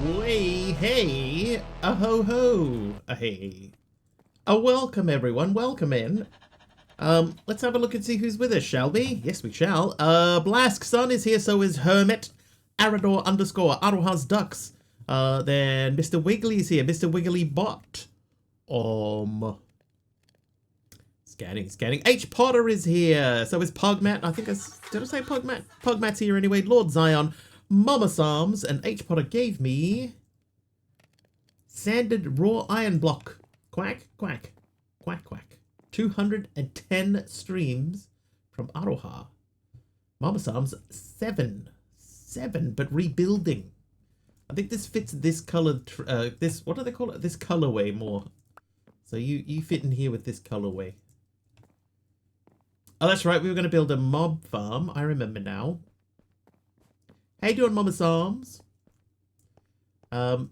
Way, hey, a ho ho, a hey. A welcome everyone, welcome in. Let's have a look and see who's with us, shall we? Yes, we shall. Blask Sun is here, so is Hermit, Arador underscore, Aroha's Ducks. Then Mr. Wiggly is here, Mr. Wiggly Bot. Scanning. H Potter is here, so is Pugmat. I think did I say Pugmat? Pugmat's here anyway. Lord Zion, Mama Psalms, and H Potter gave me sanded raw iron block. Quack. 210 streams from Aroha. Mama Psalms 7, but rebuilding. I think this fits this colored, this, what do they call it? This colorway more. So you fit in here with this colorway. Oh, that's right. We were going to build a mob farm. I remember now. How you doing, Mama Psalms? So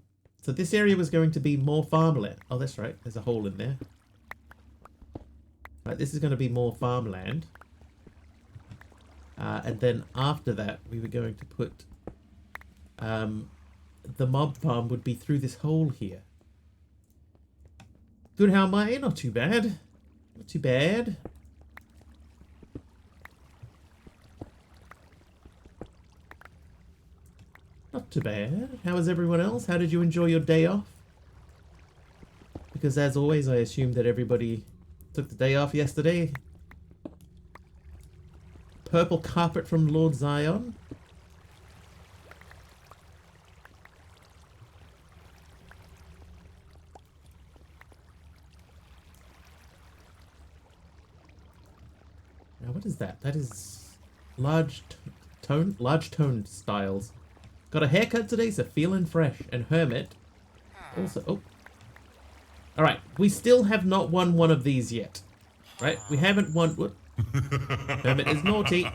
this area was going to be more farmland. Oh, that's right. There's a hole in there. Right, this is going to be more farmland. And then after that, we were going to put... the mob farm would be through this hole here. Good, how am I? Not too bad. Not too bad. Not too bad. How is everyone else? How did you enjoy your day off? Because as always, I assume that everybody took the day off yesterday. Purple carpet from Lord Zion. Now what is that? That is large tone styles. Got a haircut today, so feeling fresh. And Hermit also... Oh. Alright, we still have not won one of these yet. Right? We haven't won... Whoop. Hermit is naughty.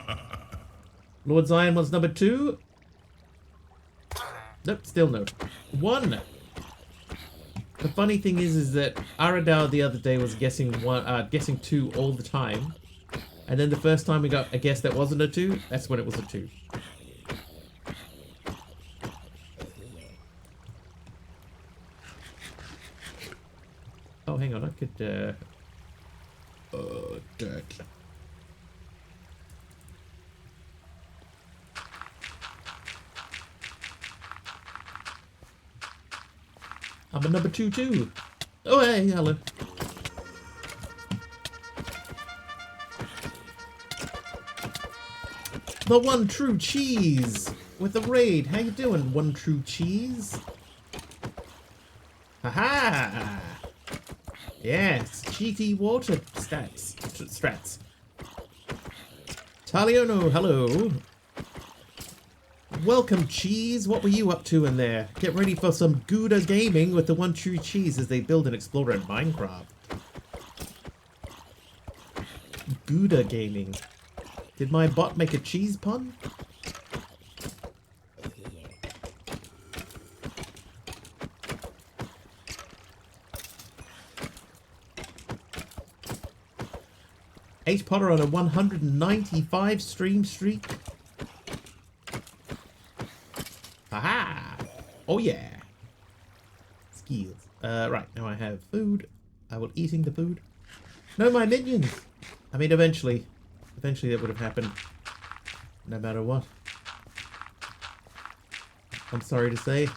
Lord Zion was number 2. Nope, still no. 1. The funny thing is that Aradao the other day was guessing 2 all the time. And then the first time we got a guess that wasn't a 2, that's when it was a 2. Oh, hang on, I could, oh, dirt. I'm a number 2 too. Oh, hey, hello. The One True Cheese with the raid. How you doing, One True Cheese? Haha! Yes, cheaty water strats. Taliono, hello. Welcome, Cheese. What were you up to in there? Get ready for some Gouda gaming with the One True Cheese as they build and explore in Minecraft. Gouda gaming. Did my bot make a cheese pun? H Potter on a 195 stream streak. Aha! Oh yeah! Skills. Right, now I have food. I will eating the food. No, my minions! I mean, eventually that would have happened. No matter what. I'm sorry to say.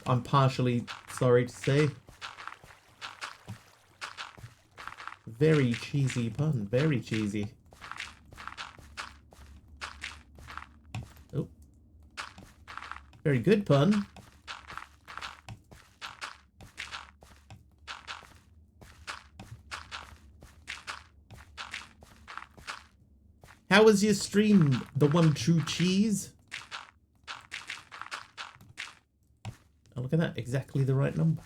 I'm partially sorry to say. Very cheesy pun. Very cheesy. Oh. Very good pun. How was your stream, the One True Cheese? Oh, look at that. Exactly the right number.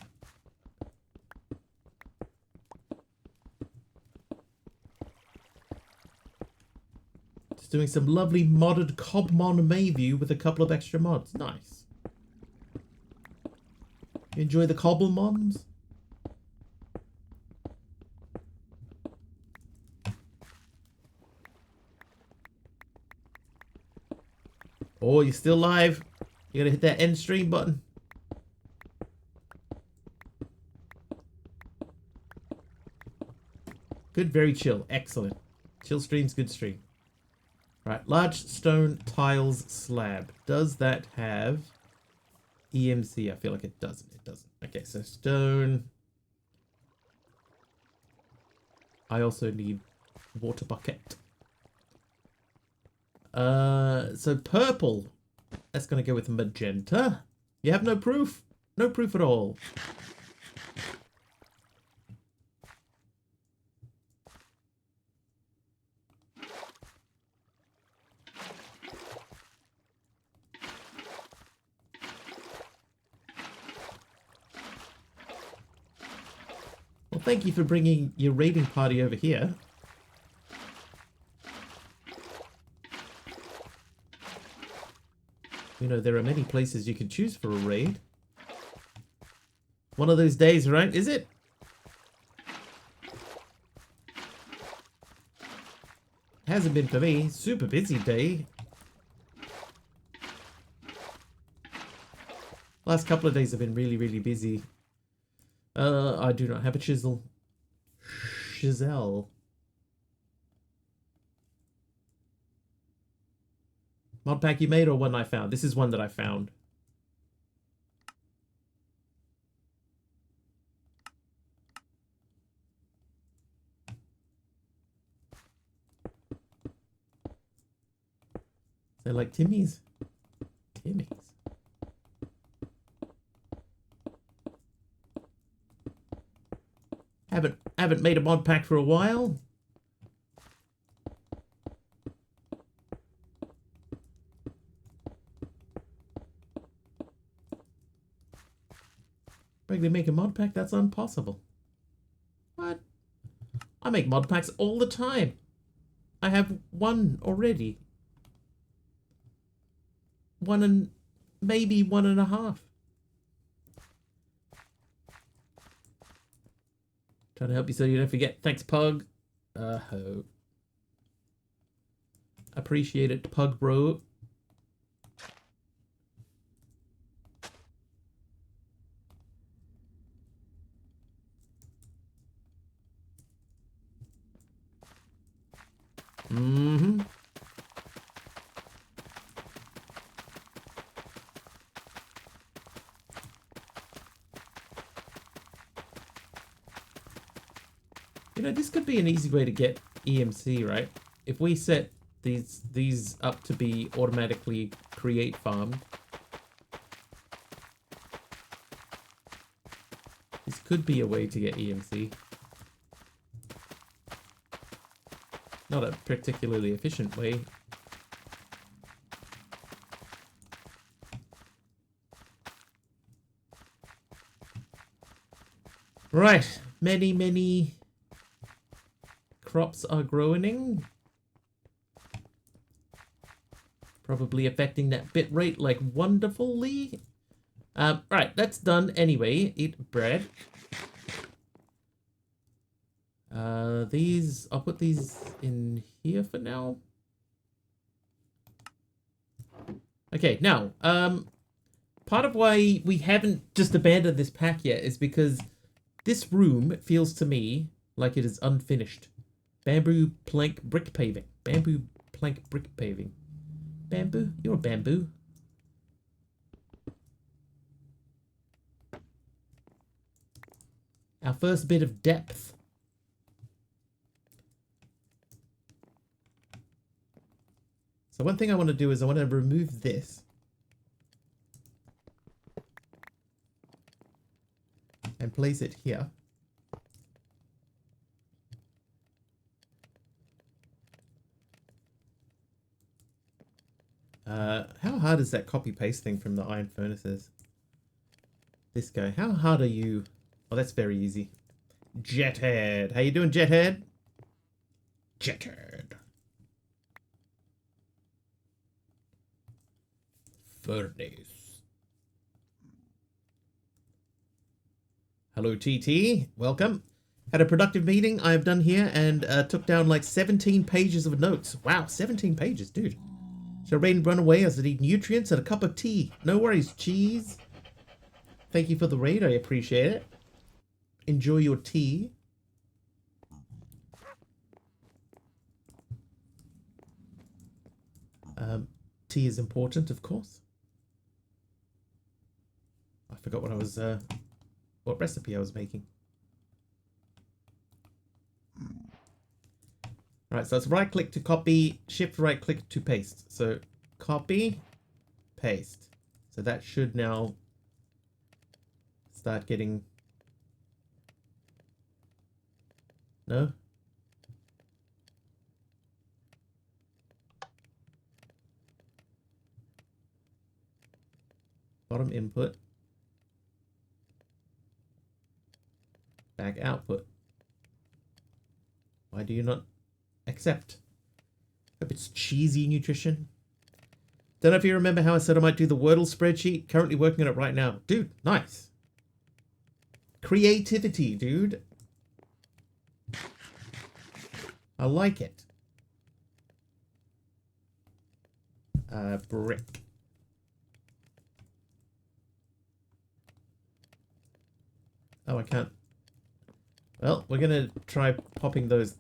Just doing some lovely modded Cobmon Mayview with a couple of extra mods. Nice. You enjoy the Cobblemons? Oh, you're still live. You gotta hit that end stream button. Good, very chill. Excellent. Chill stream's good stream. Right, large stone tiles slab. Does that have EMC? I feel like it doesn't. It doesn't. Okay, so stone. I also need water bucket. So purple. That's gonna go with magenta. You have no proof? No proof at all. Well, thank you for bringing your raiding party over here. You know, there are many places you can choose for a raid. One of those days, right? Is it? Hasn't been for me. Super busy day. Last couple of days have been really, really busy. I do not have a chisel. Chisel. Mod pack you made or one I found? This is one that I found. They're like Timmy's. Timmy's. Haven't made a mod pack for a while. Regularly make a mod pack? That's impossible. What? I make mod packs all the time. I have one already. One and maybe 1.5. Trying to help you so you don't forget. Thanks, Pug. Ho. Appreciate it, Pug bro. Mm-hmm. You know, this could be an easy way to get EMC, right? If we set these up to be automatically create farmed, this could be a way to get EMC. Not a particularly efficient way. Right, many crops are growing. Probably affecting that bit rate like wonderfully. Right, that's done anyway. Eat bread. I'll put these in here for now. Okay, now, part of why we haven't just abandoned this pack yet is because this room feels to me like it is unfinished. Bamboo plank brick paving. Bamboo plank brick paving. Bamboo? You're a bamboo. Our first bit of depth. So one thing I want to do is I want to remove this. And place it here. How hard is that copy paste thing from the iron furnaces? This guy. How hard are you? Oh, that's very easy. Jethead. How you doing, Jethead? Jethead. Furnace. Hello, TT. Welcome. Had a productive meeting I have done here and took down like 17 pages of notes. Wow, 17 pages, dude. Shall Rain run away as I need nutrients and a cup of tea? No worries, cheese. Thank you for the raid. I appreciate it. Enjoy your tea. Tea is important, of course. I forgot what I was, what recipe I was making. Alright, so it's right click to copy, shift right click to paste. So copy, paste. So that should now start getting... No? Bottom input. Back output. Why do you not accept? Hope it's cheesy nutrition. Don't know if you remember how I said I might do the Wordle spreadsheet. Currently working on it right now. Dude, nice. Creativity, dude. I like it. Brick. Oh, I can't. Well, we're gonna try popping those.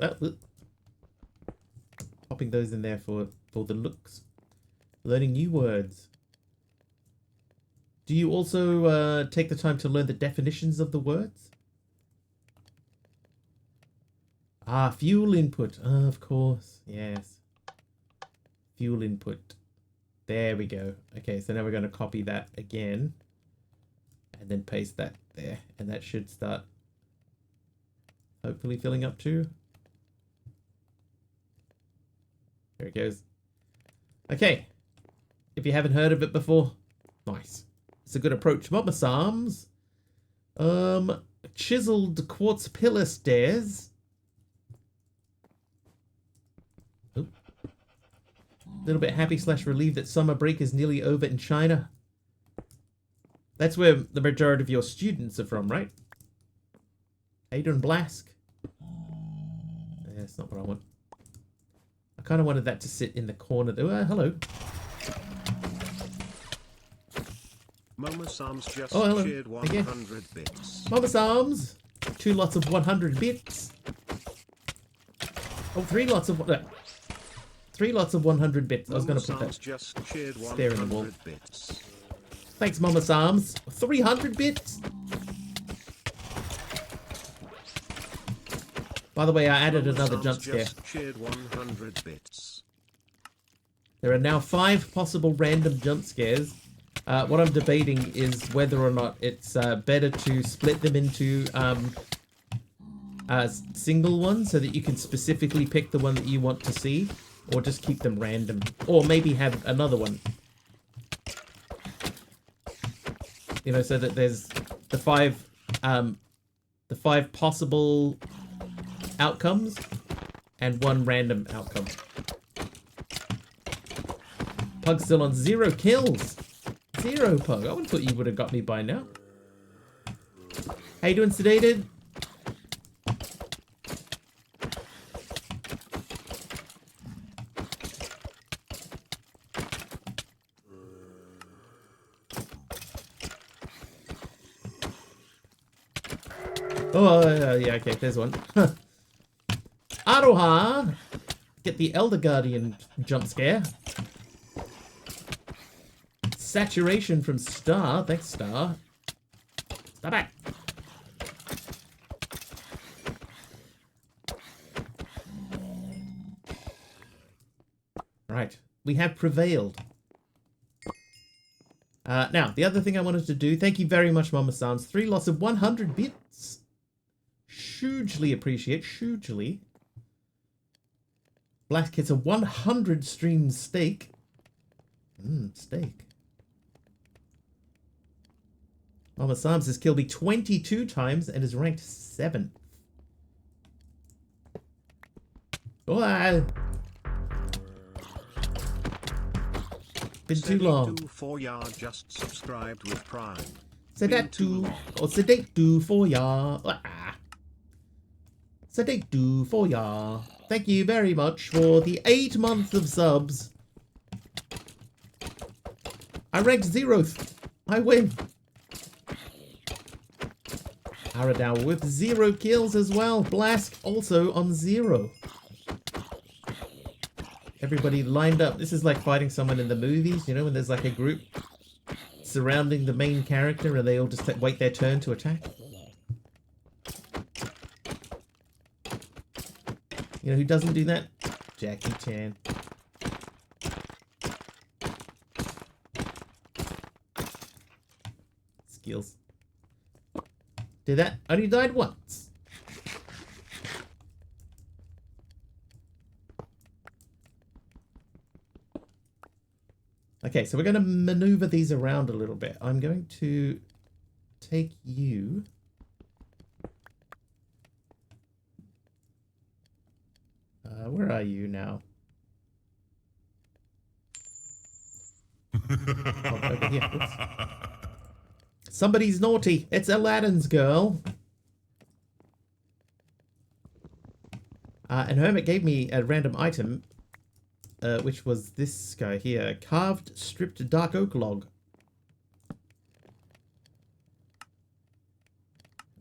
Popping those in there for the looks. Learning new words. Do you also take the time to learn the definitions of the words? Ah, fuel input. Oh, of course. Yes. Fuel input. There we go. Okay, so now we're going to copy that again. And then paste that there. And that should start hopefully filling up too. There it goes. Okay. If you haven't heard of it before, nice. It's a good approach. Mama Psalms. Chiseled quartz pillar stairs. Oh. A little bit happy / relieved that summer break is nearly over in China. That's where the majority of your students are from, right? How you doing, Blask? Yeah, that's not what I want. I kind of wanted that to sit in the corner. Hello. Mama Psalms just hello. cheered 100 bits. Mama Psalms. 2 lots of 100 bits. Oh, 3 lots of... 3 lots of 100 bits. I was going to put that just cheered there in the wall. Bits. Thanks, Mama Psalms. 300 bits. By the way, I added another jump scare. Cheered 100 bits. There are now 5 possible random jump scares. What I'm debating is whether or not it's better to split them into single ones so that you can specifically pick the one that you want to see, or just keep them random, or maybe have another one. You know, so that there's the 5 possible outcomes and 1 random outcome. Pug's still on 0 kills. 0, Pug. I would have thought you would have got me by now. How you doing, Sedated? Oh, yeah, okay, there's one. Aroha! Get the Elder Guardian jump scare. Saturation from Star. Thanks, Star. Stop back. Right. We have prevailed. Now, the other thing I wanted to do, thank you very much, Mama Sans. 3 lots of 100 bits. Hugely appreciate, hugely. Black Kit's a 100 stream steak. Steak. Mama Sans has killed me 22 times and is ranked 7th. Oh, been too long. For ya just subscribed with Prime. Sedatu or Sedatu for ya. Sedatu for ya. Thank you very much for the 8 months of subs. I ranked 0th. I win. Aradao with 0 kills as well. Blask also on 0. Everybody lined up. This is like fighting someone in the movies, you know, when there's like a group surrounding the main character and they all just wait their turn to attack. You know who doesn't do that? Jackie Chan. Skills. Did that? Only died once. Okay, so we're going to maneuver these around a little bit. I'm going to take you. Where are you now? Oh, over here. Oops. Somebody's naughty. It's Aladdin's girl. And Hermit gave me a random item, which was this guy here. Carved, stripped dark oak log.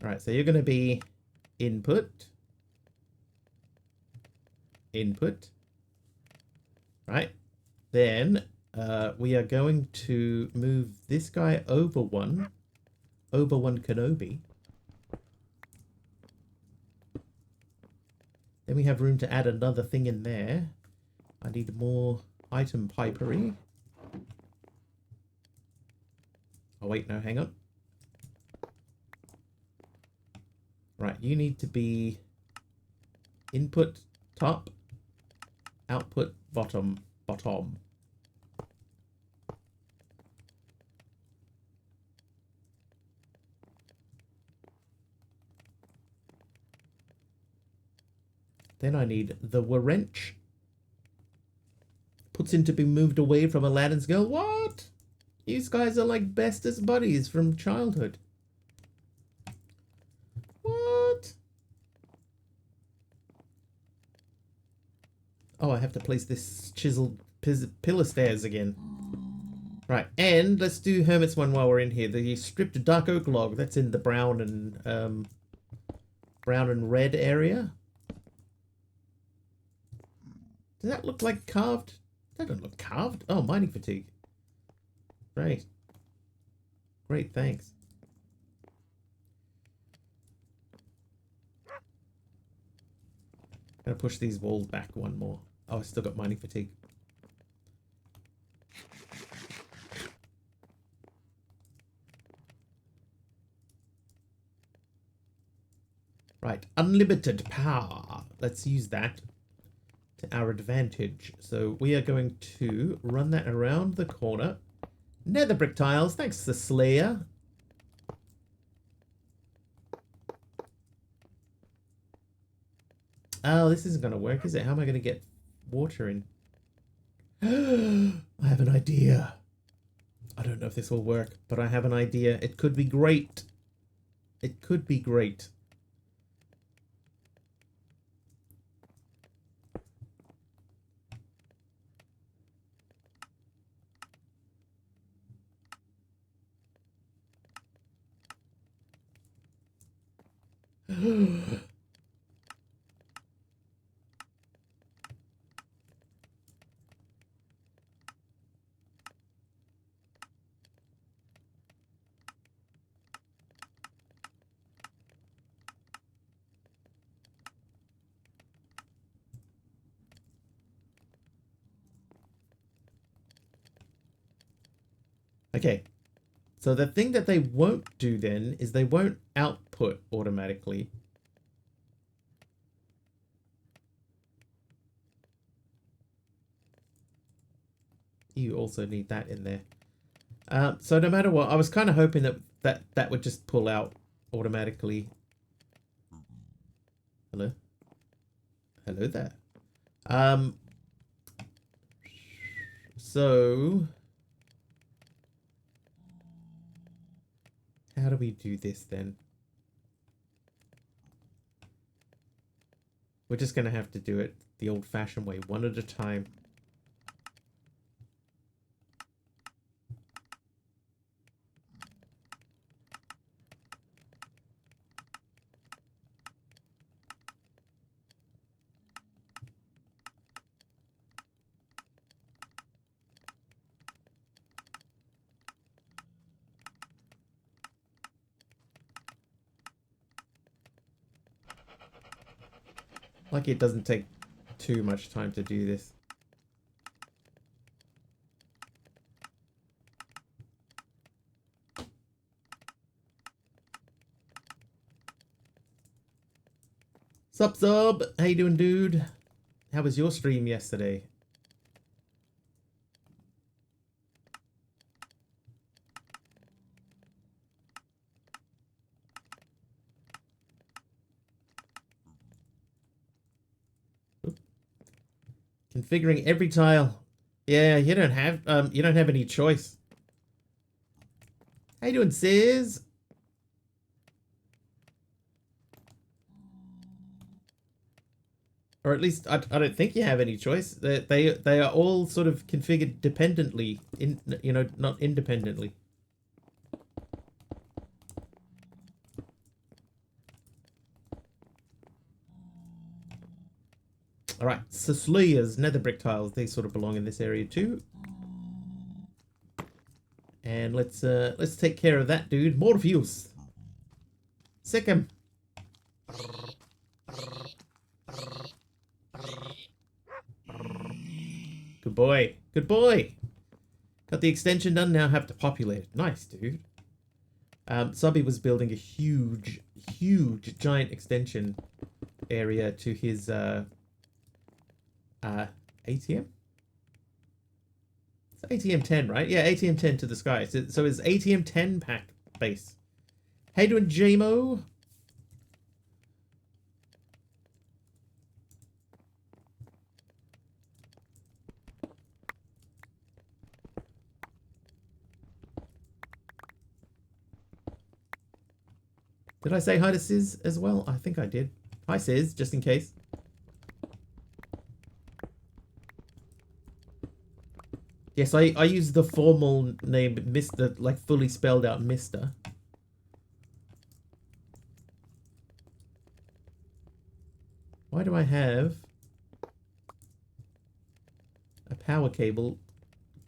Alright, so you're going to be input. Input. Right. Then we are going to move this guy over one. Obi-Wan Kenobi. Then we have room to add another thing in there. I need more item pipery. Oh wait, no, hang on. Right, you need to be input top, output bottom. Then I need the wrench. Puts in to be moved away from Aladdin's girl. What? These guys are like bestest buddies from childhood. What? Oh, I have to place this chiseled pillar stairs again. Right, and let's do Hermit's one while we're in here. The stripped dark oak log. That's in the brown and red area. Does that look like carved? That doesn't look carved. Oh, mining fatigue. Great. Great, thanks. Gonna push these walls back one more. Oh, I still got mining fatigue. Right, unlimited power. Let's use that to our advantage. So we are going to run that around the corner. Nether brick tiles. Thanks, the Slayer. Oh, this isn't going to work, is it? How am I going to get water in? I have an idea. I don't know if this will work, but I have an idea. It could be great. It could be great. Okay, so the thing that they won't do then is they won't output automatically. You also need that in there. So no matter what, I was kind of hoping that would just pull out automatically. Hello? Hello there. So how do we do this then? We're just going to have to do it the old-fashioned way, one at a time. Lucky it doesn't take too much time to do this. Sup, sub? How you doing, dude? How was your stream yesterday? Oop. Configuring every tile. Yeah, you don't have any choice. How you doing, Sis? Or at least I don't think you have any choice. They are all sort of configured dependently, not independently. All right, Sicilia's nether brick tiles. They sort of belong in this area too. And let's take care of that dude. Morpheus. Sick him. Good boy. Good boy. Got the extension done, now have to populate it. Nice, dude. Subby was building a huge giant extension area to his ATM? It's ATM 10, right? Yeah, ATM 10 to the sky. So it's ATM 10 pack base. How you doing, JMO? Did I say hi to Sis as well? I think I did. Hi, Sis, just in case. Yes, I use the formal name, Mr., like fully spelled out Mr. Why do I have a power cable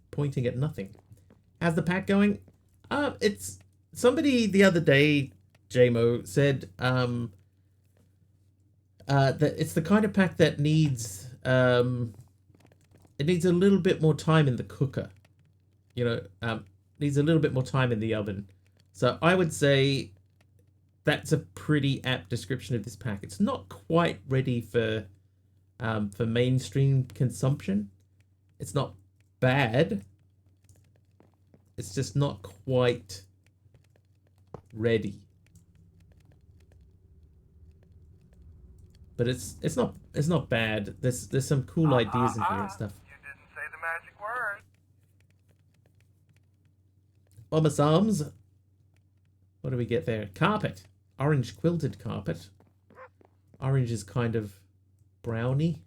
pointing at nothing? How's the pack going? It's somebody the other day, JMO, said that it's the kind of pack that needs it needs a little bit more time in the cooker. Needs a little bit more time in the oven. So I would say that's a pretty apt description of this pack. It's not quite ready for mainstream consumption. It's not bad. It's just not quite ready. But it's not bad. There's some cool ideas in here and stuff. You didn't say the magic word. Mama Psalms. What do we get there? Carpet. Orange quilted carpet. Orange is kind of browny.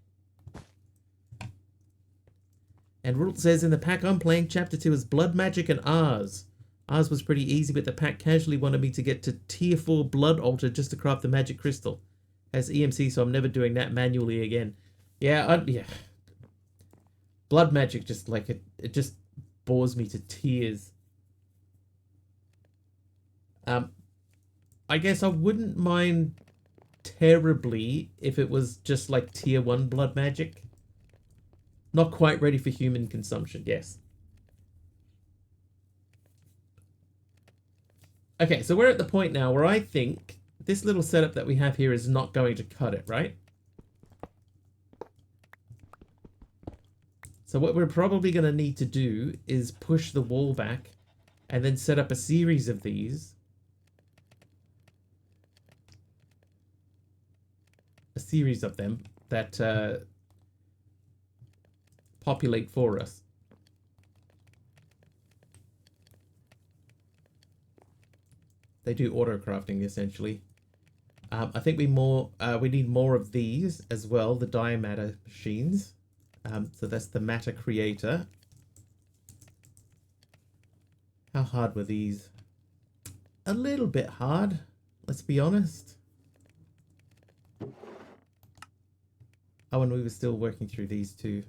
And Rult says, in the pack I'm playing, Chapter 2 is Blood Magic and Ours. Ours was pretty easy, but the pack casually wanted me to get to Tier 4 Blood Altar just to craft the magic crystal. Has EMC, so I'm never doing that manually again. Yeah, yeah. Blood Magic just, like, it just bores me to tears. I guess I wouldn't mind terribly if it was just, like, Tier 1 Blood Magic. Not quite ready for human consumption, yes. Okay, so we're at the point now where I think this little setup that we have here is not going to cut it, right? So what we're probably going to need to do is push the wall back and then set up a series of these. A series of them that populate for us. They do auto crafting essentially. I think we need more of these as well, the diamatter machines. So that's the matter creator. How hard were these? A little bit hard, let's be honest. Oh, and we were still working through these too.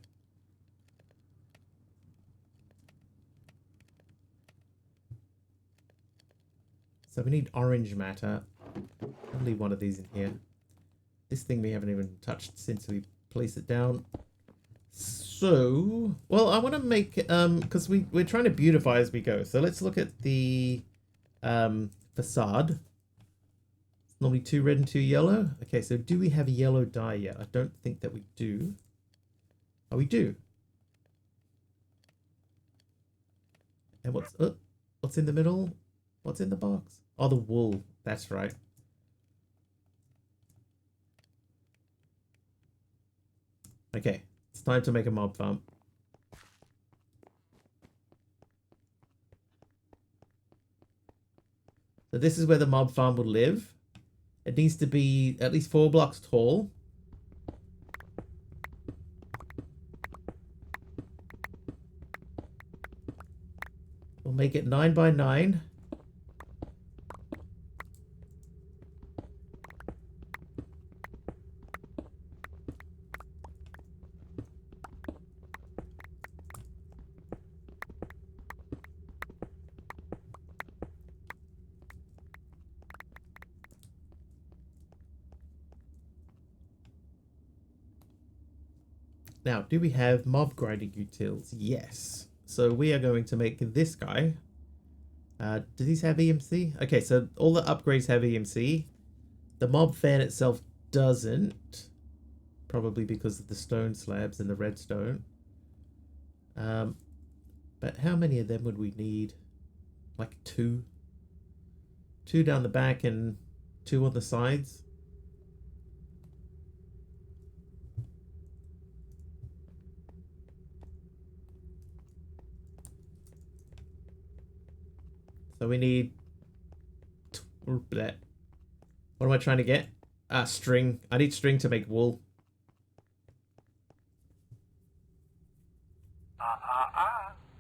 So we need orange matter. I'll leave one of these in here. This thing we haven't even touched since we placed it down. So, well, I want to make, because we're trying to beautify as we go. So let's look at the facade. It's normally 2 red and 2 yellow. Okay, so do we have yellow dye yet? I don't think that we do. Oh, we do. And what's in the middle? What's in the box? Oh, the wool. That's right. Okay, it's time to make a mob farm. So this is where the mob farm will live. It needs to be at least 4 blocks tall. We'll make it 9 by 9. Now, do we have mob grinding utils? Yes. So we are going to make this guy. Do these have EMC? Okay, so all the upgrades have EMC. The mob fan itself doesn't. Probably because of the stone slabs and the redstone. But how many of them would we need? Like 2? 2 down the back and 2 on the sides. So we need... What am I trying to get? Ah, string. I need string to make wool.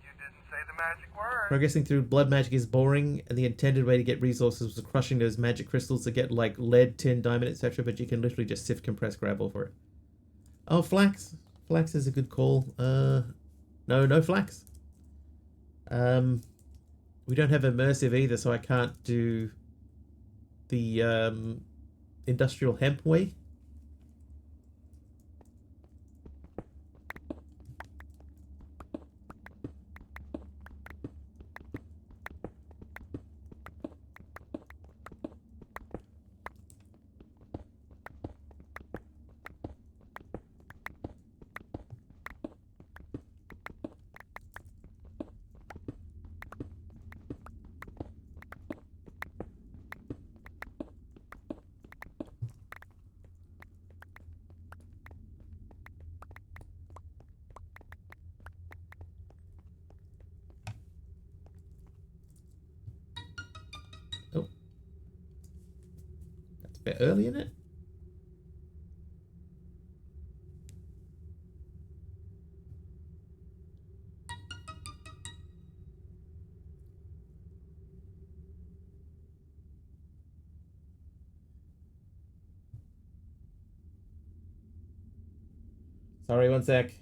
You didn't say the magic word. Progressing through blood magic is boring, and the intended way to get resources was crushing those magic crystals to get like lead, tin, diamond, etc. But you can literally just sift compressed gravel for it. Oh, flax. Flax is a good call. No flax. We don't have immersive either, so I can't do the industrial hemp way. Oh. That's a bit early, isn't it? Sorry, one sec.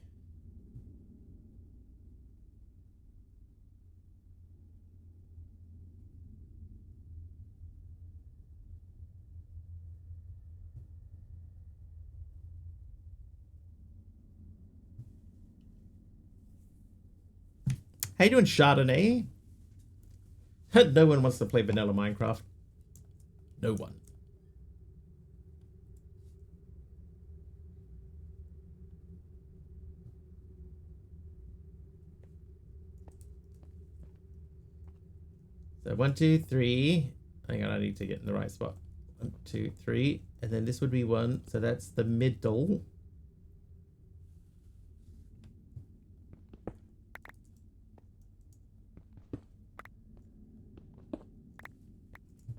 How you doing, Chardonnay? No one wants to play vanilla Minecraft. No one. So 1, 2, 3. Hang on, I need to get in the right spot. 1, 2, 3. And then this would be 1. So that's the middle.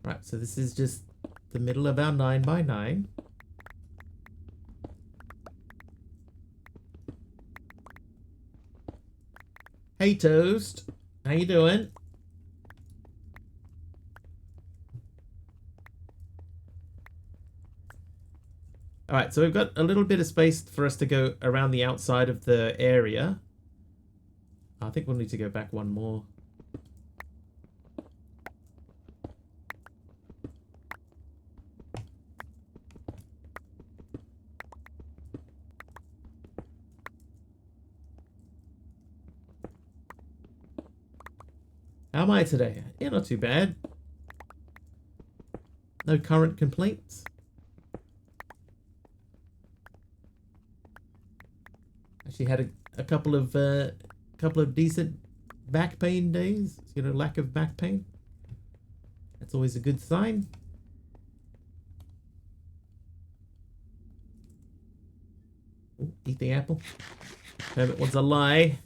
Right, so this is just the middle of our 9 by 9. Hey, Toast. How you doing? Alright, so we've got a little bit of space for us to go around the outside of the area. I think we'll need to go back one more. How am I today? Yeah, not too bad. No current complaints. Actually had a couple of decent back pain days. You know, lack of back pain. That's always a good sign. Ooh, eat the apple. Hermit wants a lie.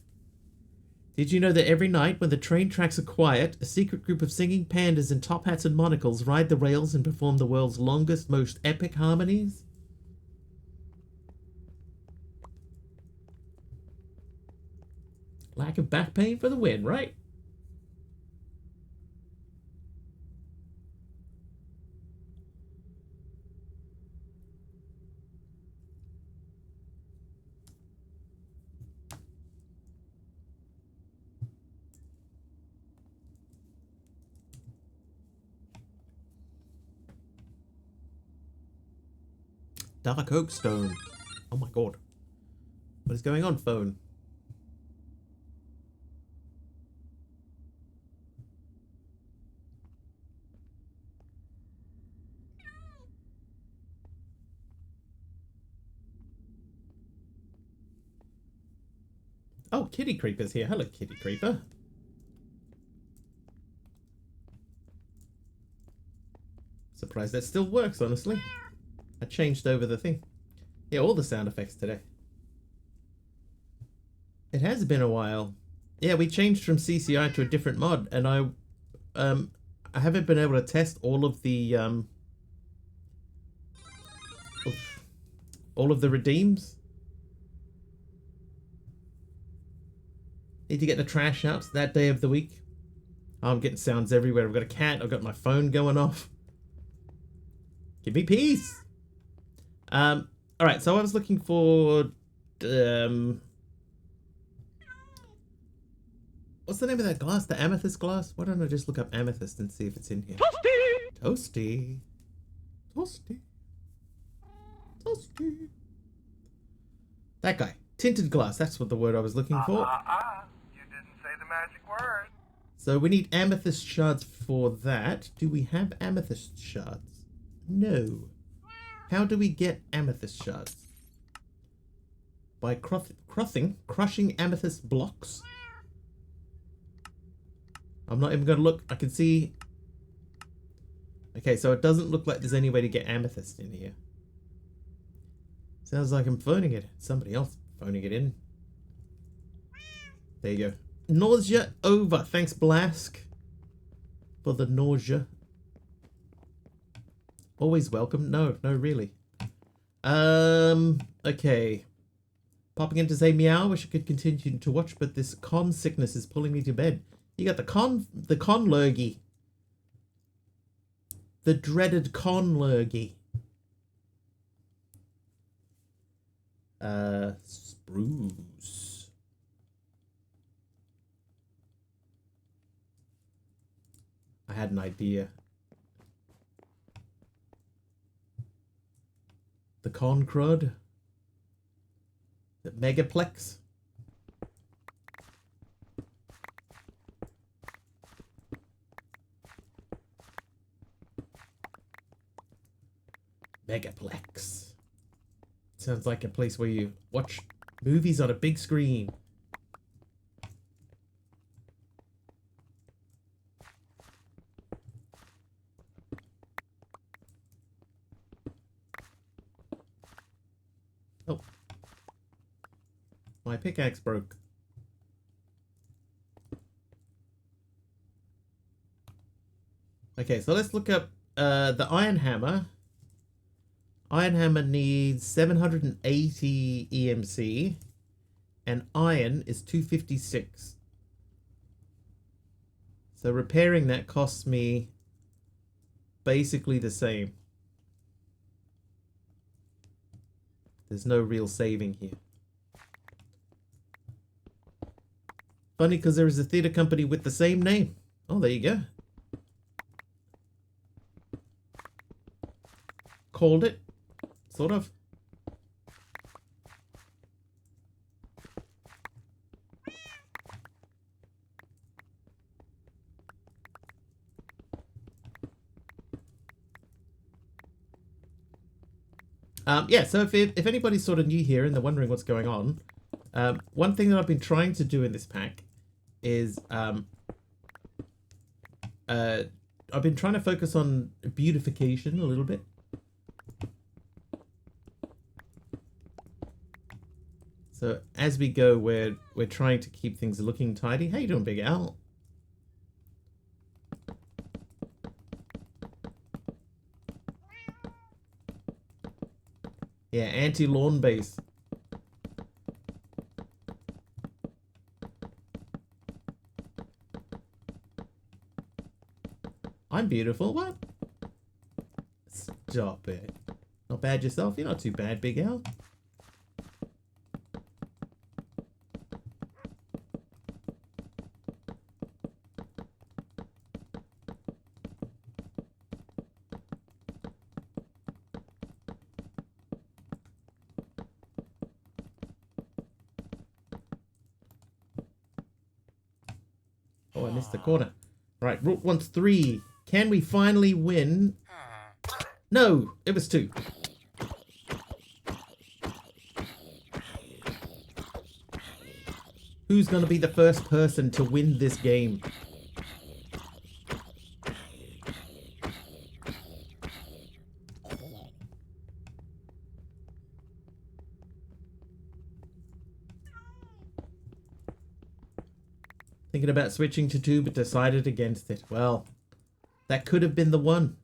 Did you know that every night when the train tracks are quiet, a secret group of singing pandas in top hats and monocles ride the rails and perform the world's longest, most epic harmonies? Lack of back pain for the win, right? Dark Oak Stone. Oh my god. What is going on, phone? Oh, Kitty Creeper's here. Hello, Kitty Creeper. Surprised that still works, honestly. I changed over the thing. Yeah, all the sound effects today. It has been a while. Yeah, we changed from CCI to a different mod, and I haven't been able to test all of the redeems. Need to get the trash out that day of the week. Oh, I'm getting sounds everywhere. I've got a cat. I've got my phone going off. Give me peace. All right. So I was looking for what's the name of that glass? The amethyst glass? Why don't I just look up amethyst and see if it's in here? Toasty! Toasty. Toasty. Toasty. That guy. Tinted glass. That's what the word I was looking for. You didn't say the magic word. So we need amethyst shards for that. Do we have amethyst shards? No. How do we get amethyst shards? By crushing amethyst blocks. I'm not even going to look. I can see. Okay, so it doesn't look like there's any way to get amethyst in here. Sounds like I'm phoning it. Somebody else phoning it in. There you go. Nausea over. Thanks, Blask, for the nausea. Always welcome. No, really. Okay. Popping in to say meow. Wish I could continue to watch, but this con sickness is pulling me to bed. You got the con lurgy. The dreaded con lurgy. Spruce. I had an idea. The con crud. The megaplex. Megaplex. Sounds like a place where you watch movies on a big screen. Oh. My pickaxe broke. Okay, so let's look up the iron hammer. Iron hammer needs 780 EMC, and iron is 256. So repairing that costs me basically the same. There's no real saving here. Funny because there is a theatre company with the same name. Oh, there you go. Called it. Sort of. Yeah, so if anybody's sort of new here and they're wondering what's going on, one thing that I've been trying to do in this pack is I've been trying to focus on beautification a little bit. So as we go, we're trying to keep things looking tidy. How you doing, Big Al? Yeah, anti-lawn base. I'm beautiful. What? Stop it. Not bad yourself? You're not too bad, Big Al. Oh, I missed the corner. Right, Route wants 3. Can we finally win? No, it was 2. Who's going to be the first person to win this game? Thinking about switching to 2, but decided against it. Well, that could have been the one.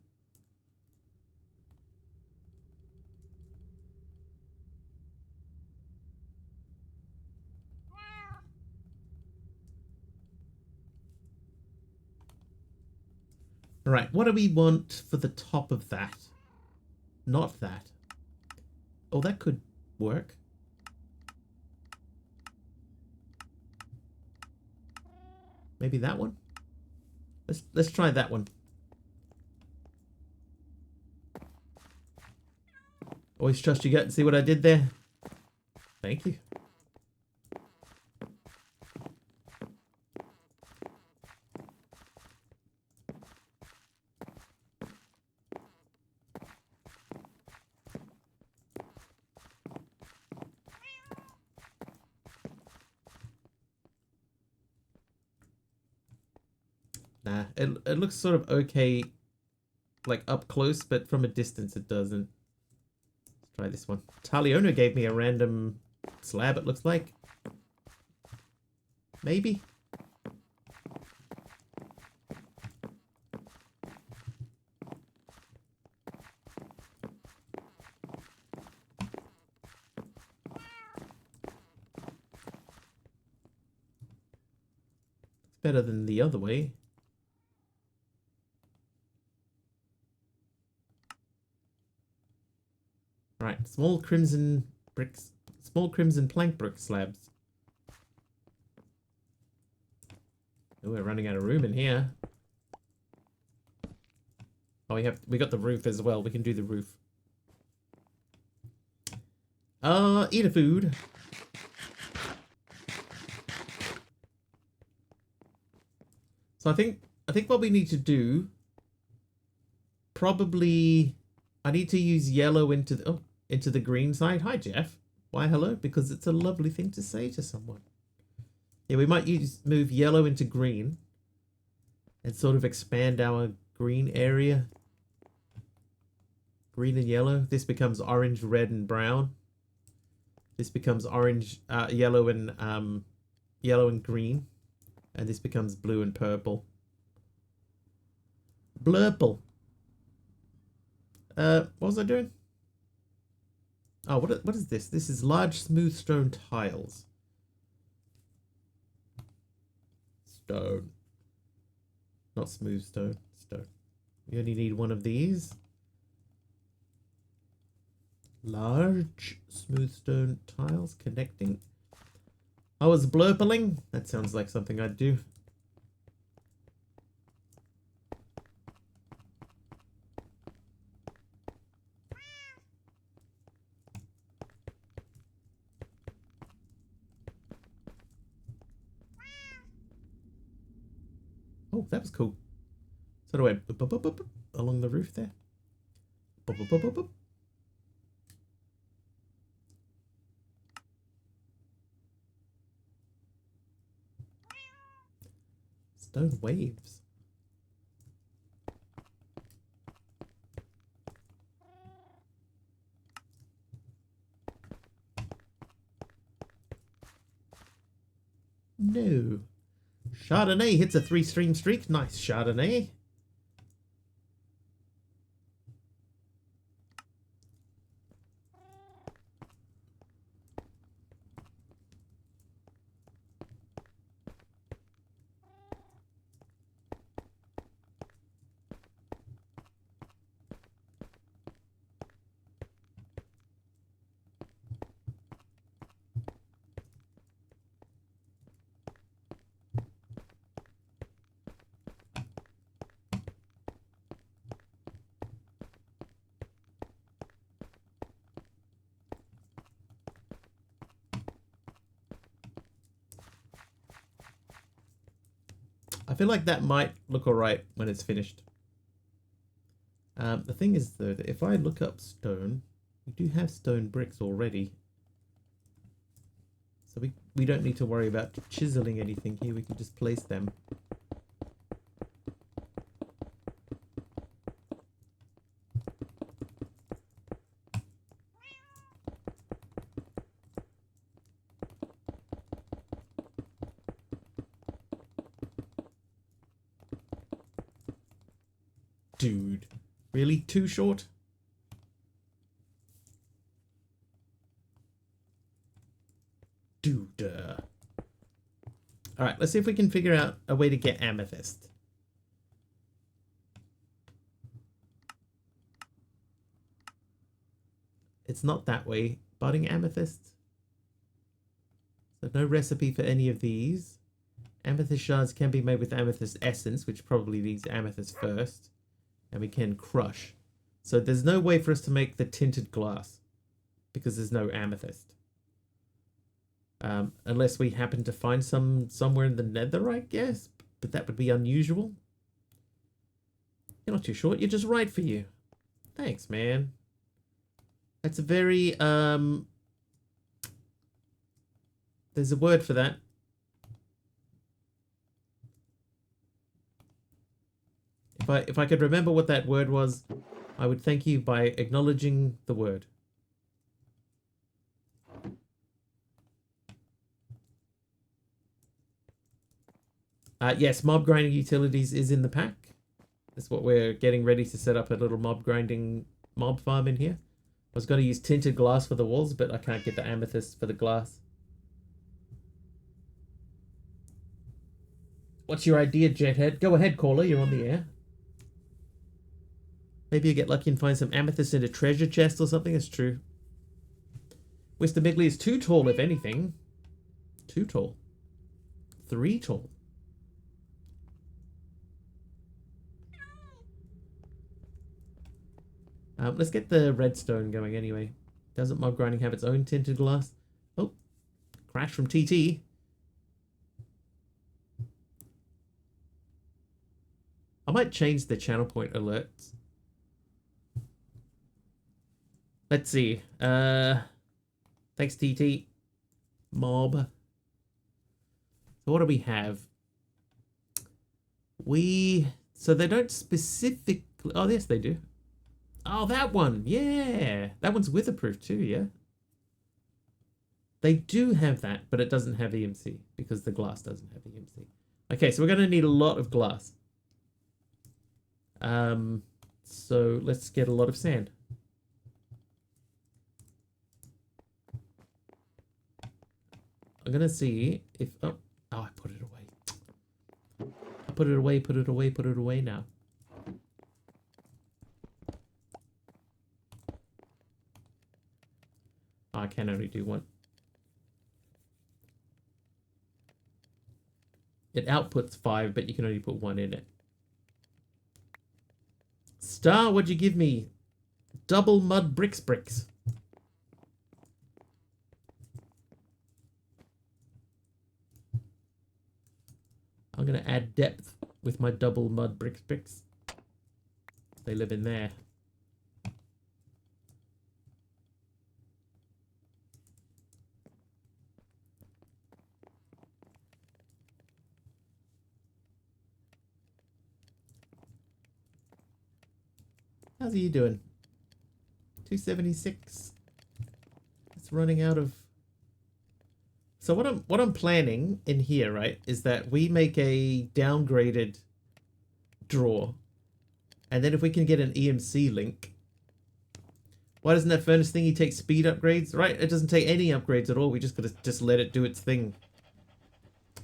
Alright, what do we want for the top of that? Not that. Oh, that could work. Maybe that one? Let's try that one. Always trust your gut and see what I did there. Thank you. Nah, it looks sort of okay, like up close, but from a distance it doesn't. Let's try this one. Taliono gave me a random slab, it looks like. Maybe? It's better than the other way. Right, small crimson bricks, small crimson plank brick slabs. Oh, we're running out of room in here. Oh, we got the roof as well. We can do the roof. Eat a food. So I think what we need to do, probably, I need to use yellow into the green side. Hi, Jeff. Why hello? Because it's a lovely thing to say to someone. Yeah, we might move yellow into green and sort of expand our green area. Green and yellow. This becomes orange, red, and brown. This becomes orange, yellow and green. And this becomes blue and purple. Blurple. What was I doing? Oh, what is this? This is large smooth stone tiles. Stone. Not smooth stone. Stone. You only need one of these. Large smooth stone tiles connecting. I was blurpling. That sounds like something I'd do. Oh, that was cool. So do I along the roof there? Stone waves. No. Chardonnay hits a 3-stream streak. Nice, Chardonnay. I feel like that might look alright when it's finished. The thing is, though, that if I look up stone, we do have stone bricks already. So we don't need to worry about chiseling anything here. We can just place them. Dude, really? Too short? Dude. Alright, let's see if we can figure out a way to get amethyst. It's not that way. Budding amethyst. So no recipe for any of these. Amethyst shards can be made with amethyst essence, which probably needs amethyst first. And we can crush. So there's no way for us to make the tinted glass because there's no amethyst. Unless we happen to find some somewhere in the nether, I guess. But that would be unusual. You're not too short. You're just right for you. Thanks, man. That's a very, there's a word for that. If I could remember what that word was, I would thank you by acknowledging the word. Yes, mob grinding utilities is in the pack. That's what we're getting ready to set up, a little mob grinding mob farm in here. I was going to use tinted glass for the walls, but I can't get the amethyst for the glass. What's your idea, Jethead? Go ahead, caller. You're on the air. Maybe you get lucky and find some amethyst in a treasure chest or something. That's true. Mr. Migley is too tall, if anything. Too tall. 3 tall. Let's get the redstone going anyway. Doesn't mob grinding have its own tinted glass? Oh, crash from TT. I might change the channel point alerts. Let's see. Thanks, TT. Mob. So what do we have? So they don't specifically... Oh, yes, they do. Oh, that one. Yeah. That one's witherproof too, yeah? They do have that, but it doesn't have EMC because the glass doesn't have EMC. Okay, so we're going to need a lot of glass. So let's get a lot of sand. I'm going to see if... Oh, I put it away. I put it away now. I can only do one. It outputs 5, but you can only put 1 in it. Star, what'd you give me? Double mud bricks. I'm going to add depth with my double mud bricks. They live in there. How's you doing? 276. It's running out of... So what I'm planning in here, right, is that we make a downgraded drawer. And then if we can get an EMC link... Why doesn't that furnace thingy take speed upgrades? Right, it doesn't take any upgrades at all. We just gotta just let it do its thing.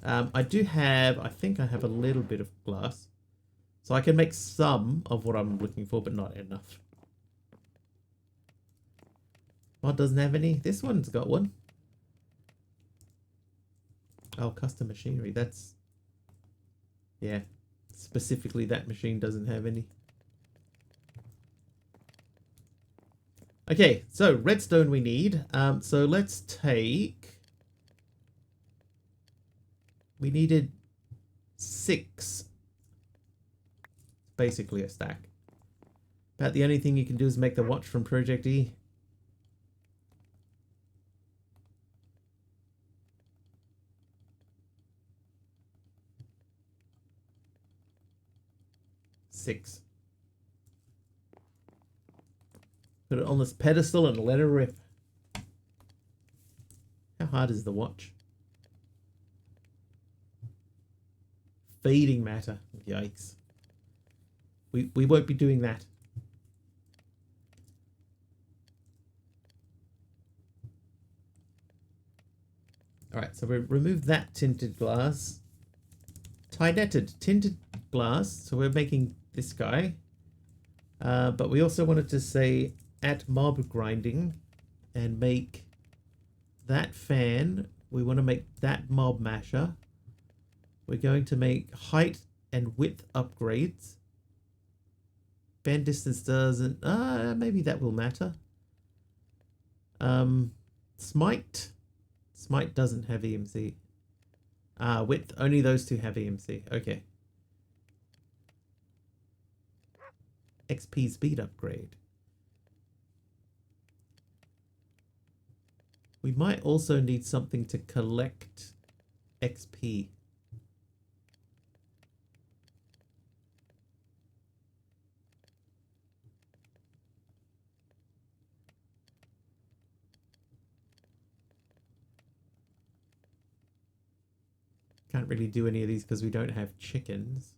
I do have... I think I have a little bit of glass. So I can make some of what I'm looking for, but not enough. Mod doesn't have any. This one's got one. Oh, custom machinery. That's... Yeah. Specifically, that machine doesn't have any. Okay, so redstone we need. So let's take... We needed 6. Basically a stack. About the only thing you can do is make the watch from Project E. Six. Put it on this pedestal and let it rip. How hard is the watch? Feeding matter. Yikes. We won't be doing that. Alright, so we remove that tinted glass. Tinted glass. So we're making this guy. But we also wanted to say at mob grinding and make that fan. We want to make that mob masher. We're going to make height and width upgrades. Bend distance doesn't... maybe that will matter. Smite. Smite doesn't have EMC. Width. Only those two have EMC. Okay. XP speed upgrade. We might also need something to collect XP. Can't really do any of these because we don't have chickens.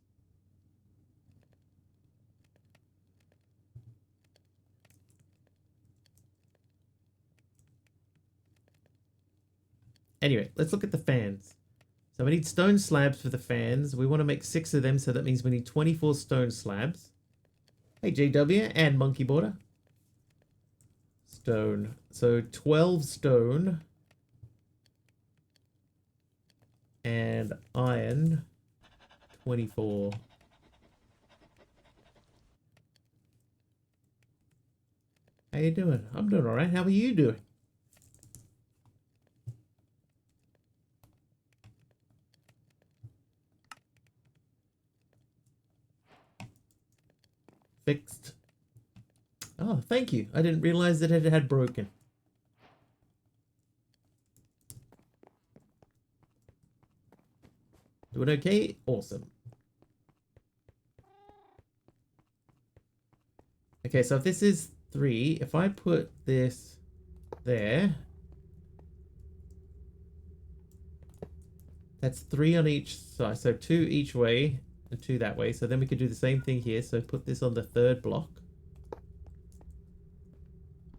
Anyway, let's look at the fans. So we need stone slabs for the fans. We want to make 6 of them, so that means we need 24 stone slabs. Hey, JW and Monkey Border. Stone. So 12 stone. And iron. 24. How you doing? I'm doing alright. How are you doing? Fixed. Oh, thank you. I didn't realize that it had broken. Doing okay? Awesome. Okay, so if this is 3, if I put this there, that's 3 on each side. So 2 each way and 2 that way. So then we could do the same thing here. So put this on the 3rd block.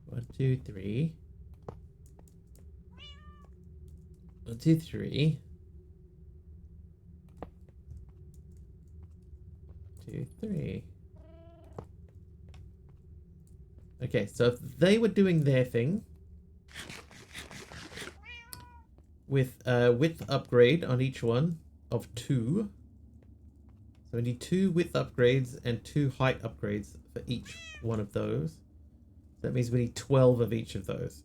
1, 2, 3. 1, 2, 3. 2, 3. Okay, so if they were doing their thing with width upgrade on each one of 2. So we need 2 width upgrades and 2 height upgrades for each one of those. So that means we need 12 of each of those.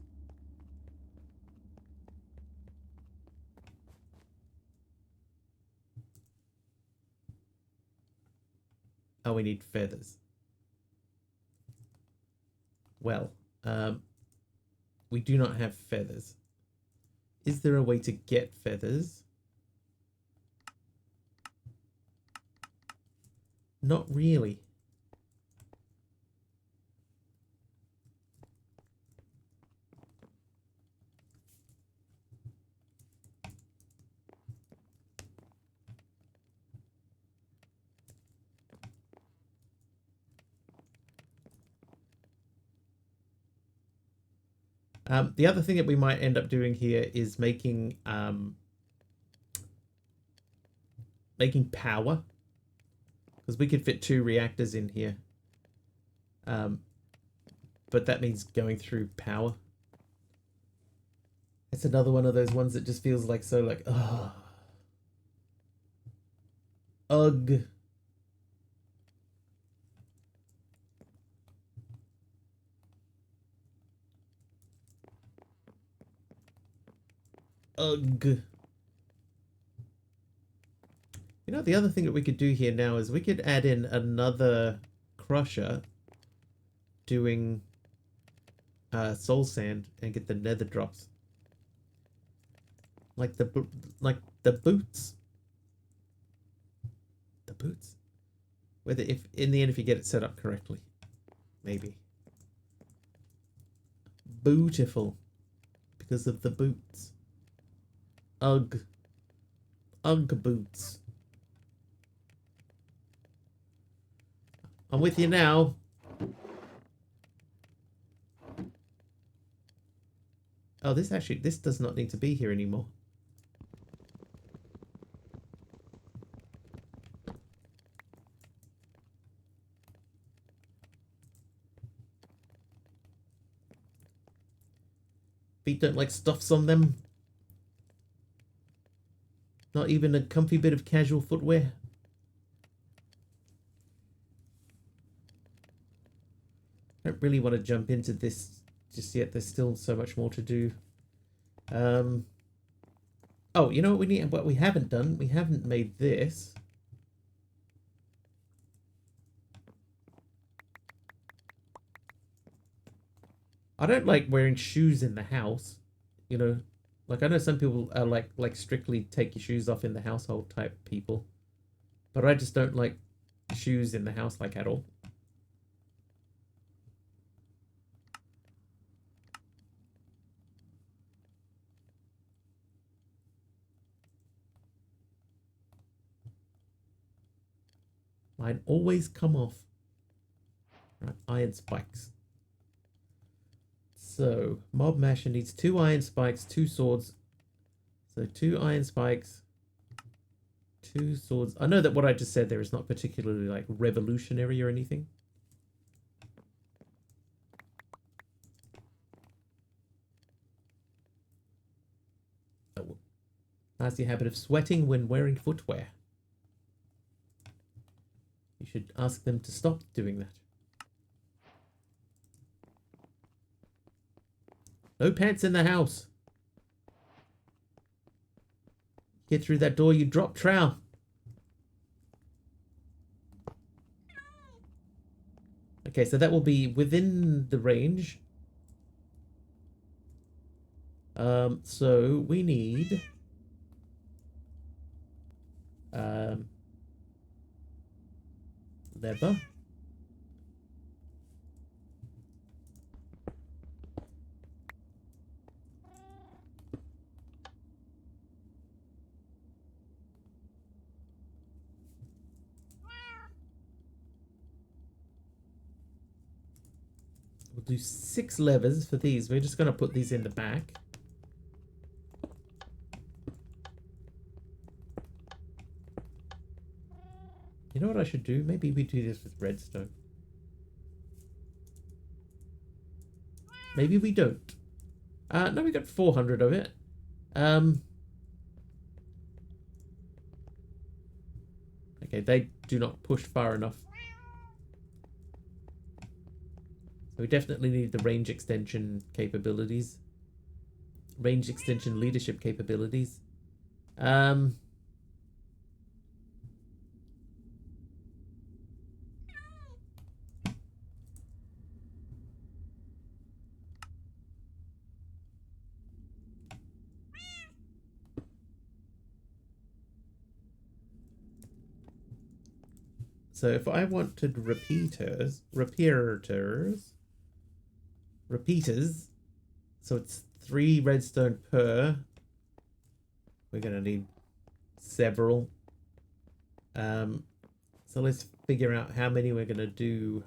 Oh, we need feathers. Well, we do not have feathers. Is there a way to get feathers? Not really. The other thing that we might end up doing here is making power, because we could fit 2 reactors in here. But that means going through power. It's another one of those ones that just feels like so like, ugh. Ugh. Ugh. You know, the other thing that we could do here now is we could add in another crusher doing soul sand and get the nether drops. Like the boots. The boots? Whether if in the end if you get it set up correctly. Maybe. Beautiful. Because of the boots. Ugh. Ugh boots. I'm with you now. Oh, this does not need to be here anymore. Feet don't like stuffs on them. Not even a comfy bit of casual footwear. I don't really want to jump into this just yet. There's still so much more to do. Oh, you know what we need? What we haven't done? We haven't made this. I don't like wearing shoes in the house. You know, like I know some people are like strictly take your shoes off in the household type people, but I just don't like shoes in the house like at all. Mine always come off. Right, iron spikes. So, Mob Masher needs 2 iron spikes, 2 swords. So 2 iron spikes, 2 swords. I know that what I just said there is not particularly like revolutionary or anything. Oh, nasty habit of sweating when wearing footwear. You should ask them to stop doing that. No pants in the house. Get through that door, you drop trowel. Okay, so that will be within the range. So we need leather. We'll do 6 levers for these. We're just going to put these in the back. You know what I should do? Maybe we do this with redstone. Maybe we don't. No, we got 400 of it. Okay, they do not push far enough. So we definitely need the range extension capabilities. Range extension leadership capabilities. So if I wanted repeaters, so it's 3 redstone per. We're gonna need several. So let's figure out how many we're gonna do.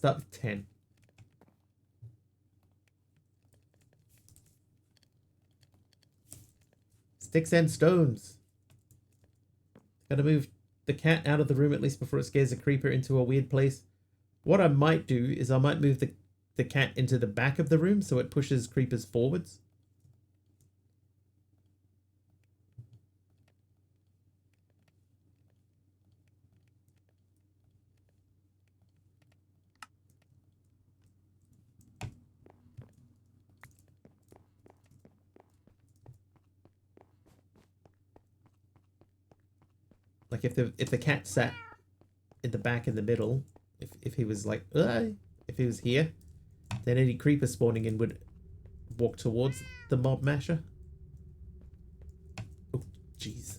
start with 10. Sticks and stones. Gotta move the cat out of the room at least before it scares a creeper into a weird place. What I might do is I might move the cat into the back of the room so it pushes creepers forwards. Like if the cat sat in the back in the middle, if he was like, if he was here, then any creeper spawning in would walk towards the mob masher. Oh, jeez.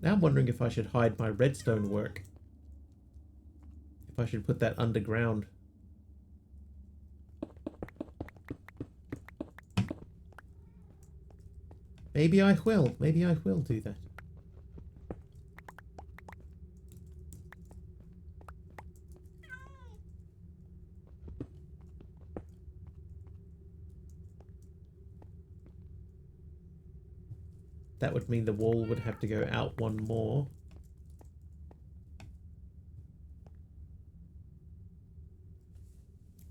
Now I'm wondering if I should hide my redstone work. If I should put that underground. Maybe I will. Maybe I will do that. That would mean the wall would have to go out one more.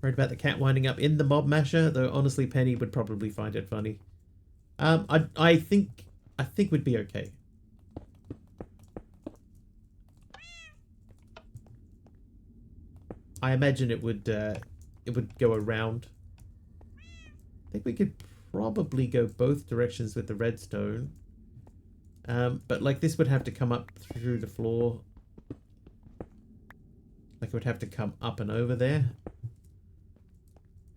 Worried about the cat winding up in the mob masher, though honestly Penny would probably find it funny. I think we'd be okay. I imagine it would go around. I think we could probably go both directions with the redstone. But like this would have to come up through the floor. Like it would have to come up and over there.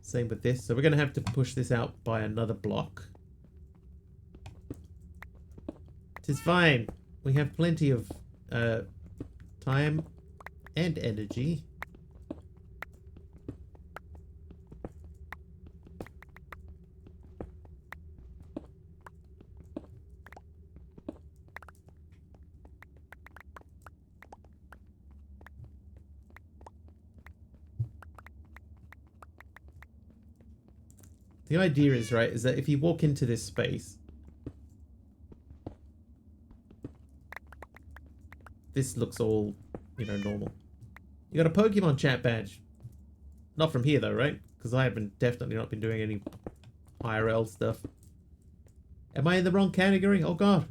Same with this. So we're going to have to push this out by another block. It's fine. We have plenty of time and energy. The idea is, right, is that if you walk into this space, this looks all, you know, normal. You got a Pokemon chat badge. Not from here though, right? Because I have definitely not been doing any IRL stuff. Am I in the wrong category? Oh god.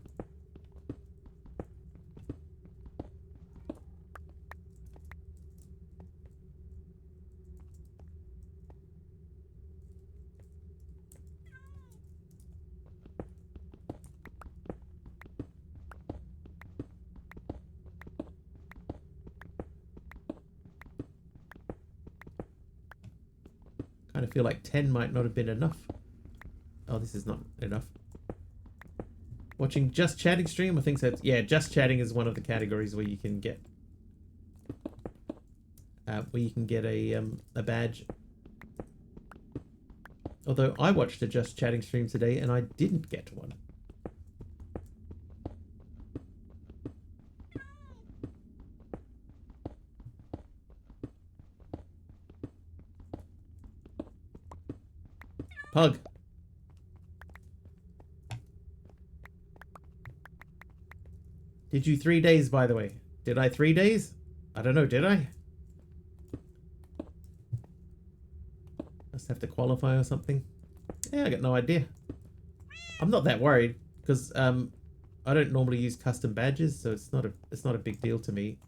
Kind of feel like 10 might not have been enough. Oh, this is not enough. Watching Just Chatting stream? I think so. Yeah, Just Chatting is one of the categories where you can get a badge. Although I watched a Just Chatting stream today and I didn't get one. Pug. Did you 3 days, by the way? Did I 3 days? I don't know, did I? Must have to qualify or something. Yeah, I got no idea. I'm not that worried because I don't normally use custom badges, so it's not a big deal to me.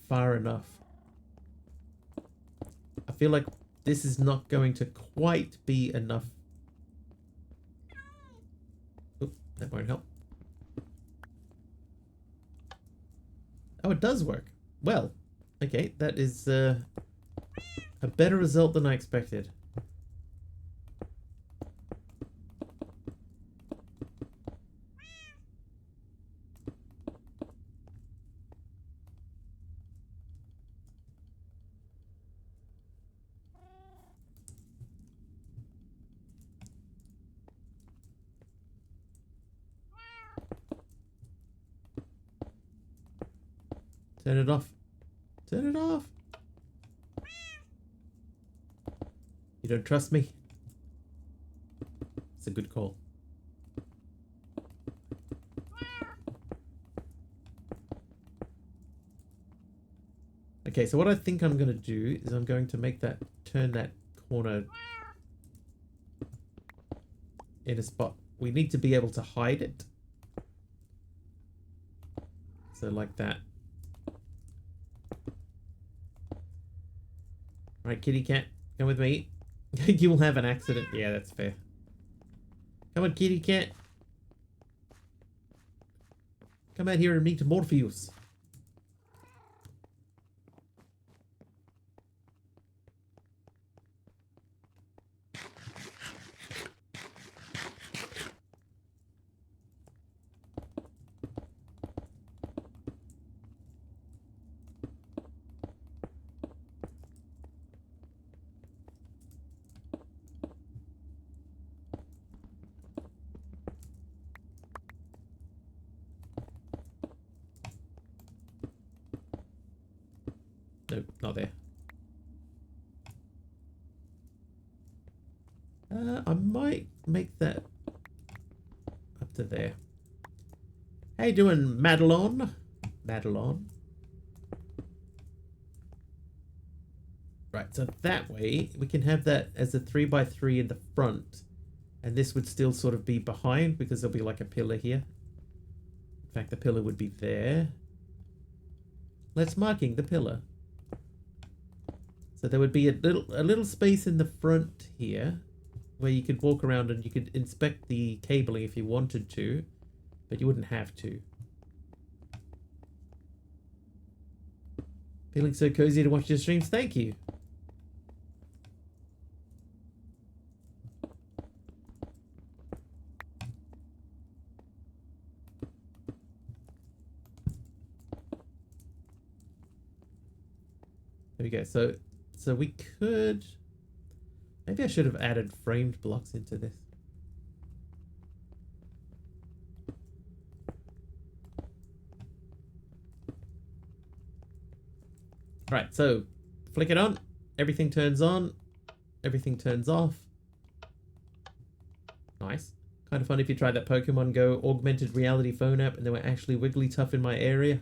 far enough. I feel like this is not going to quite be enough. Oop, that won't help. Oh, it does work. Well, okay, that is a better result than I expected. Turn it off. Turn it off. You don't trust me? It's a good call. Okay, so what I think I'm going to do is I'm going to make that, turn that corner in a spot. We need to be able to hide it. So like that. Alright, kitty cat, come with me. You will have an accident. Yeah, that's fair. Come on, kitty cat. Come out here and meet Morpheus. Nope, not there. I might make that up to there. How you doing, Madelon? Madelon. Right, so that way we can have that as a 3x3 in the front, and this would still sort of be behind because there'll be like a pillar here. In fact, the pillar would be there. Let's marking the pillar. So there would be a little space in the front here where you could walk around and you could inspect the cabling if you wanted to, but you wouldn't have to. Feeling so cozy to watch your streams? Thank you. There we go. So we could... Maybe I should have added framed blocks into this. Right, so flick it on. Everything turns on. Everything turns off. Nice. Kind of fun if you tried that Pokemon Go augmented reality phone app and they were actually Wigglytuff in my area.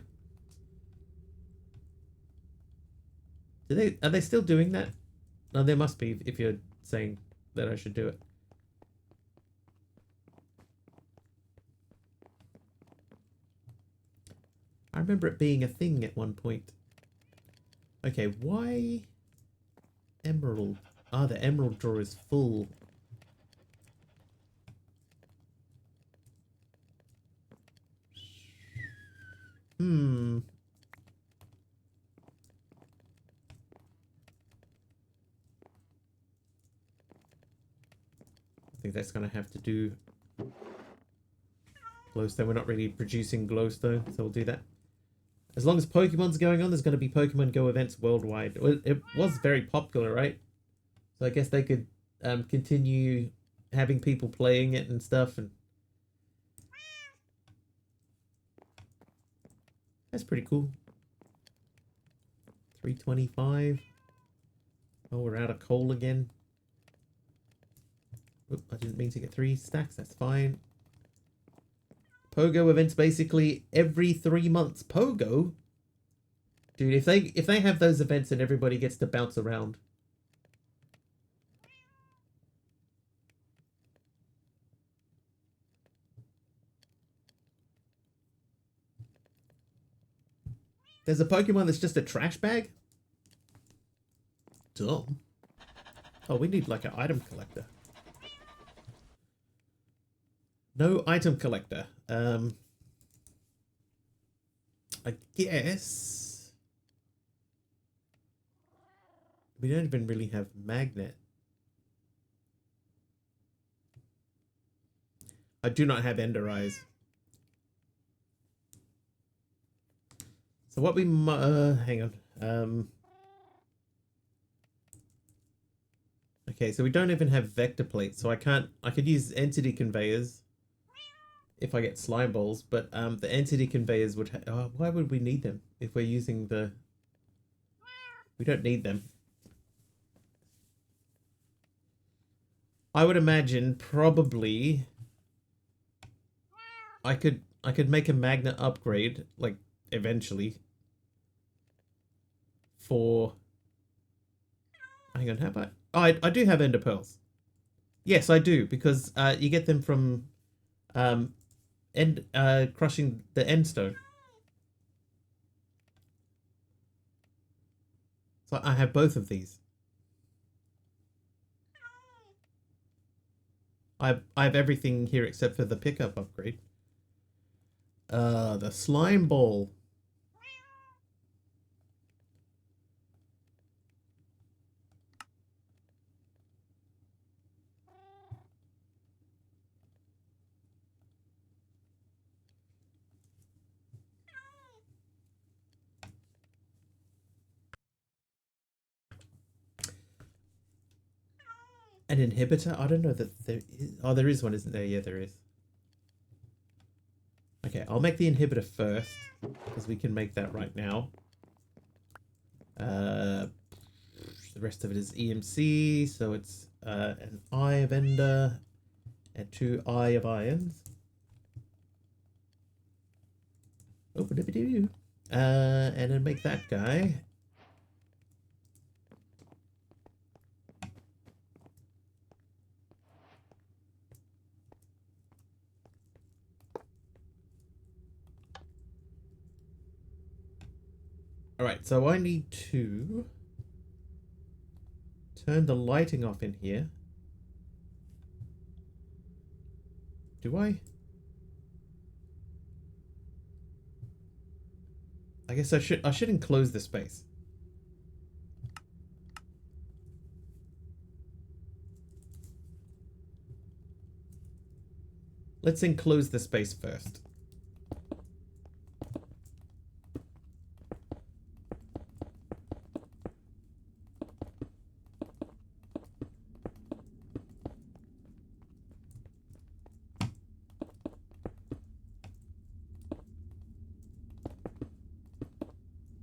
Are they still doing that? No, there must be if you're saying that I should do it. I remember it being a thing at one point. Okay, why emerald? Ah, the emerald drawer is full. I think that's going to have to do glowstone. We're not really producing glowstone, so we'll do that. As long as Pokemon's going on, there's going to be Pokemon Go events worldwide. It was very popular, right? So I guess they could continue having people playing it and stuff. And that's pretty cool. 325. Oh, we're out of coal again. Oop, I didn't mean to get 3 stacks. That's fine. Pogo events basically every 3 months. Pogo? Dude, if they have those events and everybody gets to bounce around. There's a Pokemon that's just a trash bag? Dumb. Oh, we need like an item collector. No item collector. I guess we don't even really have magnet. I do not have Ender Eyes. So what we hang on. Okay, so we don't even have vector plates, so I could use entity conveyors if I get slime balls, but the entity conveyors would why would we need them if we're using the... We don't need them. I would imagine probably I could make a magnet upgrade, like, eventually. For... Hang on, how about... Oh, I do have ender pearls. Yes, I do, because you get them from crushing the end stone. So I have both of these. I have everything here except for the pickup upgrade. The slime ball. An inhibitor? I don't know that there is... Oh, there is one, isn't there? Yeah, there is. Okay, I'll make the inhibitor first, because we can make that right now. The rest of it is EMC, so it's an Eye of Ender and 2 Eye of Irons. Open up do. And then make that guy. Alright, so I need to turn the lighting off in here. Do I? I guess I should enclose the space. Let's enclose the space first.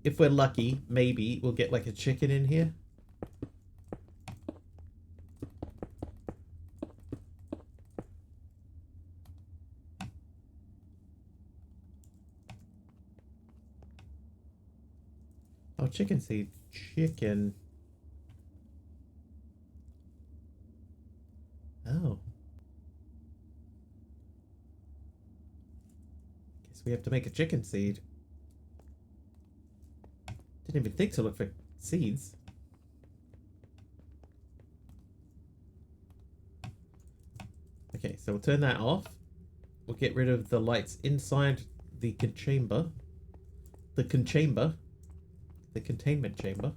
If we're lucky, maybe we'll get like a chicken in here. Oh, chicken seed. Chicken. Oh. Guess we have to make a chicken seed. Didn't even think to look for seeds. Okay, so we'll turn that off. We'll get rid of the lights inside the chamber. The chamber. The containment chamber.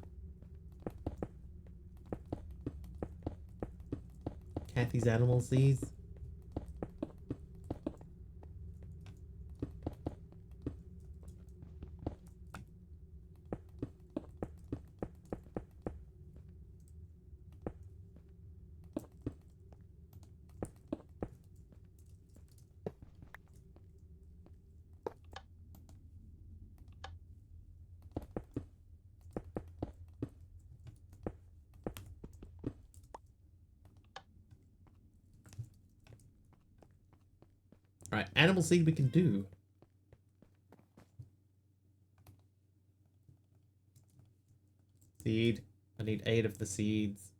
Kathy's animal seeds. Alright, animal seed we can do. Seed. I need 8 of the seeds.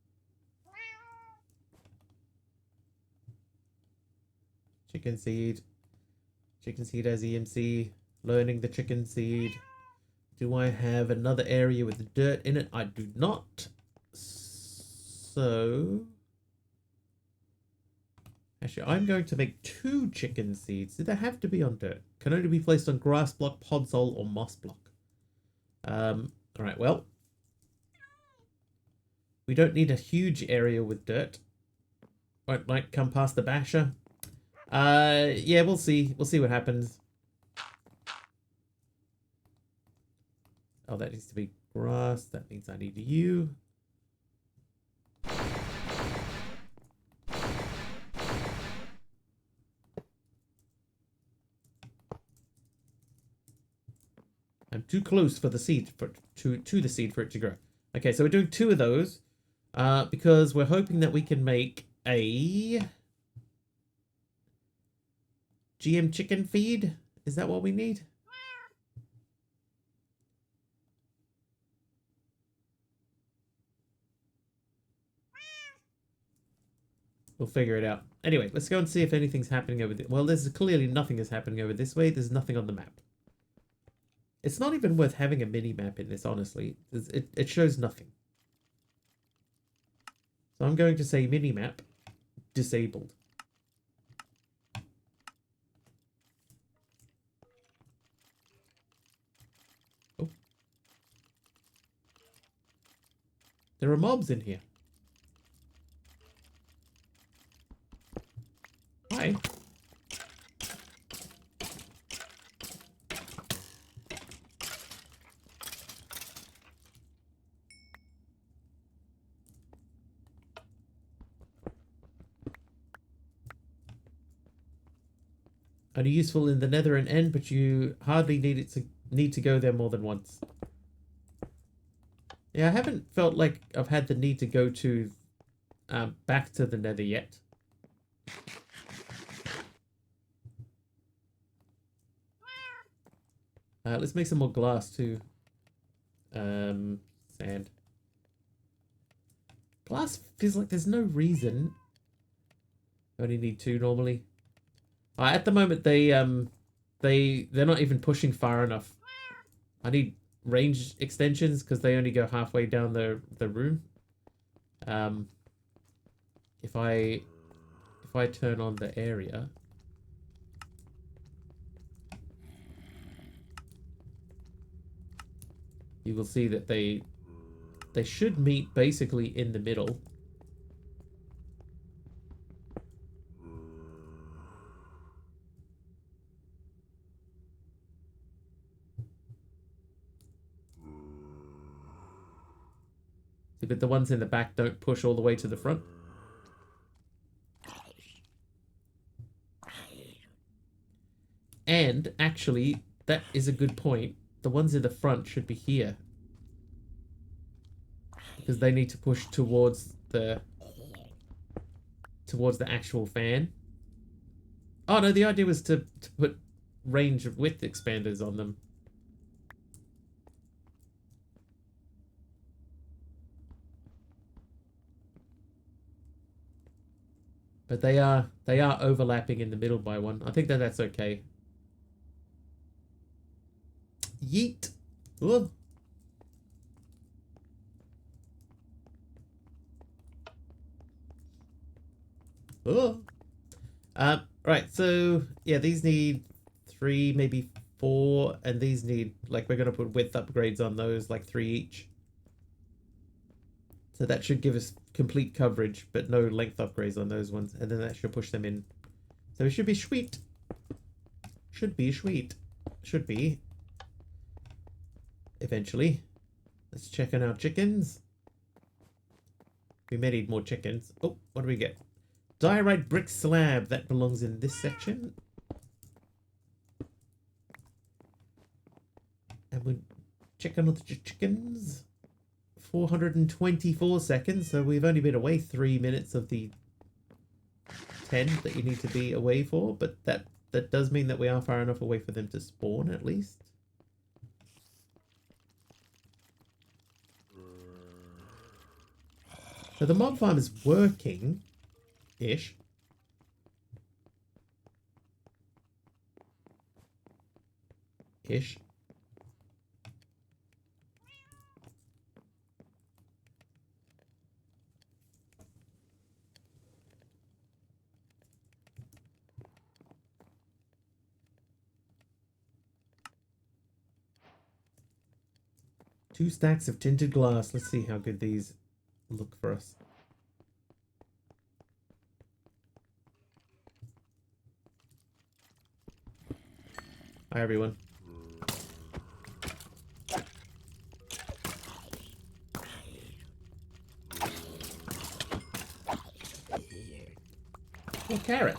Chicken seed. Chicken seed as EMC. Learning the chicken seed. Do I have another area with dirt in it? I do not. So... Actually, I'm going to make 2 chicken seeds. Do they have to be on dirt? Can only be placed on grass block, podzol, or moss block. Alright, well. We don't need a huge area with dirt. Might come past the basher. Yeah, we'll see. We'll see what happens. Oh, that needs to be grass. That means I need you. I'm too close for the seed to the seed for it to grow. Okay, so we're doing 2 of those because we're hoping that we can make a GM chicken feed. Is that what we need? We'll figure it out. Anyway, let's go and see if anything's happening over there. Well, there's clearly nothing is happening over this way. There's nothing on the map. It's not even worth having a mini-map in this, honestly. It shows nothing. So I'm going to say mini-map disabled. Oh. There are mobs in here. Hi. Only useful in the nether and end, but you hardly need to go there more than once. Yeah, I haven't felt like I've had the need to go to back to the nether yet. Let's make some more glass too. Sand. Glass feels like there's no reason. I only need 2 normally. At the moment, they're not even pushing far enough. I need range extensions because they only go halfway down the room. If I turn on the area, you will see that they should meet basically in the middle. But the ones in the back don't push all the way to the front. And actually, that is a good point. The ones in the front should be here. Because they need to push towards the actual fan. Oh no, the idea was to put range of width expanders on them. But they are overlapping in the middle by 1. I think that's okay. Yeet. Ooh. Ooh. Right, so yeah, these need 3, maybe 4, and these need, like, we're gonna put width upgrades on those, like 3 each. So that should give us complete coverage, but no length upgrades on those ones. And then that should push them in. So it should be sweet. Should be sweet. Should be. Eventually. Let's check on our chickens. We may need more chickens. Oh, what do we get? Diorite brick slab. That belongs in this section. And we check on the chickens. 424 seconds, so we've only been away 3 minutes of the 10 that you need to be away for, but that does mean that we are far enough away for them to spawn, at least. So the mob farm is working-ish. Ish. 2 stacks of tinted glass. Let's see how good these look for us. Hi, everyone. Oh, carrot.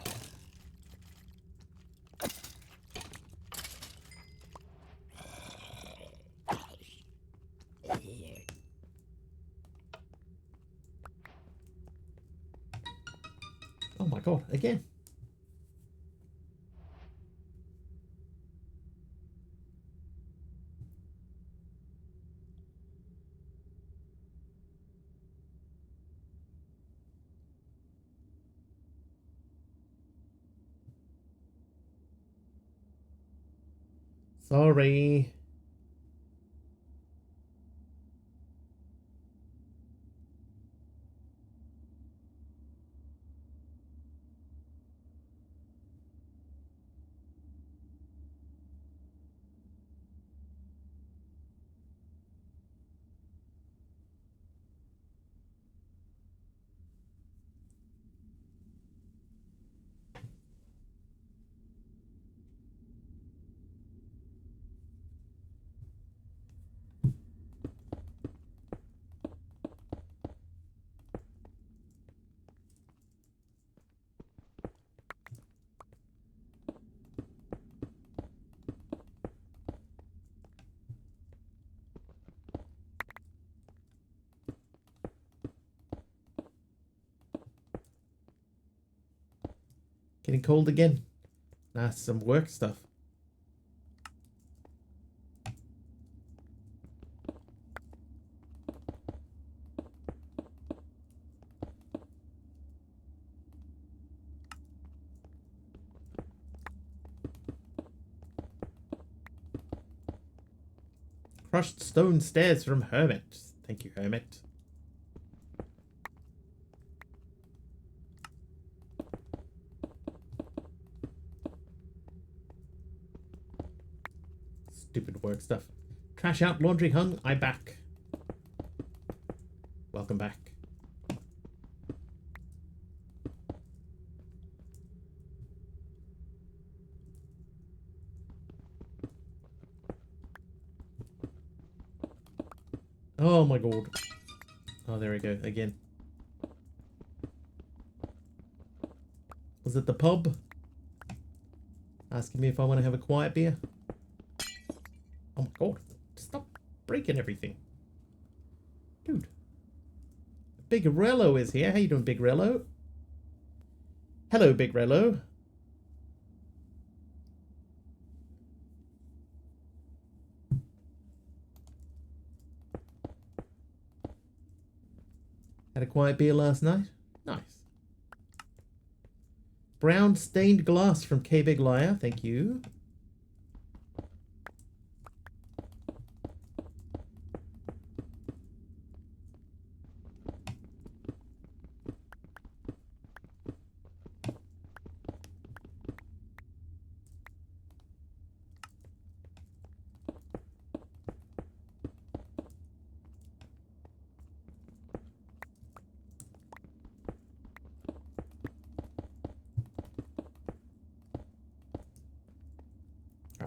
Oh my god, again. Sorry. Getting cold again. That's some work stuff. Crushed stone stairs from Hermit. Thank you, Hermit. Stupid work stuff. Trash out, laundry hung, I back. Welcome back. Oh my god. Oh, there we go, again. Was it the pub? Asking me if I want to have a quiet beer? Oh my god. Stop breaking everything. Dude. Big Rello is here. How you doing, Big Rello? Hello, Big Rello. Had a quiet beer last night? Nice. Brown stained glass from K Big Liar. Thank you.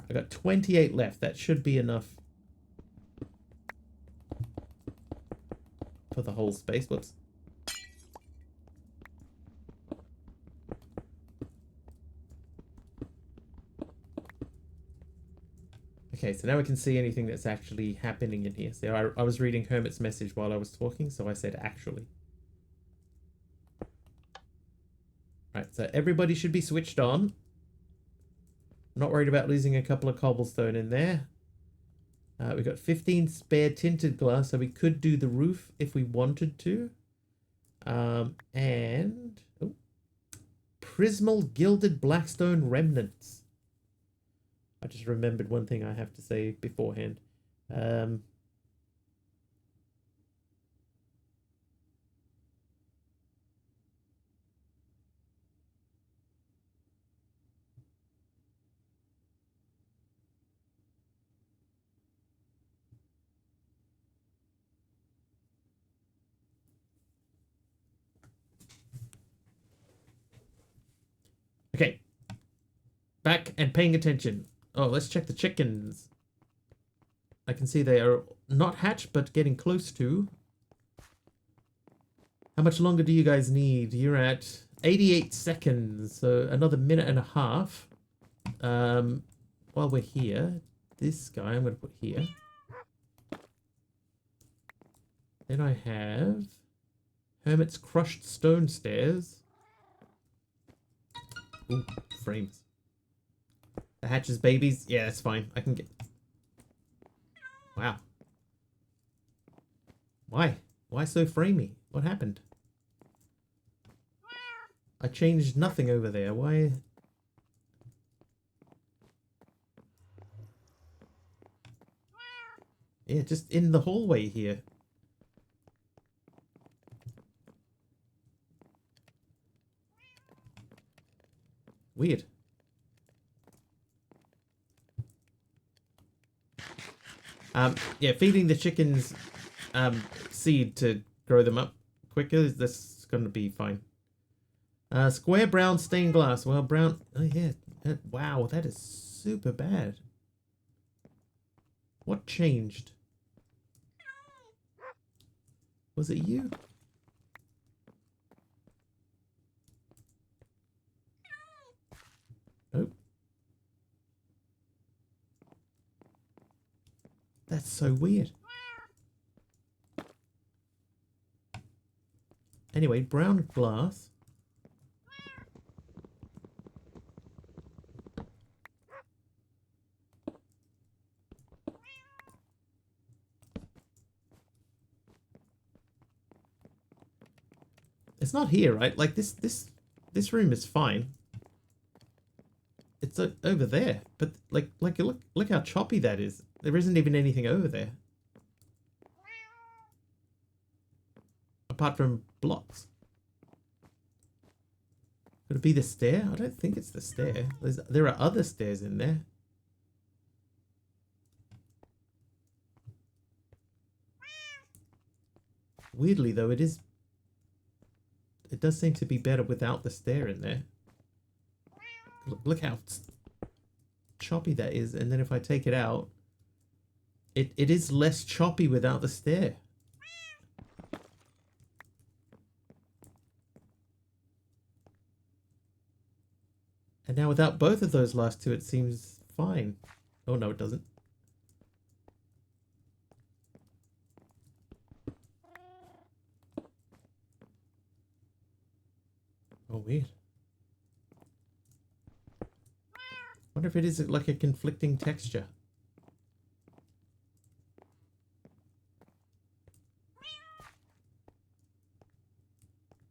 I got 28 left. That should be enough for the whole space. Whoops. Okay, so now we can see anything that's actually happening in here. So I was reading Hermit's message while I was talking, so I said actually. Right, so everybody should be switched on. Not worried about losing a couple of cobblestone in there. We've got 15 spare tinted glass, so we could do the roof if we wanted to. And prismal gilded blackstone remnants. I just remembered one thing I have to say beforehand. Okay. Back and paying attention. Oh, let's check the chickens. I can see they are not hatched, but getting close to. How much longer do you guys need? You're at 88 seconds, so another minute and a half. While we're here, this guy I'm going to put here. Then I have Hermit's Crushed Stone Stairs. Ooh, frames. The hatches babies. Yeah, that's fine. I can get... Wow. Why? Why so framey? What happened? I changed nothing over there. Why? Yeah, just in the hallway here. Weird. Yeah, feeding the chickens seed to grow them up quicker, that's gonna be fine. Square brown stained glass. Well, brown... Oh, yeah. Wow, that is super bad. What changed? Was it you? Nope. That's so weird. Anyway, brown glass. It's not here, right? Like this room is fine. It's over there, but like look how choppy that is. There isn't even anything over there. Apart from blocks. Could it be the stair? I don't think it's the stair. There are other stairs in there. Weirdly though, it does seem to be better without the stair in there. Look how choppy that is, and then if I take it out, it is less choppy without the stair. And now without both of those last two, it seems fine. Oh no, it doesn't. Oh, weird. Wonder if it is like a conflicting texture.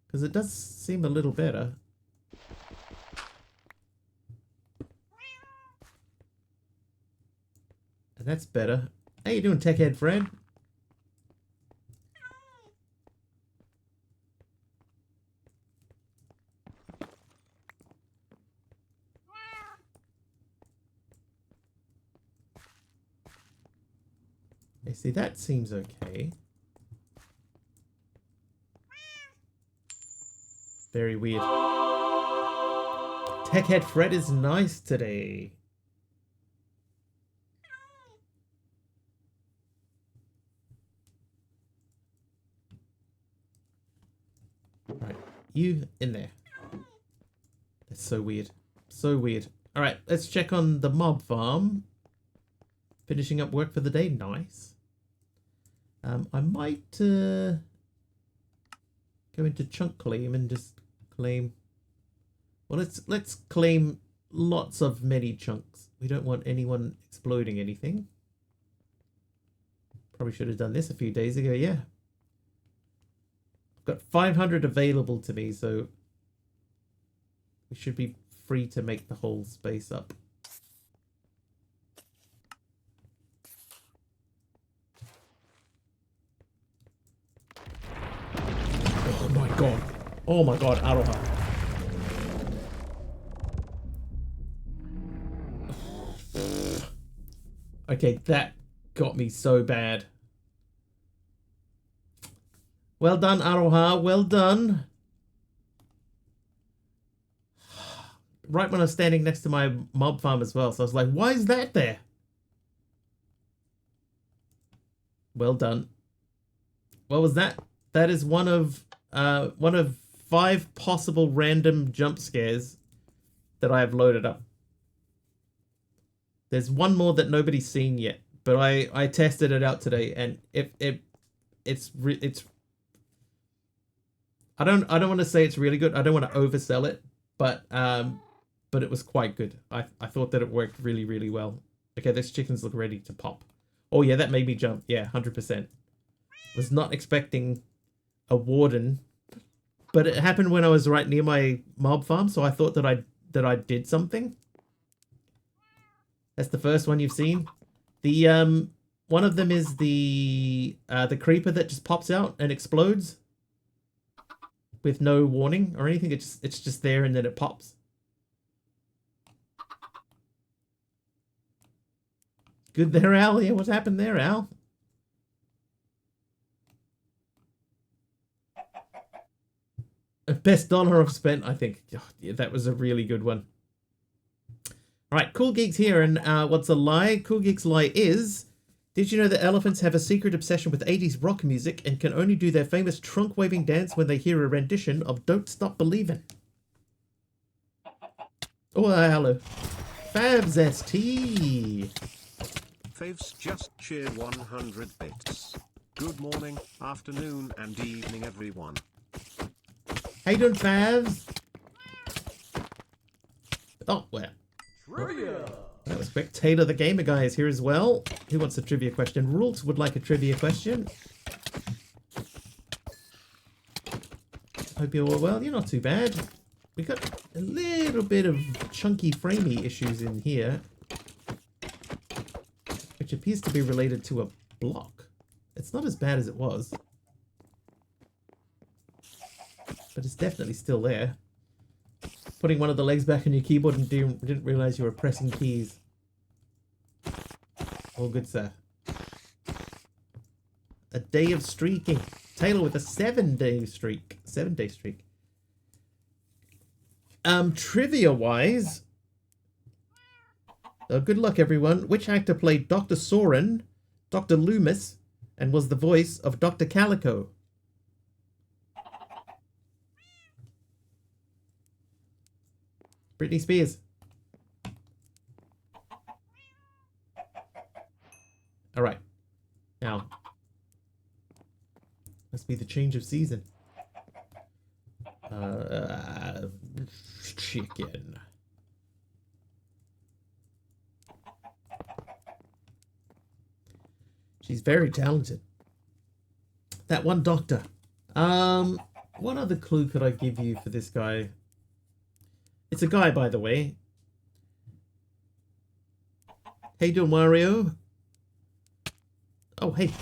Because it does seem a little better. And that's better. How you doing, Tech Head Fred? Okay, see, that seems okay. Very weird. Tech Head Fred is nice today. Right, you in there. That's so weird. So weird. Alright, let's check on the mob farm. Finishing up work for the day. Nice. I might go into chunk claim and just claim. Well, let's claim lots of many chunks. We don't want anyone exploding anything. Probably should have done this a few days ago. Yeah. I've got 500 available to me, so we should be free to make the whole space up. Oh my god. Oh my god, Aroha. Okay, that got me so bad. Well done, Aroha. Well done. right when I was standing next to my mob farm as well. So I was like, why is that there? Well done. What was that? That is one of 5 possible random jump scares that I have loaded up. There's one more that nobody's seen yet, but I tested it out today, and it's I don't want to say it's really good. I don't want to oversell it, but it was quite good. I thought that it worked really, really well. Okay, those chickens look ready to pop. Oh yeah, that made me jump. Yeah, 100%. Was not expecting a warden, but it happened when I was right near my mob farm, so I thought that I did something. That's the first one you've seen. The one of them is the creeper that just pops out and explodes with no warning or anything. It's just there and then it pops. Good there, Al. Yeah, what happened there, Al? Best dollar I've spent, I think. Oh, yeah, that was a really good one. All right, Cool Geeks here, and what's a lie? Cool Geeks' lie is, did you know that elephants have a secret obsession with 80s rock music and can only do their famous trunk-waving dance when they hear a rendition of Don't Stop Believin'? Oh, hello. Fabs ST. Faves just cheered 100 bits. Good morning, afternoon, and evening, everyone. How you doing, Favs? Oh, well. Trivia! That was quick. Taylor the Gamer Guy is here as well. Who wants a trivia question? Rules would like a trivia question. Hope you're all well. You're not too bad. We got a little bit of chunky framey issues in here, which appears to be related to a block. It's not as bad as it was, but it's definitely still there. Putting one of the legs back on your keyboard and didn't realize you were pressing keys. All good, sir. A day of streaking. Taylor with a 7-day streak. 7-day streak. Trivia-wise, good luck, everyone. Which actor played Dr. Soren, Dr. Loomis, and was the voice of Dr. Calico? Britney Spears. All right. Now, must be the change of season. Chicken. She's very talented. That one doctor. What other clue could I give you for this guy? It's a guy, by the way. Hey, doing Wario? Oh, hey.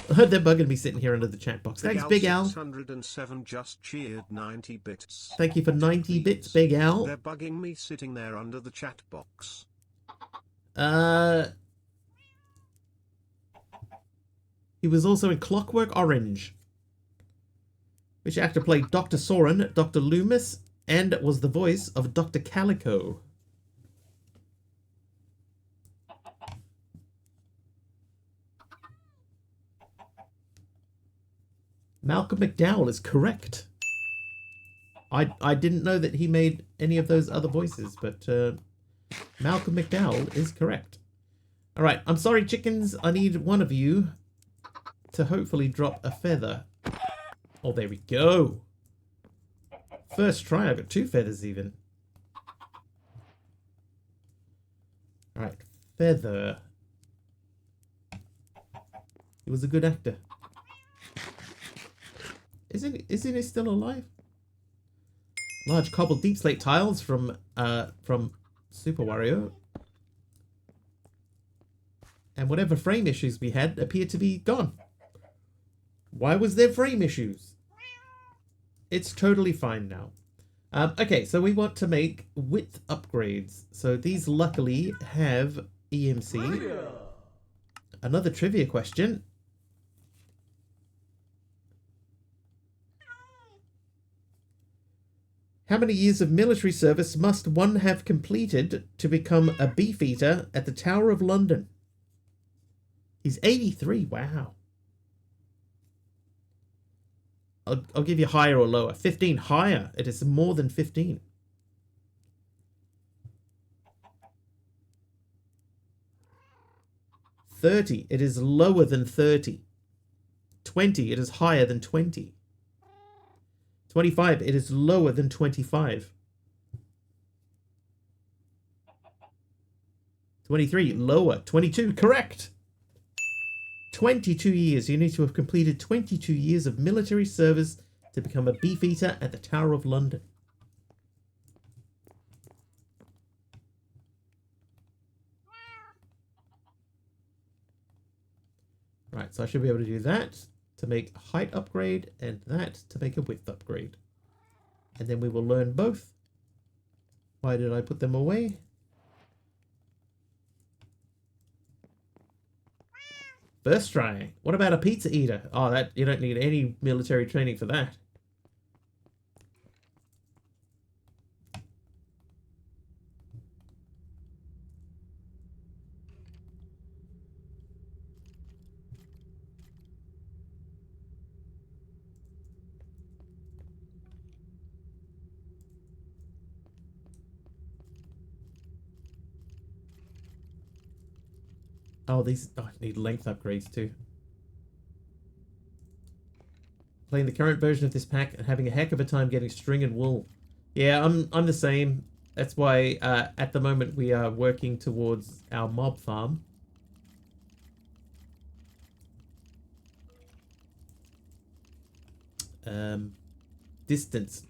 They're bugging me sitting here under the chat box. Thanks, Big Al. 607 just cheered 90 bits. Thank you for 90 bits, Big Al. They're bugging me sitting there under the chat box. He was also in Clockwork Orange. Which actor played Dr. Soren, Dr. Loomis, and was the voice of Dr. Calico? Malcolm McDowell is correct. I didn't know that he made any of those other voices, but Malcolm McDowell is correct. All right, I'm sorry, chickens. I need one of you to hopefully drop a feather. Oh, there we go. First try, I got 2 feathers even. All right, feather. He was a good actor. Isn't he still alive? Large cobbled deep slate tiles from Super Wario. And whatever frame issues we had appear to be gone. Why was there frame issues? It's totally fine now. Okay, so we want to make width upgrades. So these luckily have EMC. Another trivia question. How many years of military service must one have completed to become a beefeater at the Tower of London? He's 83. Wow. I'll give you higher or lower. 15. Higher. It is more than 15. 30. It is lower than 30. 20. It is higher than 20. 25. It is lower than 25. 23. Lower. 22. Correct. 22 years. You need to have completed 22 years of military service to become a beefeater at the Tower of London. Right, so I should be able to do that to make a height upgrade and that to make a width upgrade. And then we will learn both. Why did I put them away? First try. What about a pizza eater? Oh, that you don't need any military training for that. Oh, these I need length upgrades too. Playing the current version of this pack and having a heck of a time getting string and wool. Yeah, I'm the same. That's why at the moment we are working towards our mob farm. Distance.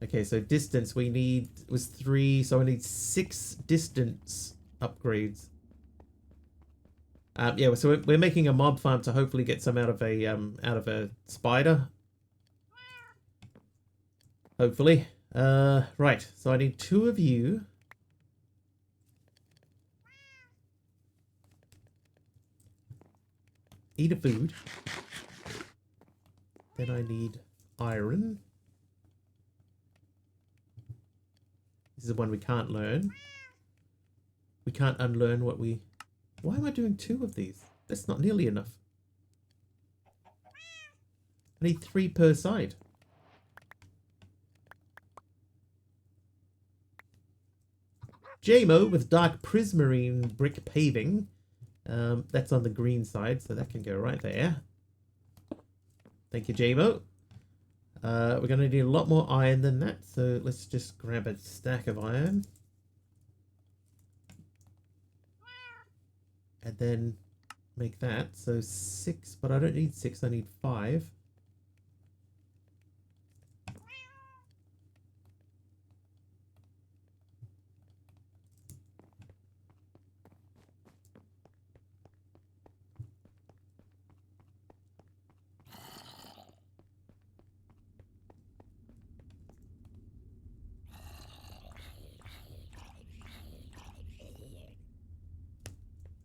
Okay, so distance we need was 3, so I need 6 distance upgrades. Yeah, so we're making a mob farm to hopefully get some out of a spider. Hopefully. Right, so I need 2 of you. Eat a food. Then I need iron. This is one we can't learn. We can't unlearn what we... Why am I doing 2 of these? That's not nearly enough. I need 3 per side. JMO with dark prismarine brick paving. That's on the green side, so that can go right there. Thank you, JMO. We're going to need a lot more iron than that, so let's just grab a stack of iron. And then make that. So 6, but I don't need 6, I need 5.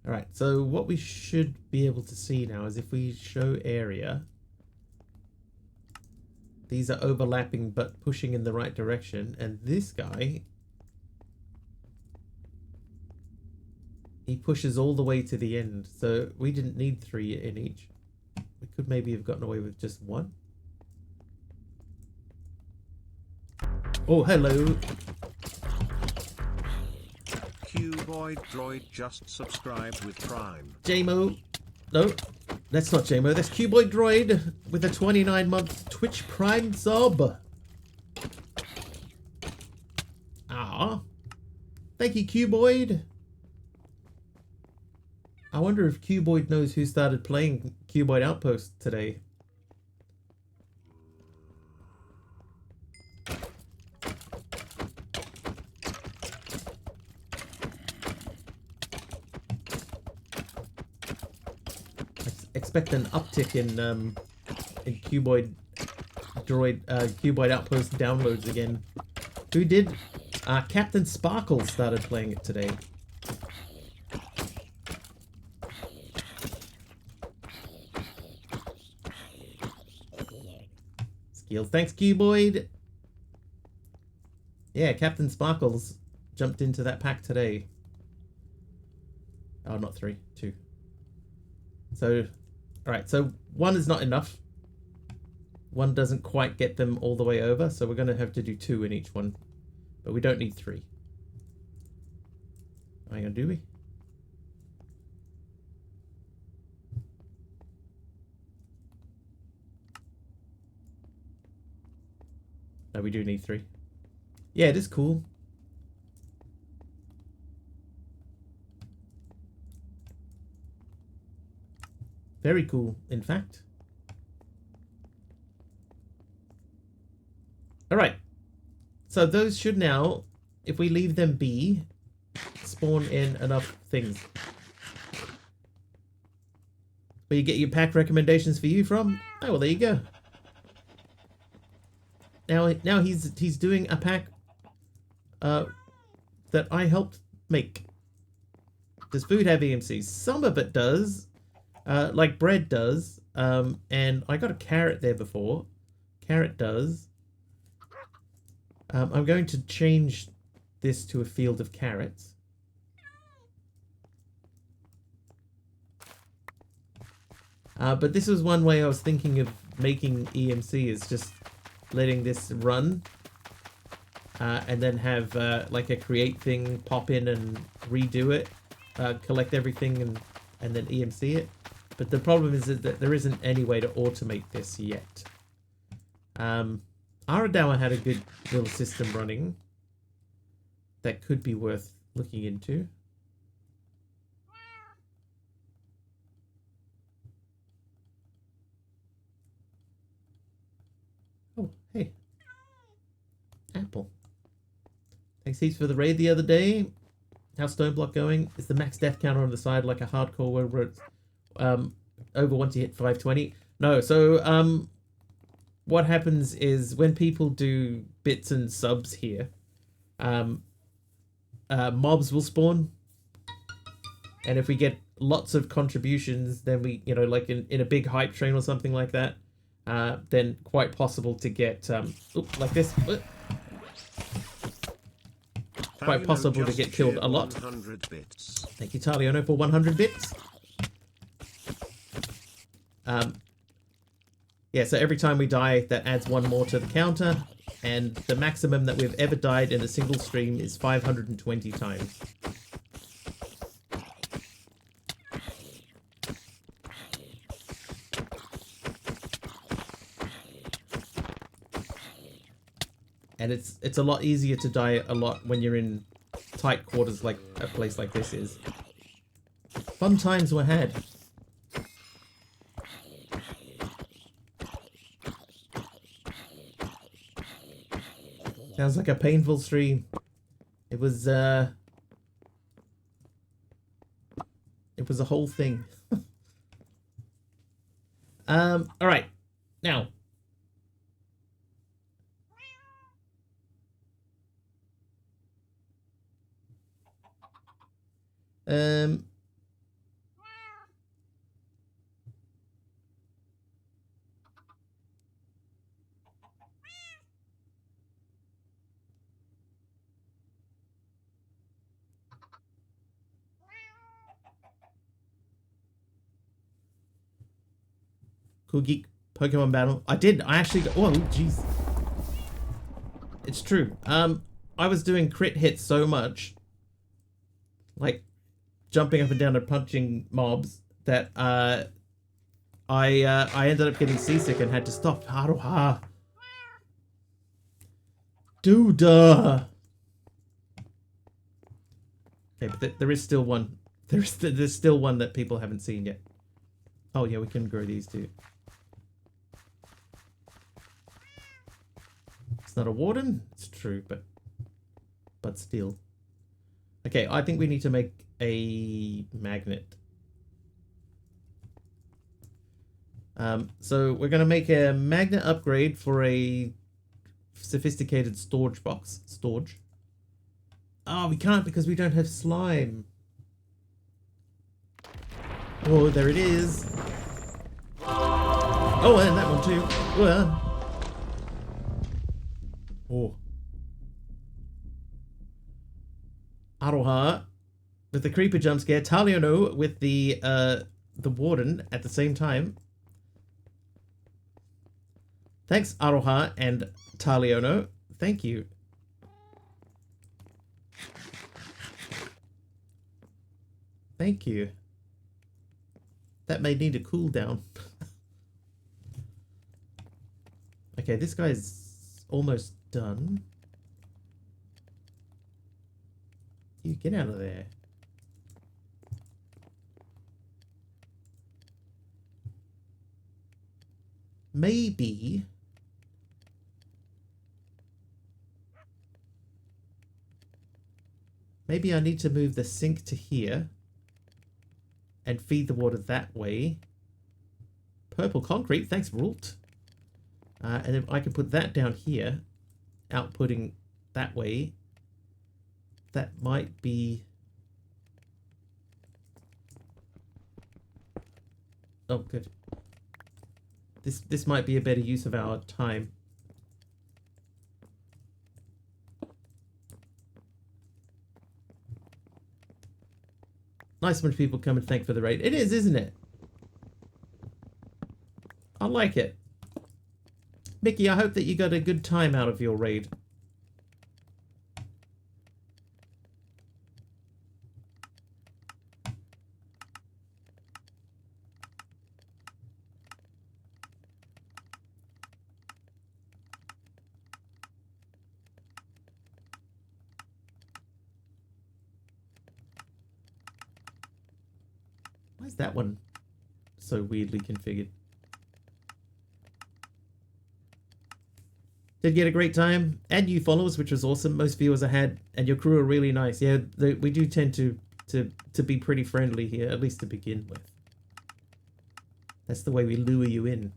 Alright, so what we should be able to see now is if we show area, these are overlapping but pushing in the right direction, and this guy, he pushes all the way to the end, so we didn't need 3 in each. We could maybe have gotten away with just 1. Oh, hello. Cuboid Droid just subscribed with Prime. JMO. No, that's not JMO. That's Cuboid Droid with a 29-month Twitch Prime sub. Ah. Thank you, Cuboid. I wonder if Cuboid knows who started playing Cuboid Outpost today. Expect an uptick in Cuboid Droid Cuboid Outpost downloads again. Who did? Captain Sparkle started playing it today. Skills, thanks, Cuboid. Yeah, Captain Sparkles jumped into that pack today. Oh, not 3, 2. So, alright, so 1 is not enough. 1 doesn't quite get them all the way over, so we're going to have to do 2 in each one. But we don't need 3. Hang on, do we? No, we do need 3. Yeah, it is cool. Very cool, in fact. Alright. So those should now, if we leave them be, spawn in enough things. Where you get your pack recommendations for you from? Oh, well, there you go. Now he's doing a pack that I helped make. Does food have EMCs? Some of it does, like bread does, and I got a carrot there before. Carrot does. I'm going to change this to a field of carrots. But this was one way I was thinking of making EMC, is just letting this run and then have like a create thing pop in and redo it, collect everything and then EMC it. But the problem is that there isn't any way to automate this yet. Aradawa had a good little system running that could be worth looking into. Oh, hey. Apple. Thanks heaps for the raid the other day. How's StoneBlock going? Is the max death counter on the side like a hardcore where it's over once you hit 520? No, so what happens is when people do bits and subs here, mobs will spawn, and if we get lots of contributions, then we, you know, like in a big hype train or something like that, then quite possible to get like this. Quite possible to get killed a lot. Thank you, Taliano, for 100 bits. Yeah, so every time we die, that adds 1 more to the counter, and the maximum that we've ever died in a single stream is 520 times. And it's a lot easier to die a lot when you're in tight quarters like a place like this is. Fun times were had. Sounds like a painful stream. It was a whole thing. All right. Now, Cool Geek Pokemon Battle. I actually got, oh jeez. It's true. I was doing crit hits so much, like jumping up and down and punching mobs, that I ended up getting seasick and had to stop. Haruha. Duda. Okay, but there is still one. There's still one that people haven't seen yet. Oh yeah, we can grow these too. It's not a warden. It's true, but still. Okay, I think we need to make a magnet. So we're gonna make a magnet upgrade for a sophisticated storage box. Storage. Oh, we can't because we don't have slime. Oh, there it is. Oh, and that one too. Oh. Aroha with the creeper jump scare. Taliono with the warden at the same time. Thanks, Aroha and Taliono. Thank you. Thank you. That may need a cooldown. Okay, this guy's almost done. You get out of there. Maybe I need to move the sink to here and feed the water that way. Purple concrete, thanks, Rult. And then I can put that down here, outputting that way. That might be... Oh, good. This might be a better use of our time. Nice when people come and thank for the raid. It is, isn't it? I like it. Mickey, I hope that you got a good time out of your raid. Why is that one so weirdly configured? Did get a great time and new followers, which was awesome. Most viewers I had, and your crew are really nice. Yeah, we do tend to be pretty friendly here, at least to begin with. That's the way we lure you in.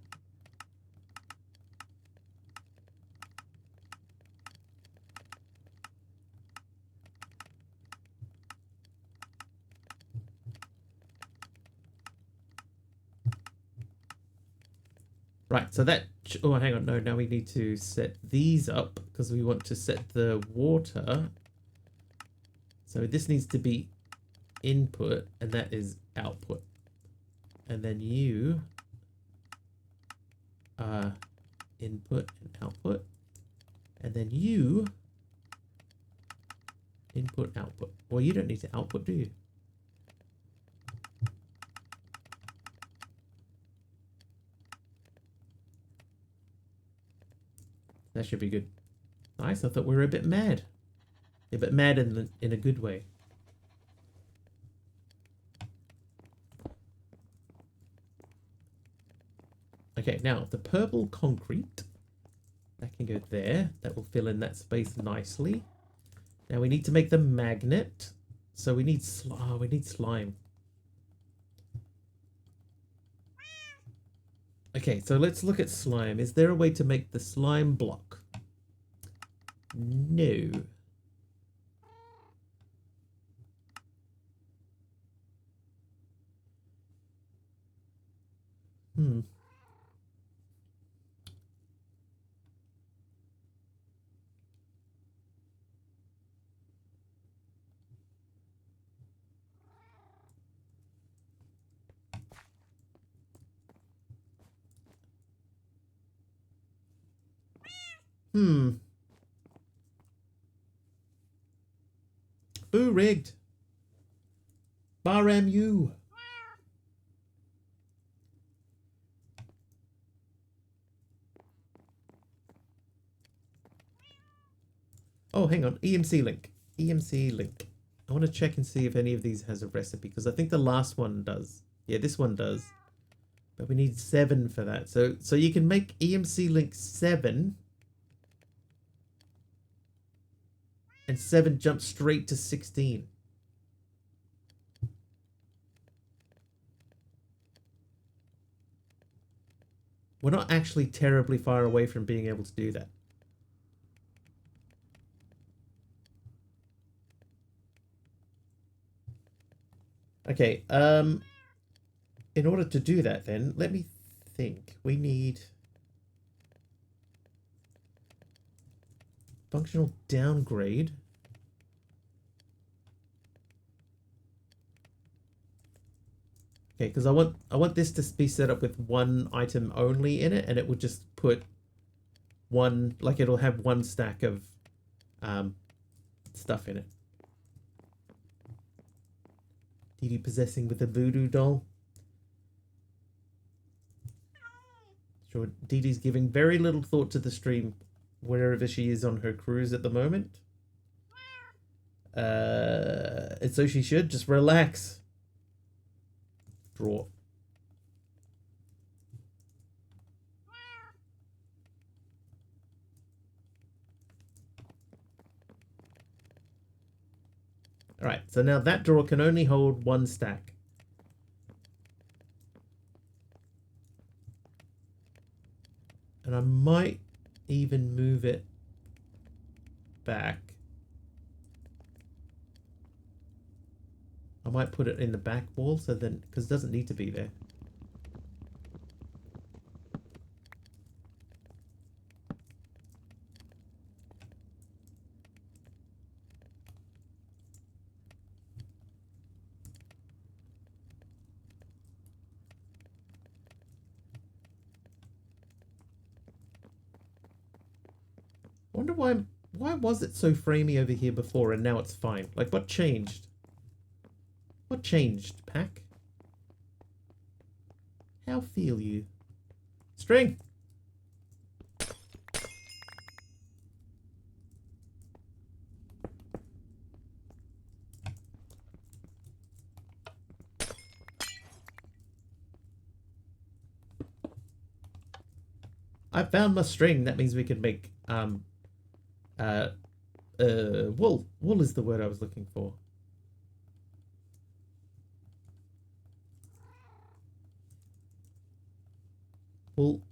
Right, so that... Oh, hang on. No, now we need to set these up because we want to set the water. So this needs to be input and that is output. And then you are input and output. And then you input, output. Well, you don't need to output, do you? That should be good. Nice. I thought we were a bit mad. Yeah, but mad in a good way. Okay, now the purple concrete. That can go there. That will fill in that space nicely. Now we need to make the magnet. So we need slime. Okay, so let's look at slime. Is there a way to make the slime block? No. Boo rigged. Bar MU. Oh, hang on. EMC link. EMC link. I want to check and see if any of these has a recipe because I think the last one does. Yeah, this one does. But we need 7 for that. So you can make EMC link 7 and 7 jump straight to 16. We're not actually terribly far away from being able to do that. Okay, in order to do that then, let me think. We need functional downgrade. Okay, because I want this to be set up with one item only in it, and it would just put one, like it'll have one stack of stuff in it. Dee Dee possessing with a voodoo doll. Sure, Dee Dee's giving very little thought to the stream wherever she is on her cruise at the moment. And so she should just relax. Draw. Alright, so now that drawer can only hold one stack. And I might even move it back. I might put it in the back wall, so then, because it doesn't need to be there. Wonder why was it so framey over here before and now it's fine? Like, what changed? What changed, Pack? How feel you? String! I found my string. That means we can make wool. Wool is the word I was looking for. Wool.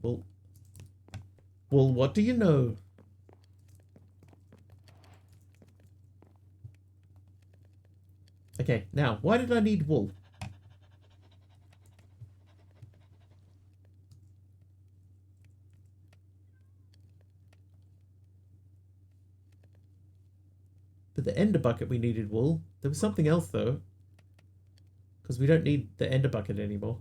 Wool. Wool, what do you know? Okay, now, why did I need wool? For the ender bucket, we needed wool. There was something else, though. Because we don't need the ender bucket anymore.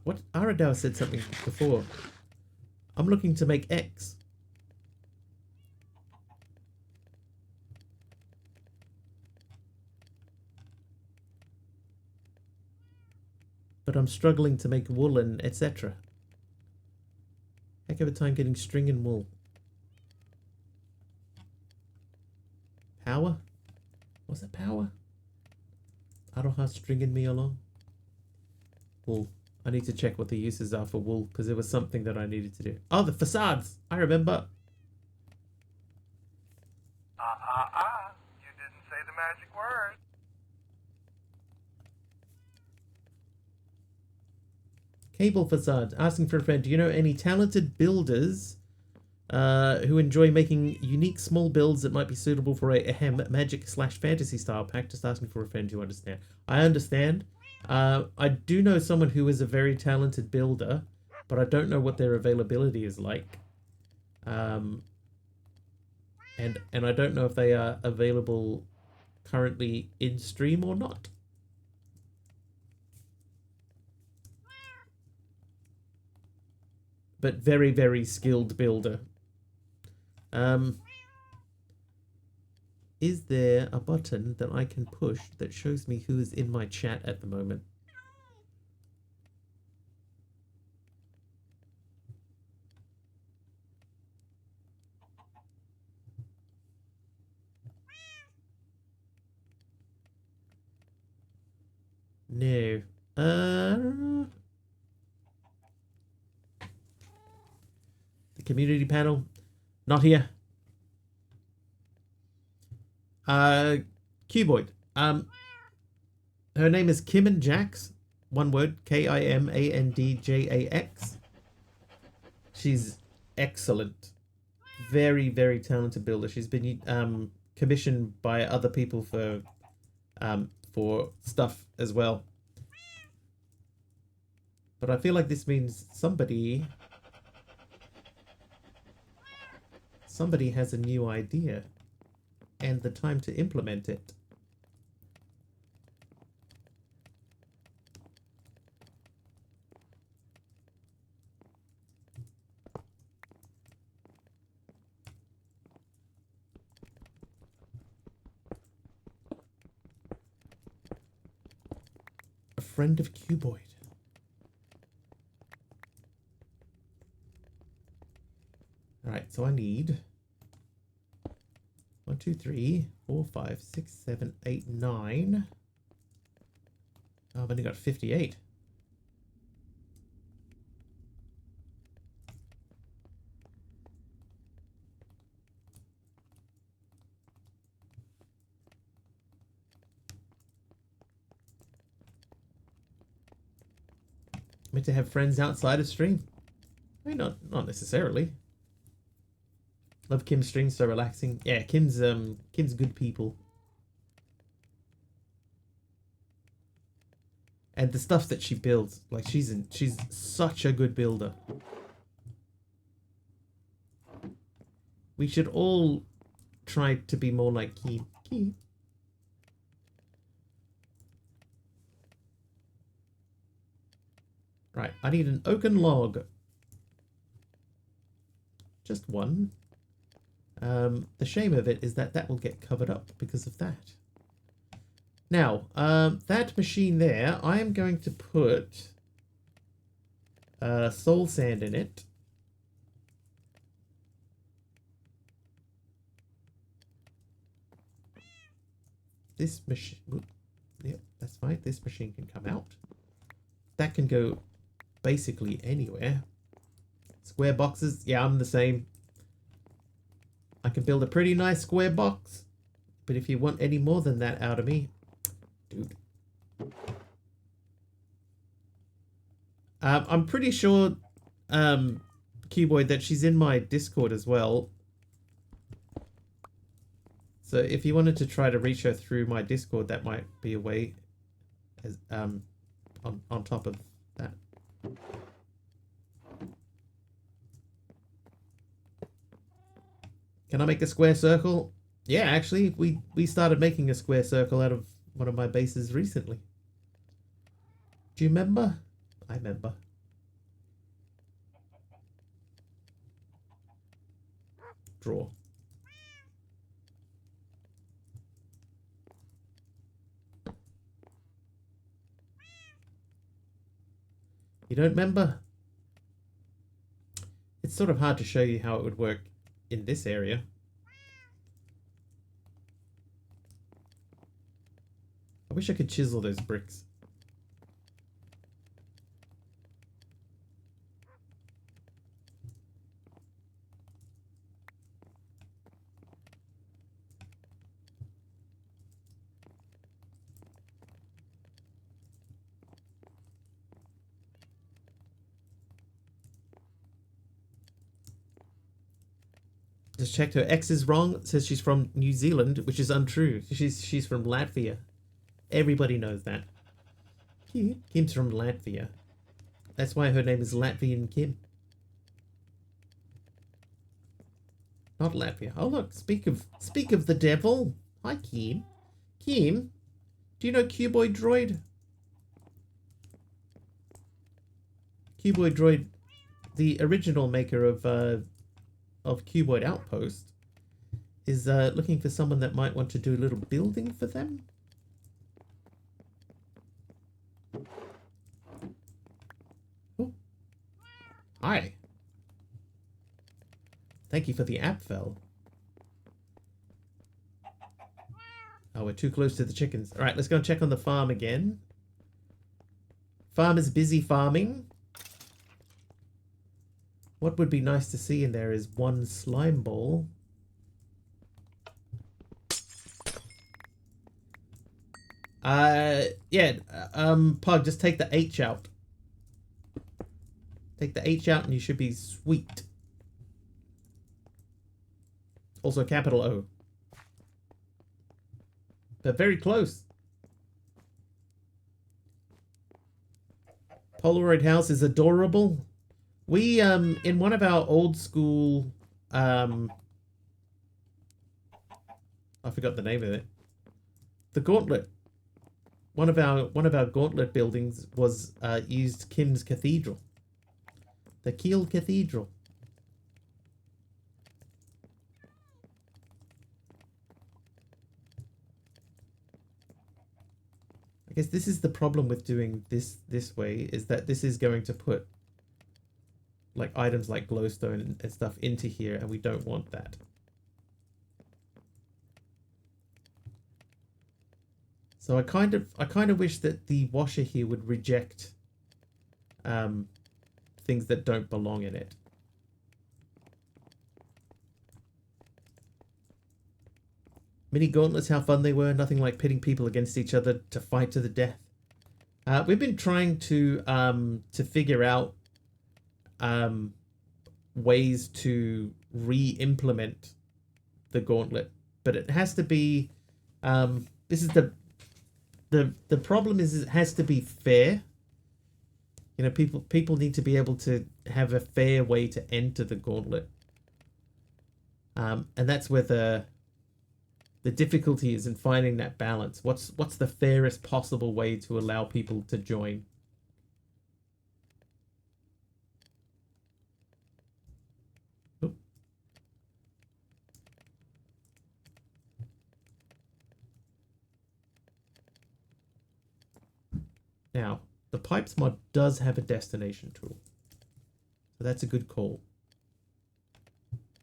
What? Aradao said something before. I'm looking to make X. But I'm struggling to make wool and etc. Heck of a time getting string and wool. Power? Was it power? Aroha stringing me along. Wool. I need to check what the uses are for wool, because there was something that I needed to do. Oh, the facades! I remember. You didn't say the magic word. Cable facades. Asking for a friend. Do you know any talented builders who enjoy making unique small builds that might be suitable for a magic/fantasy style pack? Just asking for a friend to understand. I understand. I do know someone who is a very talented builder, but I don't know what their availability is like. And I don't know if they are available currently in stream or not. But very, very skilled builder. Is there a button that I can push that shows me who is in my chat at the moment? No. The community panel. Not here. Cuboid. Her name is Kim and Jax. One word. Kimandjax. She's excellent. Very, very talented builder. She's been commissioned by other people for stuff as well. But I feel like this means somebody somebody has a new idea and the time to implement it. A friend of Cuboid. Alright, so I need 1, 2, 3, 4, 5, 6, 7, 8, 9. Oh, I've only got 58. Meant to have friends outside of stream. I mean, not necessarily. Love Kim's stream, so relaxing. Yeah, Kim's good people. And the stuff that she builds, like she's such a good builder. We should all try to be more like Kim. Kim. Right, I need an oaken log. Just one. The shame of it is that that will get covered up because of that. Now, that machine there, I am going to put soul sand in it. This machine, yep, that's fine. This machine can come out. That can go basically anywhere. Square boxes, yeah, I'm the same. I can build a pretty nice square box, but if you want any more than that out of me, dude. I'm pretty sure, Cuboid, that she's in my Discord as well. So if you wanted to try to reach her through my Discord, that might be a way, as on top of that. Can I make a square circle? Yeah, actually, we started making a square circle out of one of my bases recently. Do you remember? I remember. Draw. You don't remember? It's sort of hard to show you how it would work in this area. I wish I could chisel those bricks. Just checked, her ex is wrong. It says she's from New Zealand, which is untrue. She's from Latvia. Everybody knows that. Kim's from Latvia. That's why her name is Latvian Kim. Not Latvia. Oh look, speak of the devil. Hi Kim. Kim, do you know Cuboid Droid? Cuboid Droid, the original maker of Cuboid Outpost, is looking for someone that might want to do a little building for them. Oh. Hi. Thank you for the app, Fel. Oh, we're too close to the chickens. All right, let's go and check on the farm again. Farm is busy farming. What would be nice to see in there is one slime ball. Yeah, Pug, just take the H out. Take the H out and you should be sweet. Also capital O. But very close. Polaroid house is adorable. We, in one of our old school, I forgot the name of it. The Gauntlet. One of our Gauntlet buildings was used Kim's Cathedral. The Kiel Cathedral. I guess this is the problem with doing this way, is that this is going to put like items like glowstone and stuff into here, and we don't want that. So I kind of wish that the washer here would reject things that don't belong in it. Mini gauntlets, how fun they were. Nothing like pitting people against each other to fight to the death. We've been trying to figure out ways to re-implement the gauntlet, but it has to be this is the problem is it has to be fair. You know, people need to be able to have a fair way to enter the gauntlet, and that's where the difficulty is in finding that balance. What's the fairest possible way to allow people to join? Oop. Now, the pipes mod does have a destination tool, so that's a good call.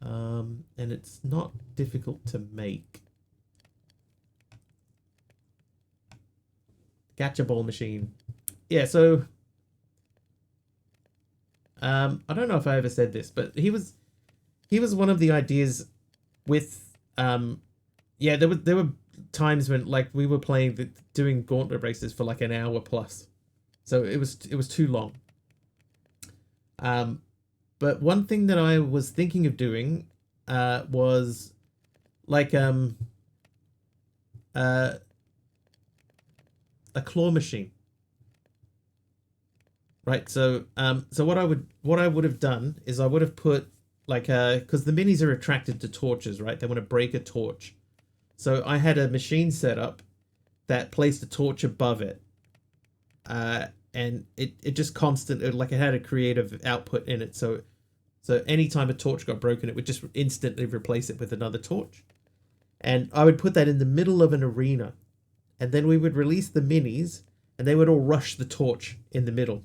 And it's not difficult to make. Gacha ball machine. Yeah, so I don't know if I ever said this, but he was one of the ideas with yeah, there were times when like we were playing doing gauntlet races for like an hour plus. So it was too long. But one thing that I was thinking of doing was like a claw machine, right? So so what I would have done is I would have put like because the minis are attracted to torches, right? They want to break a torch. So I had a machine set up that placed a torch above it, and it just constantly, like it had a creative output in it. So anytime a torch got broken, it would just instantly replace it with another torch. And I would put that in the middle of an arena. And then we would release the minis, and they would all rush the torch in the middle.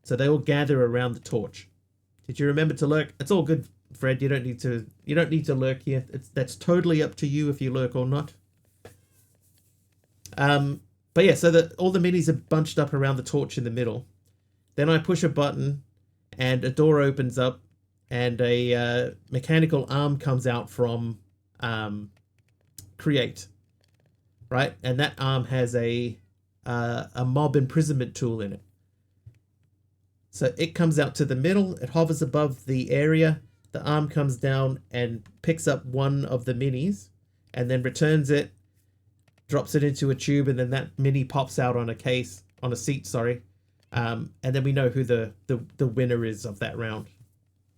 So they all gather around the torch. Did you remember to lurk? It's all good, Fred. You don't need to lurk here. That's totally up to you if you lurk or not. But yeah, so that all the minis are bunched up around the torch in the middle. Then I push a button, and a door opens up, and a mechanical arm comes out from Create. Right, and that arm has a mob imprisonment tool in it. So it comes out to the middle, it hovers above the area, the arm comes down and picks up one of the minis, and then returns it, drops it into a tube, and then that mini pops out on a seat, sorry. And then we know who the winner is of that round.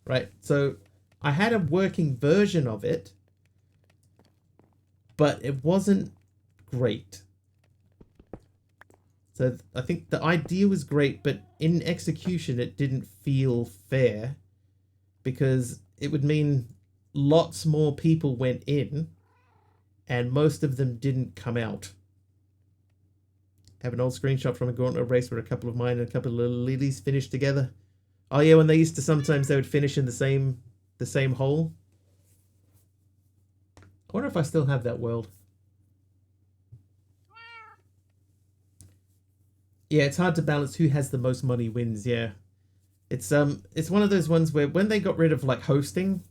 Right, so I had a working version of it, but it wasn't great. So I think the idea was great, but in execution it didn't feel fair, because it would mean lots more people went in and most of them didn't come out. Have an old screenshot from a gauntlet race where a couple of mine and a couple of little lilies finished together. Oh yeah, when they used to, sometimes they would finish in the same hole. I wonder if I still have that world. Yeah, it's hard to balance who has the most money wins. Yeah, it's one of those ones where when they got rid of like hosting,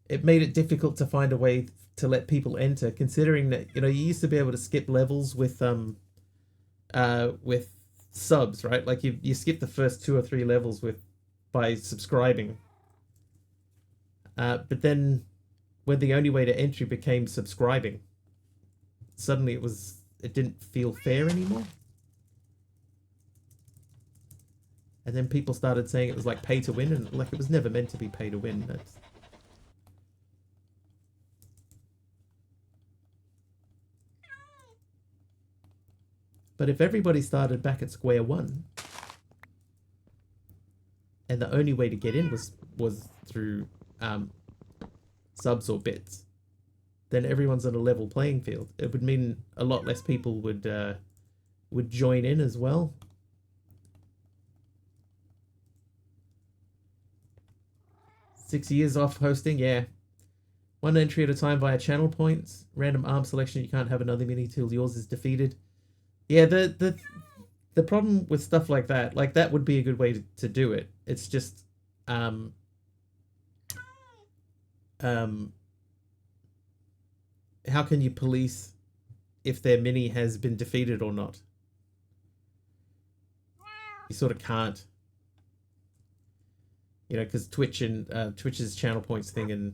it made it difficult to find a way to let people enter. Considering that, you know, you used to be able to skip levels with subs, right? Like you skip the first 2 or 3 levels by subscribing. But then when the only way to entry became subscribing, suddenly it didn't feel fair anymore. And then people started saying it was like pay to win, and like it was never meant to be pay to win. But if everybody started back at square one, and the only way to get in was through subs or bits, then everyone's on a level playing field. It would mean a lot less people would join in as well. Six years off hosting, yeah. One entry at a time via channel points. Random arm selection. You can't have another mini till yours is defeated. Yeah, the problem with stuff like that would be a good way to do it. It's just how can you police if their mini has been defeated or not? You sort of can't. You know, because Twitch and Twitch's channel points thing and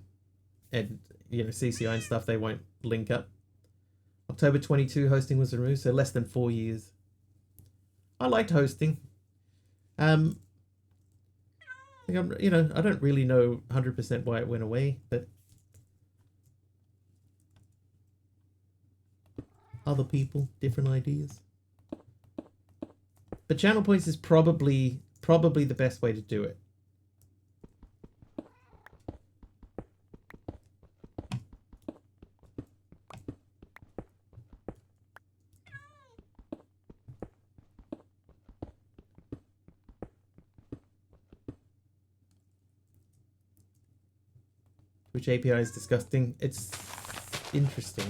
you know, CCI and stuff, they won't link up. October 22 hosting was removed, so less than 4 years. I liked hosting. You know, I don't really know 100% why it went away, but other people, different ideas. But channel points is probably the best way to do it. Which API is disgusting. It's interesting.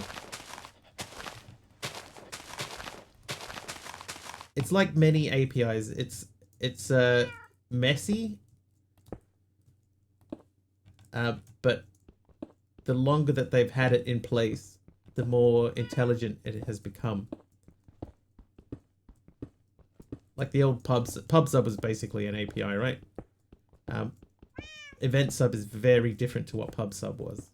It's like many APIs. It's messy, but the longer that they've had it in place, the more intelligent it has become. Like the old PubSub was basically an API, right? Event sub is very different to what PubSub was.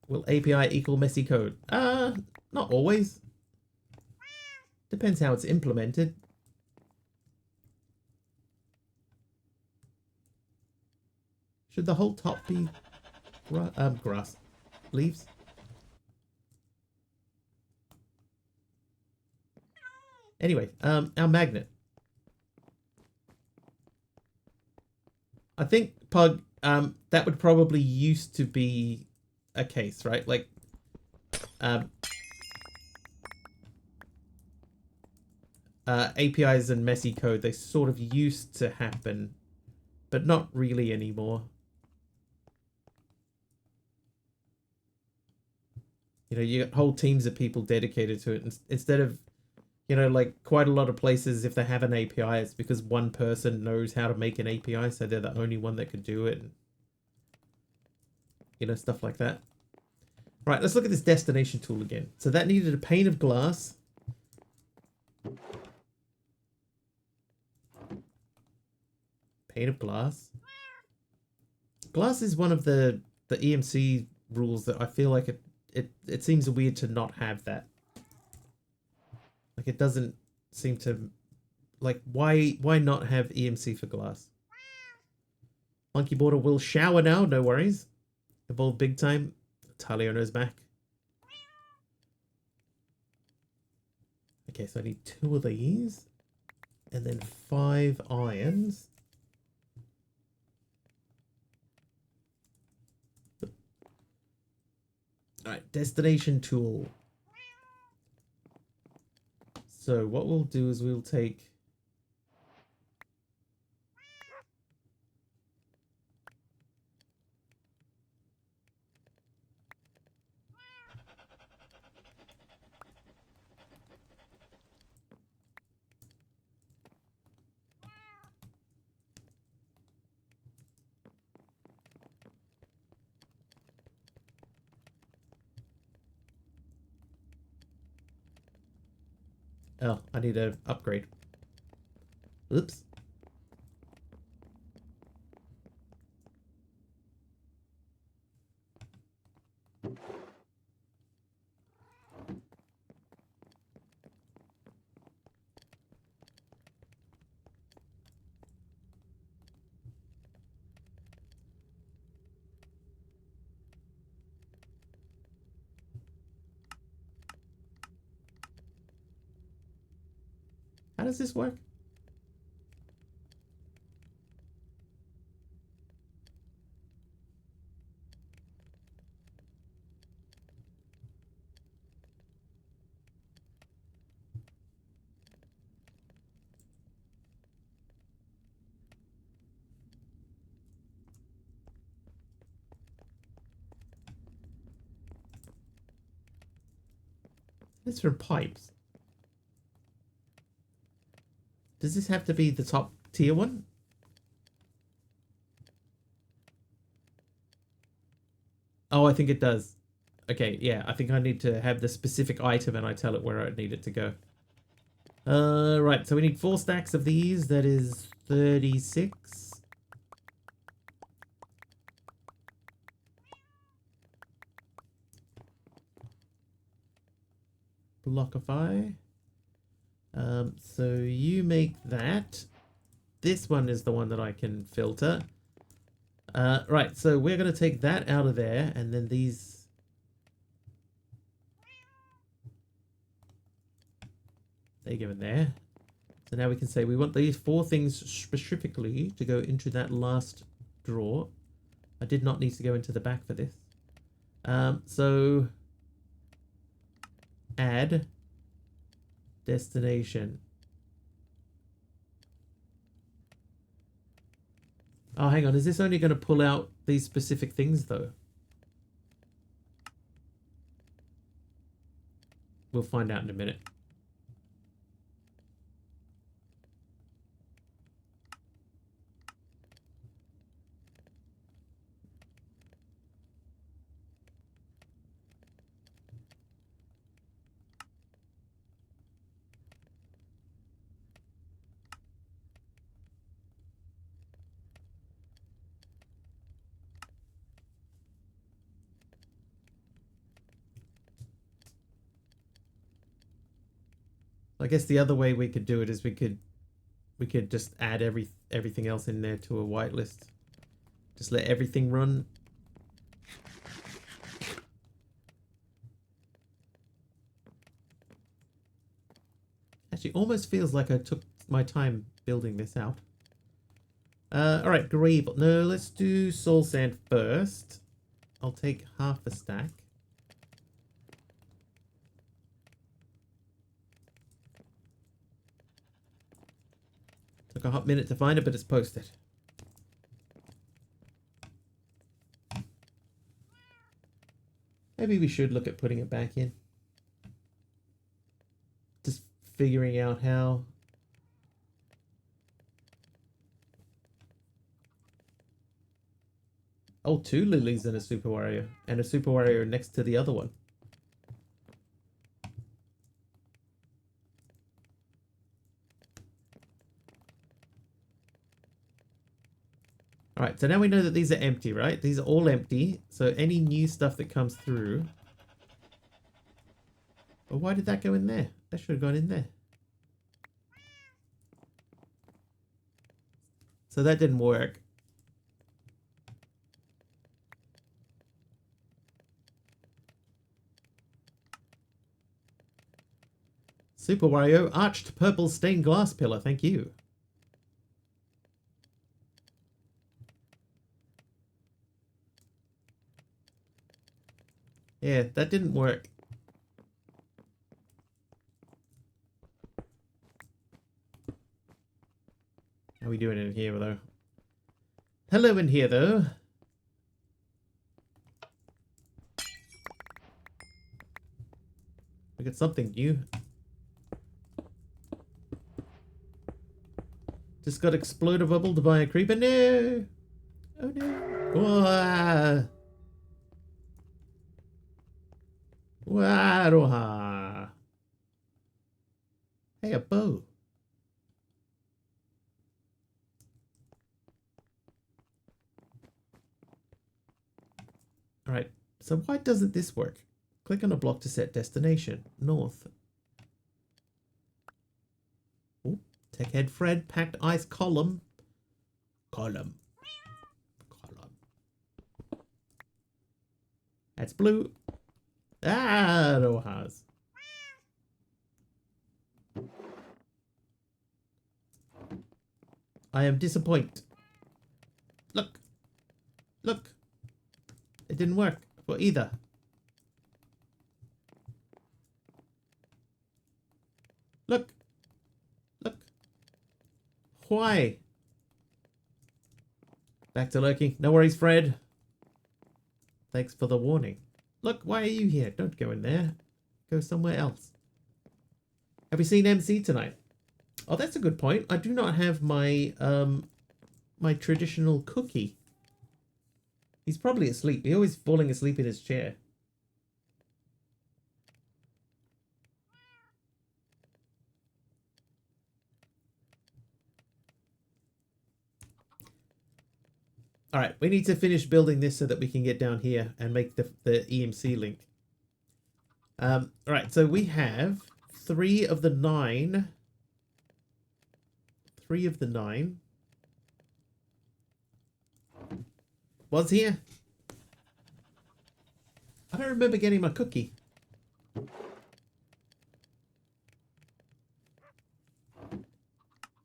Will API equal messy code? Not always. Depends how it's implemented. Should the whole top be grass? Leaves? Anyway, our magnet. I think Pug, that would probably used to be a case, right? Like, APIs and messy code, they sort of used to happen, but not really anymore. You know, you got whole teams of people dedicated to it. Instead of, you know, like quite a lot of places, if they have an API, it's because one person knows how to make an API, so they're the only one that could do it. And, you know, stuff like that. Right, let's look at this destination tool again. So that needed a pane of glass. Pane of glass. Glass is one of the EMC rules that I feel like it seems weird to not have that. Like, it doesn't seem to, like, why not have EMC for glass? Monkey Border will shower now, no worries. Evolved big time. Taliono's back. Okay, so I need 2 of these. And then 5 irons. Alright, destination tool. So what we'll do is we'll take... Oh, I need to upgrade. Oops. How does this work? It's from pipes. Does this have to be the top tier one? Oh, I think it does. Okay, yeah, I think I need to have the specific item and I tell it where I need it to go. Right, so we need 4 stacks of these. That is 36. Blockify. So you make that. This one is the one that I can filter. Right, so we're going to take that out of there, and then these... They go in there. So now we can say we want these 4 things specifically to go into that last drawer. I did not need to go into the back for this. So... Add... Destination. Oh, hang on. Is this only going to pull out these specific things, though? We'll find out in a minute. I guess the other way we could do it is we could just add everything else in there to a whitelist. Just let everything run. Actually, almost feels like I took my time building this out. Alright, Gravel. No, let's do soul sand first. I'll take half a stack. Took a hot minute to find it, but it's posted. Maybe we should look at putting it back in. Just figuring out how. Oh, 2 lilies and a super warrior. And a super warrior next to the other one. Alright, so now we know that these are empty, right? These are all empty. So any new stuff that comes through... Well, why did that go in there? That should have gone in there. So that didn't work. Super Wario, arched purple stained glass pillar, thank you. Yeah, that didn't work. How are we doing in here, though? Hello in here, though. We got something new. Just got exploded bubbled by a creeper. No! Oh no. Wah! Waroha. Hey, a bow. Alright, so why doesn't this work? Click on a block to set destination. North. Ooh, Tech Head Fred, packed ice column. Column. That's blue. Ah, Rojas. I am disappointed. Look. Look. It didn't work for either. Look. Look. Why? Back to lurking. No worries, Fred. Thanks for the warning. Look, why are you here? Don't go in there. Go somewhere else. Have you seen MC tonight? Oh, that's a good point. I do not have my my traditional cookie. He's probably asleep. He's always falling asleep in his chair. All right, we need to finish building this so that we can get down here and make the EMC link. All right, so we have 3 of the 9. 3 of the 9 was here. I don't remember getting my cookie.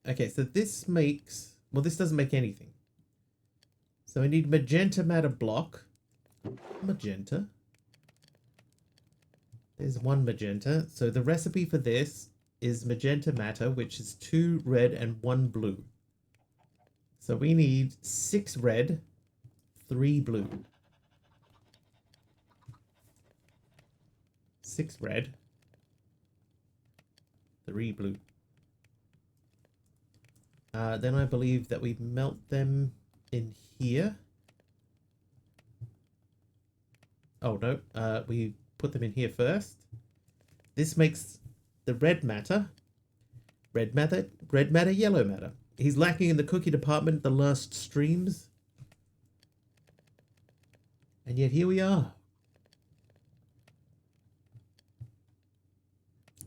Okay, so this makes... Well, this doesn't make anything. So I need magenta matter block. Magenta. There's 1 magenta. So the recipe for this is magenta matter, which is 2 red and 1 blue. So we need 6 red, 3 blue. 6 red, 3 blue. Then I believe that we melt them in here. Oh no, we put them in here first. This makes the red matter, yellow matter. He's lacking in the cookie department the last streams. And yet here we are.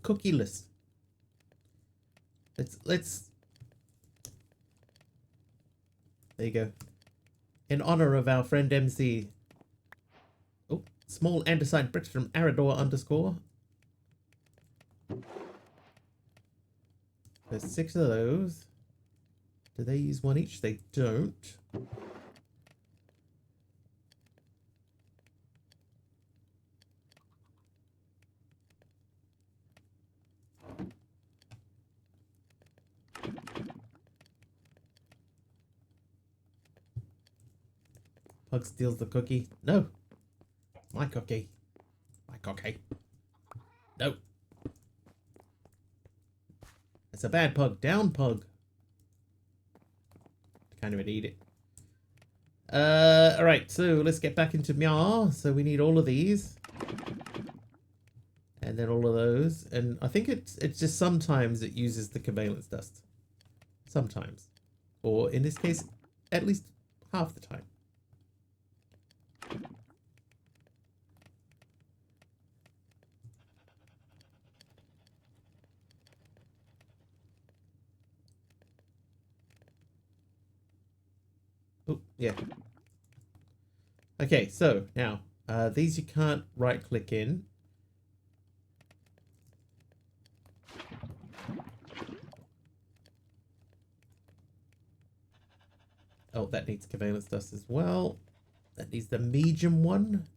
Cookieless. Let's there you go. In honor of our friend MC. Oh, small andesite bricks from Arador _ There's 6 of those. Do they use 1 each? They don't. Pug steals the cookie. No. My cookie. My cookie. No. It's a bad pug. Down, pug. Can't even eat it. Alright, so let's get back into Meow. So we need all of these. And then all of those. And I think it's just sometimes it uses the covalence dust. Sometimes. Or in this case, at least half the time. Oh, yeah. Okay, so now these you can't right click in. Oh, that needs covalence dust as well. That needs the medium one.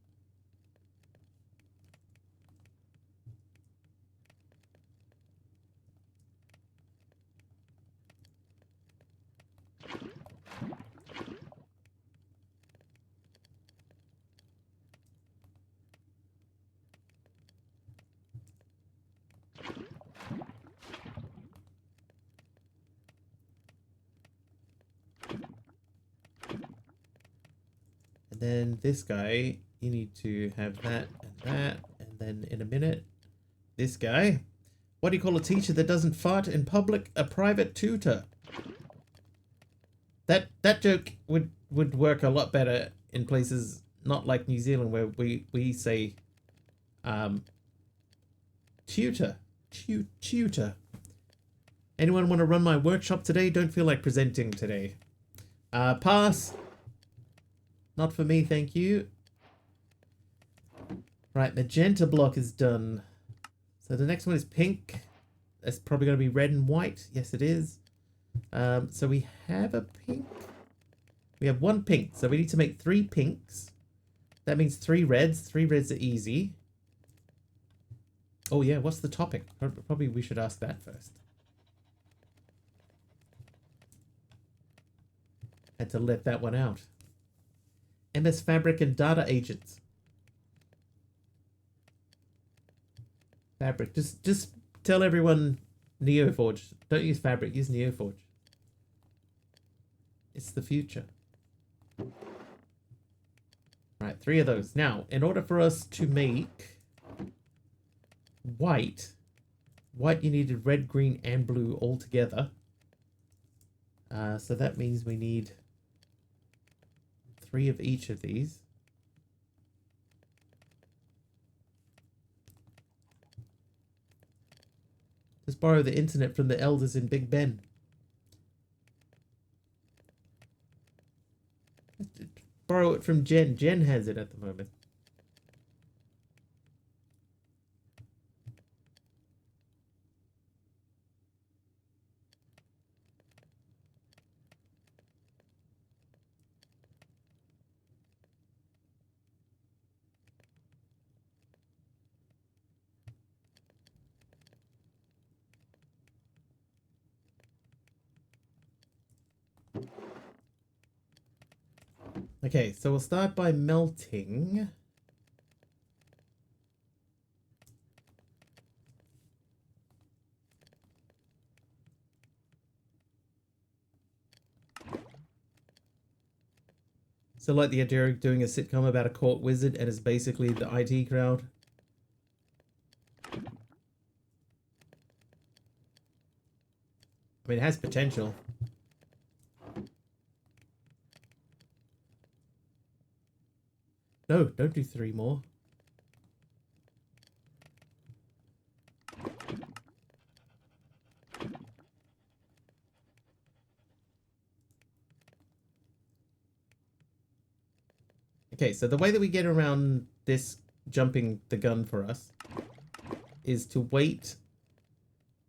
Then this guy, you need to have that and that, and then in a minute, this guy. What do you call a teacher that doesn't fart in public? A private tutor. That joke would work a lot better in places not like New Zealand where we say tutor. Tutor. Anyone want to run my workshop today? Don't feel like presenting today. Pass. Not for me, thank you. Right, magenta block is done. So the next one is pink. That's probably going to be red and white. Yes, it is. So we have a pink. We have one pink, so we need to make 3 pinks. That means 3 reds. 3 reds are easy. Oh yeah, what's the topic? Probably we should ask that first. Had to let that one out. MS Fabric and data agents. Fabric. Just tell everyone Neoforge. Don't use Fabric, use Neoforge. It's the future. Right, 3 of those. Now, in order for us to make white, you needed red, green, and blue all together. So that means we need 3 of each of these. Just borrow the internet from the elders in Big Ben. Borrow it from Jen. Jen has it at the moment. Okay, so we'll start by melting. So like the idea of doing a sitcom about a court wizard and it's basically the IT crowd. I mean, it has potential. No, don't do 3 more. Okay, so the way that we get around this jumping the gun for us is to wait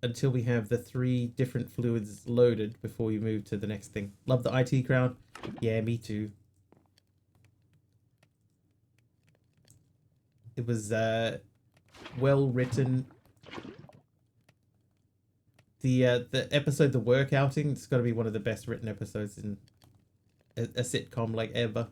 until we have the 3 different fluids loaded before we move to the next thing. Love the IT crowd. Yeah, me too. It was well written. The episode The Work Outing, it's got to be one of the best written episodes in a sitcom like ever.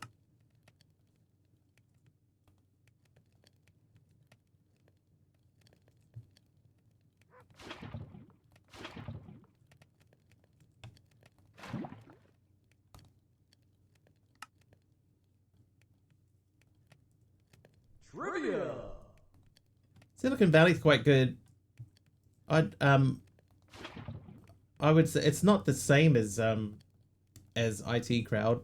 Trivia. Silicon Valley's quite good. I would say it's not the same as IT Crowd,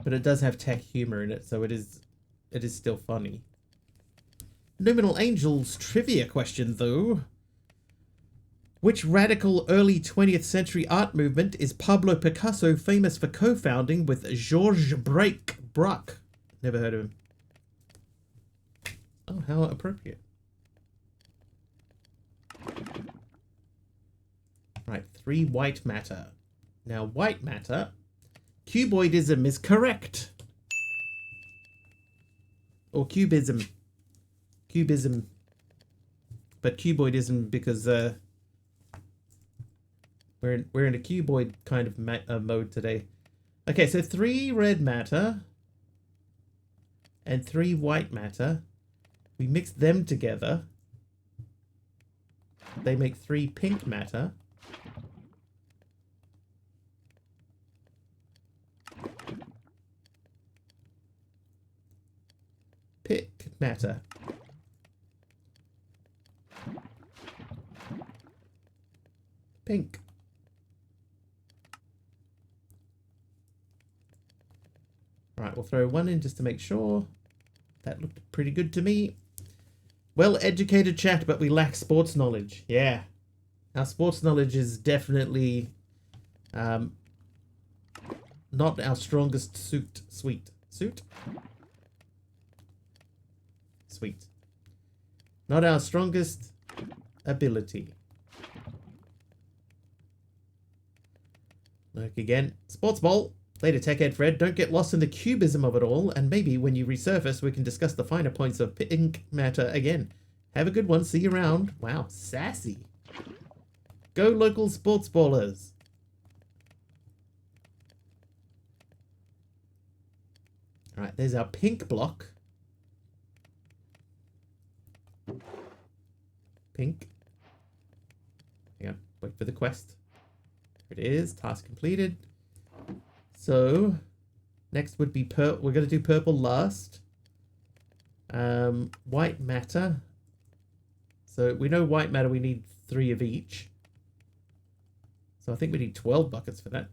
but it does have tech humor in it, so it is still funny. Luminal Angels trivia question though. Which radical early 20th century art movement is Pablo Picasso famous for co-founding with Georges Braque? Never heard of him. Oh, how appropriate. Right, 3 white matter. Now, white matter, cuboidism is correct. Or cubism. Cubism. But cuboidism because we're in a cuboid kind of mode today. Okay, so 3 red matter and 3 white matter. We mix them together. They make 3 pink matter. Pink matter. Pink. Right, we'll throw 1 in just to make sure. That looked pretty good to me. Well-educated chat, but we lack sports knowledge. Yeah. Our sports knowledge is definitely not our strongest suit. Suite. Not our strongest ability. Look again. Sports ball. Later, Tech Ed Fred. Don't get lost in the cubism of it all, and maybe when you resurface, we can discuss the finer points of pink matter again. Have a good one. See you around. Wow, sassy. Go local sports ballers. Alright, there's our pink block. Pink. Hang on, wait for the quest. Here it is, task completed. So, next would be purple. We're going to do purple last. White matter. So, we know white matter, we need 3 of each. So, I think we need 12 buckets for that.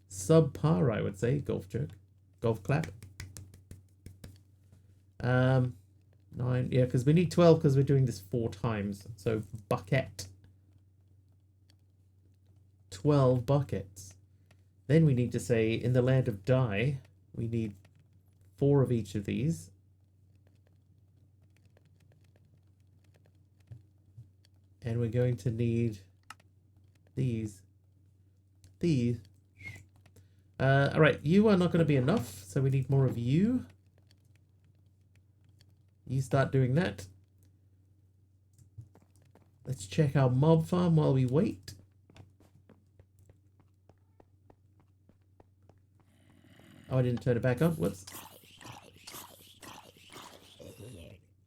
Subpar, I would say. Golf jerk. Golf clap. 9. Yeah, because we need 12 because we're doing this 4 times. So, bucket. 12 buckets. Then we need to say, in the land of dye, we need 4 of each of these. And we're going to need these. Alright, you are not going to be enough, so we need more of you. You start doing that. Let's check our mob farm while we wait. Oh, I didn't turn it back on. Whoops.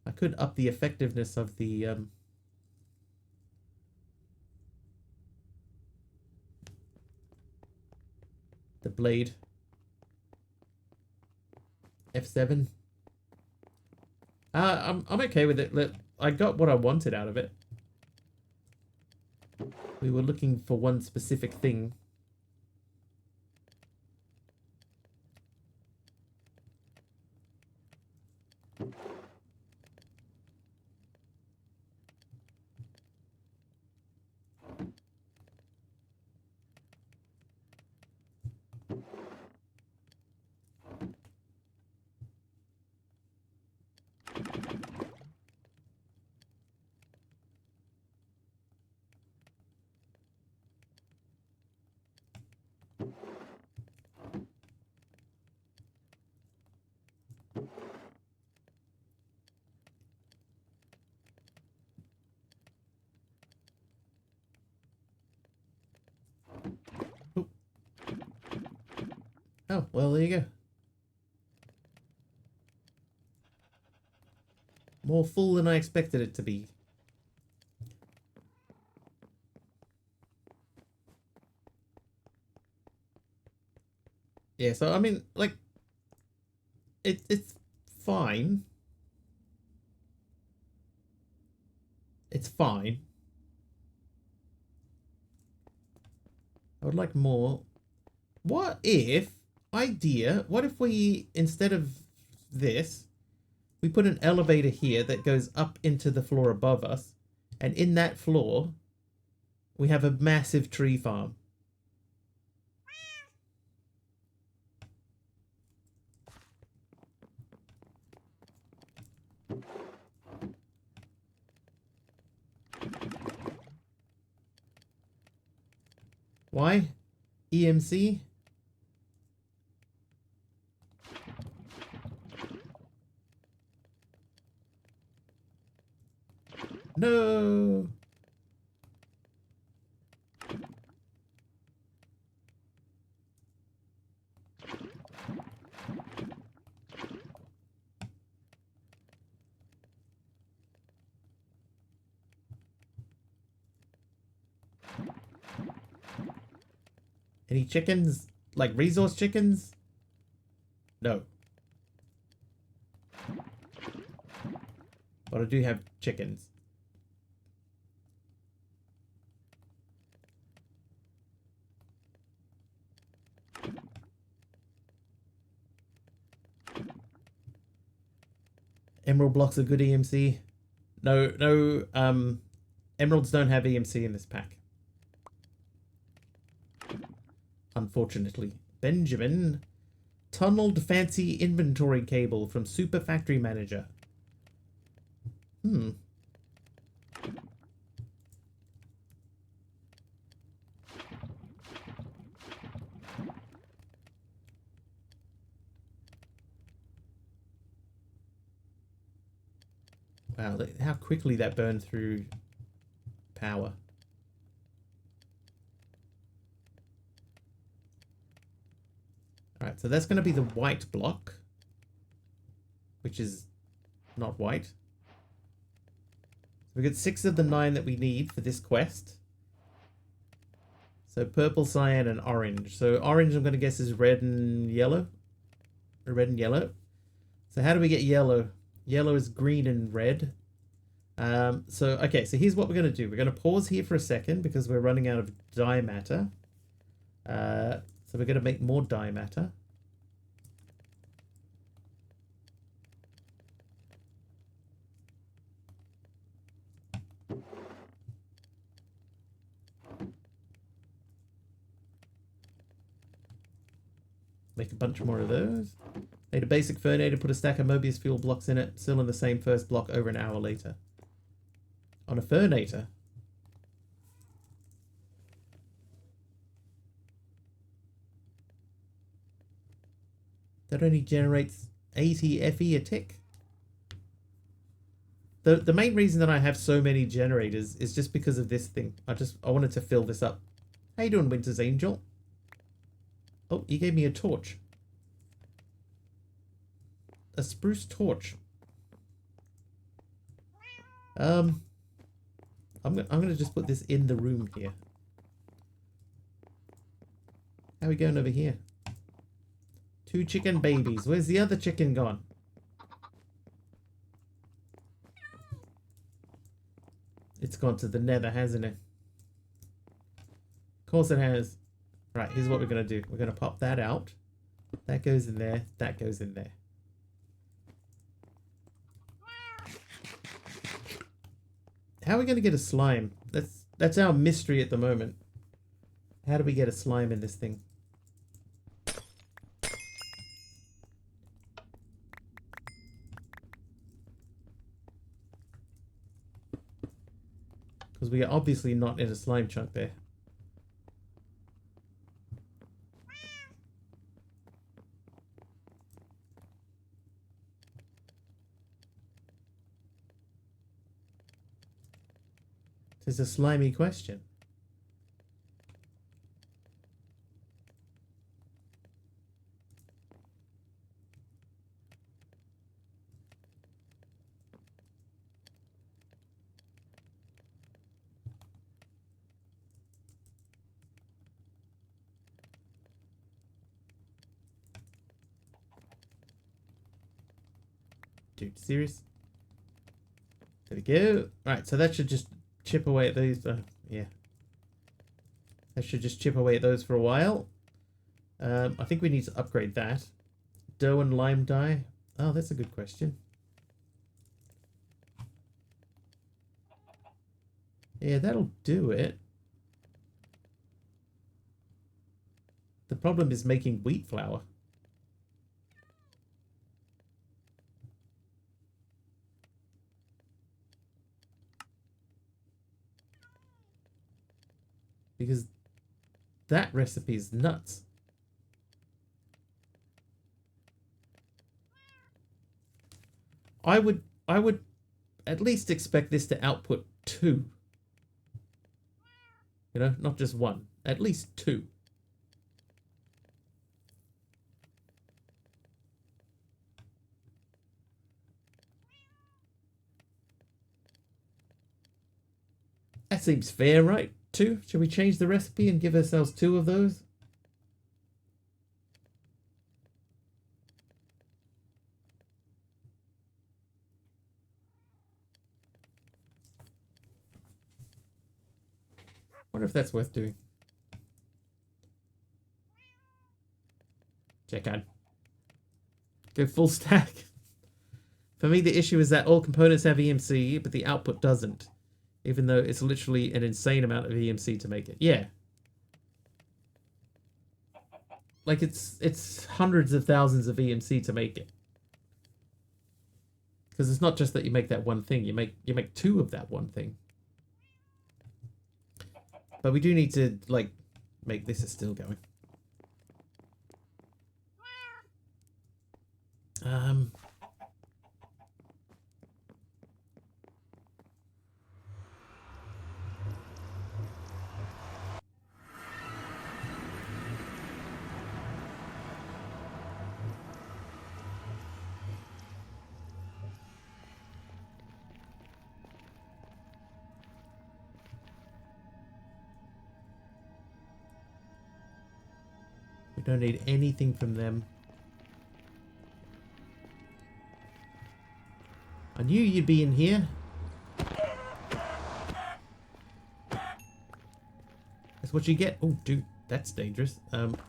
I could up the effectiveness of the blade. F7. I'm okay with it. I got what I wanted out of it. We were looking for one specific thing. Oh, well, there you go. More full than I expected it to be. Yeah, so, I mean, like, it's fine. It's fine. I would like more. What if... what if we, instead of this, we put an elevator here that goes up into the floor above us, and in that floor, we have a massive tree farm. Why? EMC? No. Any chickens? Like resource chickens? No. But I do have chickens. Emerald blocks are good EMC. No, emeralds don't have EMC in this pack. Unfortunately. Benjamin. Tunneled fancy inventory cable from Super Factory Manager. Wow, look how quickly that burned through power. Alright, so that's going to be the white block, which is not white. So we got 6 of the 9 that we need for this quest. So purple, cyan, and orange. So orange, I'm going to guess, is red and yellow. Or red and yellow. So how do we get yellow? Yellow is green and red. Okay, so here's what we're going to do. We're going to pause here for a second because we're running out of dye matter. So we're going to make more dye matter. Make a bunch more of those. Made a basic furnator, put a stack of Mobius fuel blocks in it, still in the same first block over an hour later. On a furnator? That only generates 80 Fe a tick? The main reason that I have so many generators is just because of this thing. I wanted to fill this up. How you doing, Winter's Angel? Oh, you gave me a torch. A spruce torch. I'm gonna just put this in the room here. How are we going over here? 2 chicken babies. Where's the other chicken gone? It's gone to the nether, hasn't it? Of course it has. Right, here's what we're gonna do. We're gonna pop that out. That goes in there. That goes in there. How are we going to get a slime? That's our mystery at the moment. How do we get a slime in this thing? Because we are obviously not in a slime chunk there. It's a slimy question. Dude, serious? There we go. Right, so that should just chip away at these. Yeah. That should just chip away at those for a while. I think we need to upgrade that. Dough and lime dye. Oh, that's a good question. Yeah, that'll do it. The problem is making wheat flour. Because that recipe is nuts. I would at least expect this to output 2. You know, not just 1. At least 2. That seems fair, right? 2? Shall we change the recipe and give ourselves 2 of those? Wonder if that's worth doing. Check out. Go full stack. For me, the issue is that all components have EMC, but the output doesn't. Even though it's literally an insane amount of EMC to make it. Yeah. Like, it's hundreds of thousands of EMC to make it. Because it's not just that you make that one thing. You make 2 of that one thing. But we do need to, like, make this is still going. We don't need anything from them. I knew you'd be in here. That's what you get. Oh, dude, that's dangerous.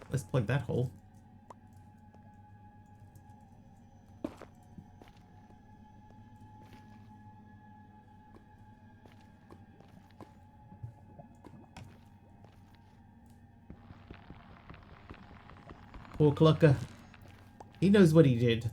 Let's plug that hole. Poor Clucker. He knows what he did.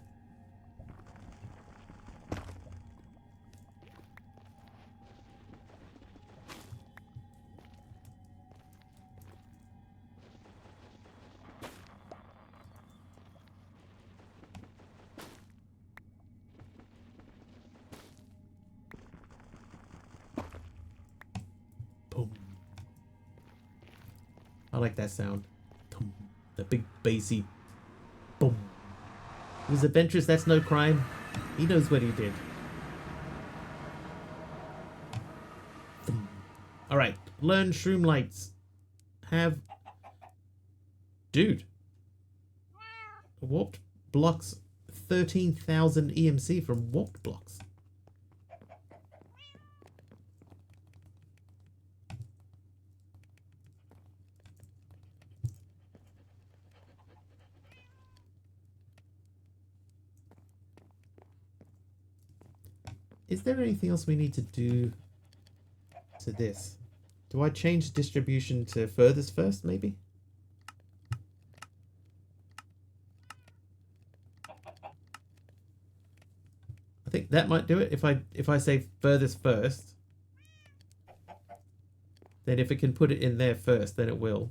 Boom. I like that sound. Boom. The big bassy boom. He was adventurous, that's no crime. He knows what he did. Alright, learn shroom lights. Have... Dude. Warped blocks 13,000 EMC from warped blocks. Is there anything else we need to do to this? Do I change distribution to furthest first, maybe? I think that might do it. If I say furthest first, then if it can put it in there first, then it will.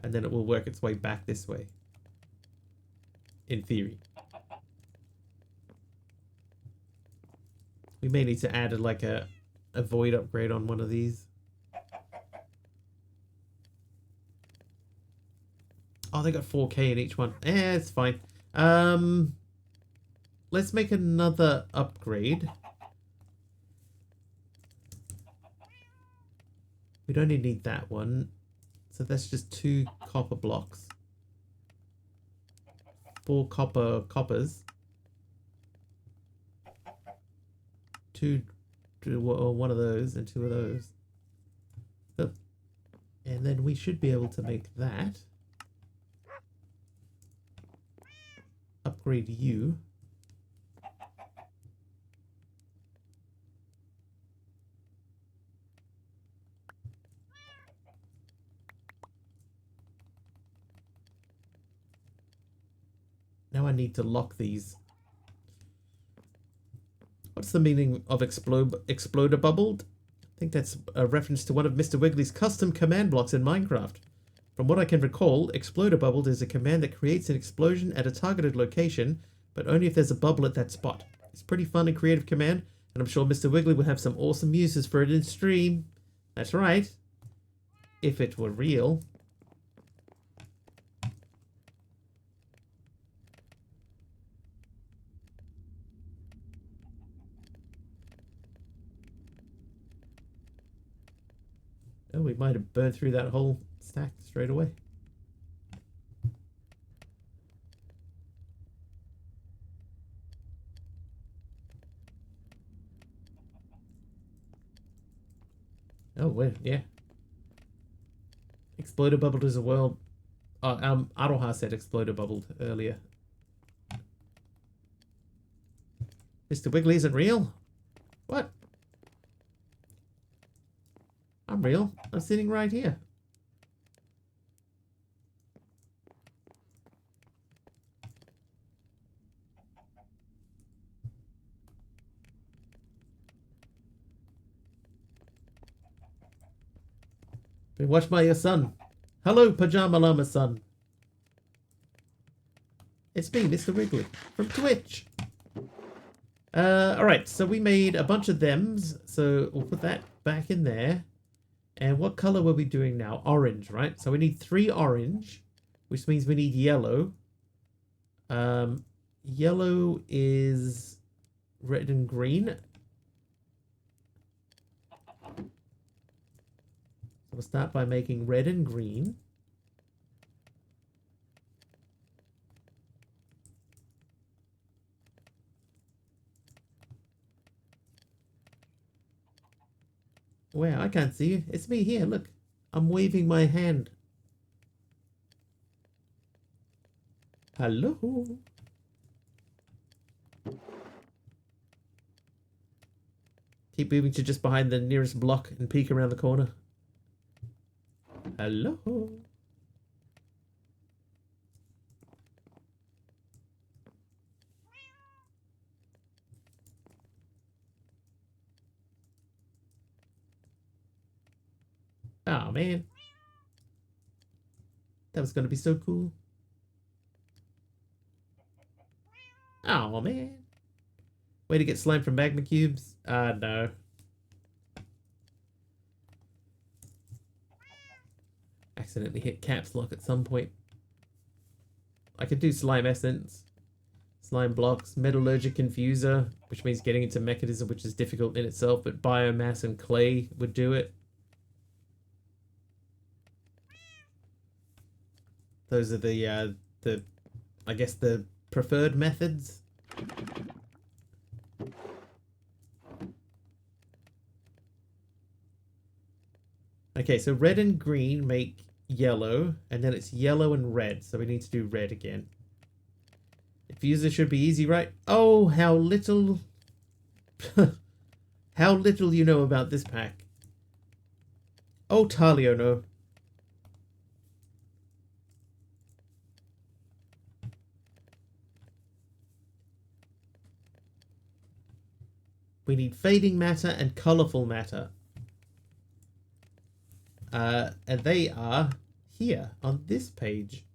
And then it will work its way back this way. In theory. We may need to add like a void upgrade on one of these. Oh, they got 4K in each one. It's fine. Let's make another upgrade. We don't even need that one. So that's just 2 copper blocks. 4 coppers. 1 of those and 2 of those. Oh. And then we should be able to make that. Upgrade you. Now I need to lock these. What's the meaning of exploder bubbled? I think that's a reference to one of Mr. Wiggly's custom command blocks in Minecraft. From what I can recall, exploder bubbled is a command that creates an explosion at a targeted location, but only if there's a bubble at that spot. It's a pretty fun and creative command, and I'm sure Mr. Wiggly will have some awesome uses for it in stream. That's right. If it were real. Oh, we might have burned through that whole stack straight away. Oh, wait, yeah. Exploder bubbled is a world. Aroha said exploder bubbled earlier. Mr. Wiggly isn't real? What? I'm real. I'm sitting right here. Been watched by your son. Hello, Pajama Llama son. It's me, Mr. Wiggly, from Twitch. Alright, so we made a bunch of thems. So we'll put that back in there. And what color were we doing now? Orange, right? So we need 3 orange, which means we need yellow. Yellow is red and green. So we'll start by making red and green. Where? I can't see you. It's me here, look. I'm waving my hand. Hello? Keep moving to just behind the nearest block and peek around the corner. Hello? Oh, man. That was going to be so cool. Oh, man. Way to get slime from magma cubes? No. Accidentally hit caps lock at some point. I could do slime essence, slime blocks, metallurgic infuser, which means getting into mechanism, which is difficult in itself, but biomass and clay would do it. Those are the I guess the preferred methods. Okay, so red and green make yellow, and then it's yellow and red, so we need to do red again. Infuser should be easy, right? Oh, how little... how little you know about this pack. Oh, Talio, no. We need fading matter and colorful matter. And they are here on this page.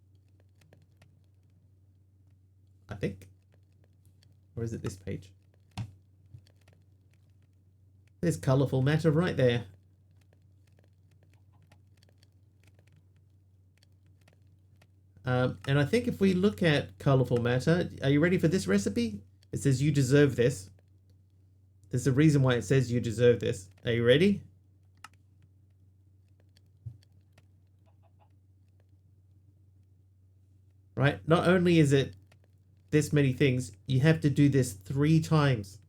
I think. Or is it this page? There's colorful matter right there. And I think if we look at colorful matter, are you ready for this recipe? It says you deserve this. There's a reason why it says you deserve this. Are you ready? Right? Not only is it this many things, you have to do this 3 times.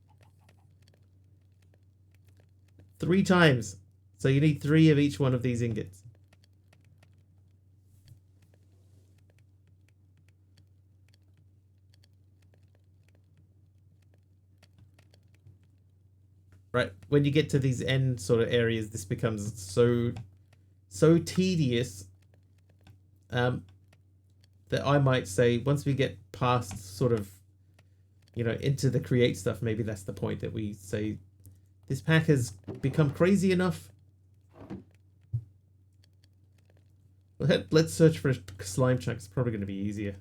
3 times. So you need 3 of each one of these ingots. Right, when you get to these end sort of areas, this becomes so tedious that I might say once we get past sort of, you know, into the create stuff, maybe that's the point that we say this pack has become crazy enough. Let's search for a slime chunk. It's probably going to be easier.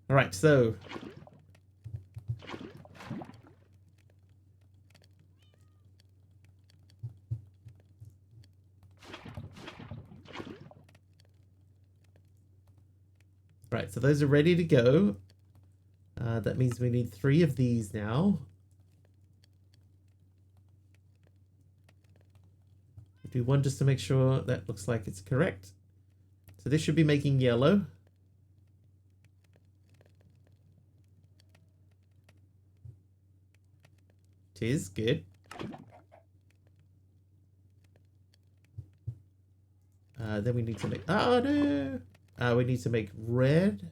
All right, so right, so those are ready to go. That means we need 3 of these now. Do one just to make sure that looks like it's correct. So this should be making yellow. Tis good. Then we need to make... Oh, no! We need to make red.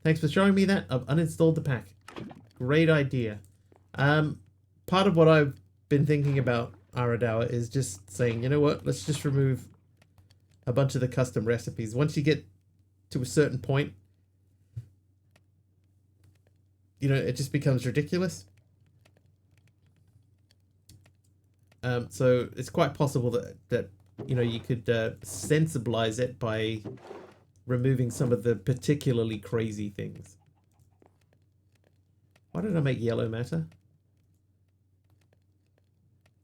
Thanks for showing me that. I've uninstalled the pack. Great idea. Part of what I've been thinking about Aradawa is just saying, you know what, let's just remove a bunch of the custom recipes. Once you get to a certain point, you know, it just becomes ridiculous. So it's quite possible that you know, you could sensibilize it by removing some of the particularly crazy things. Why did I make yellow matter?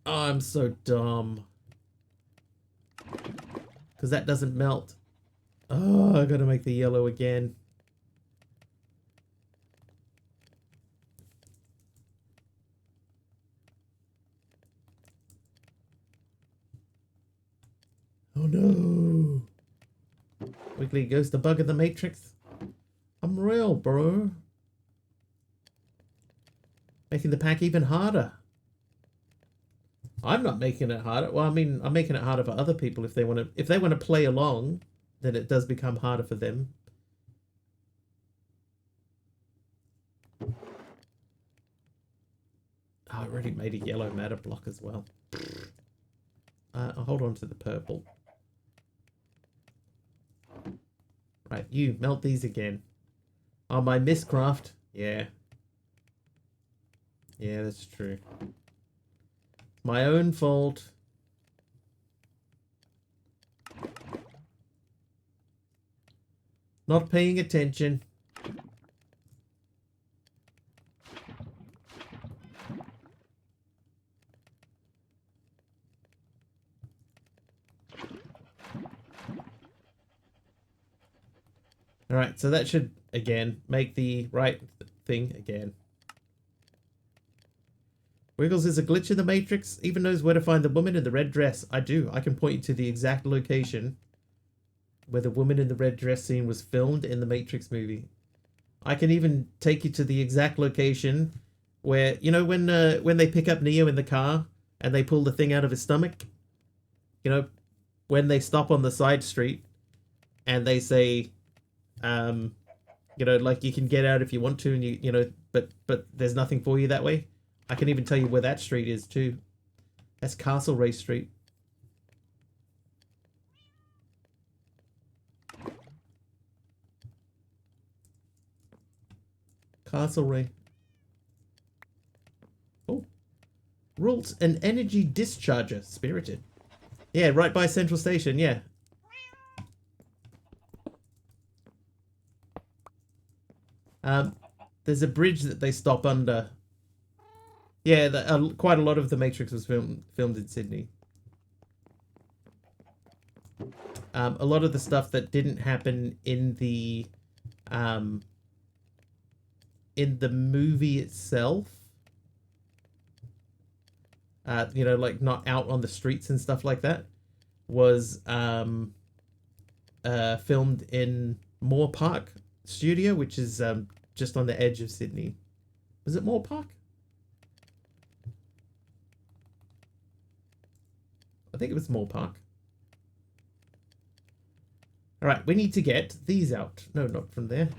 Oh, I'm so dumb. Because that doesn't melt. Oh, I gotta make the yellow again. Oh no. Wiggly goes the bug of the Matrix. I'm real, bro. Making the pack even harder. I'm not making it harder. Well, I mean, I'm making it harder for other people if they want to play along, then it does become harder for them. Oh, I already made a yellow matter block as well. I'll hold on to the purple. Right, you melt these again. Oh, my miscraft. Yeah. Yeah, that's true. My own fault. Not paying attention. Alright, so that should, again, make the right thing again. Wiggles is a glitch in the Matrix, even knows where to find the woman in the red dress. I do. I can point you to the exact location where the woman in the red dress scene was filmed in the Matrix movie. I can even take you to the exact location where, you know, when they pick up Neo in the car and they pull the thing out of his stomach? You know, when they stop on the side street and they say, you know, like, you can get out if you want to, and you know, but there's nothing for you that way. I can even tell you where that street is too. That's Castlereagh Street. Castlereagh. Oh. Rules an energy discharger. Spirited. Yeah, right by Central Station, yeah. There's a bridge that they stop under. Yeah, quite a lot of The Matrix was filmed in Sydney. A lot of the stuff that didn't happen in the movie itself, you know, like not out on the streets and stuff like that, was filmed in Moore Park Studio, which is just on the edge of Sydney. Was it Moore Park? I think it was Moore Park. Alright, we need to get these out. No, not from there.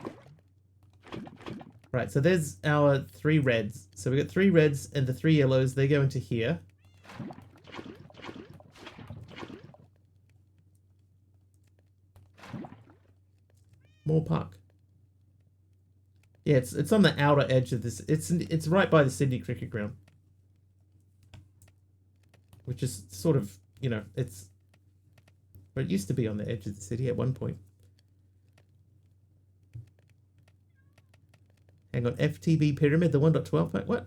Right, so there's our 3 reds. So we got 3 reds and the 3 yellows. They go into here. Moore Park. Yeah, it's on the outer edge of this. It's right by the Sydney Cricket Ground, which is sort of, you know, it's, but it used to be on the edge of the city at one point. Hang on, FTB Pyramid, the 1.12 pack. What?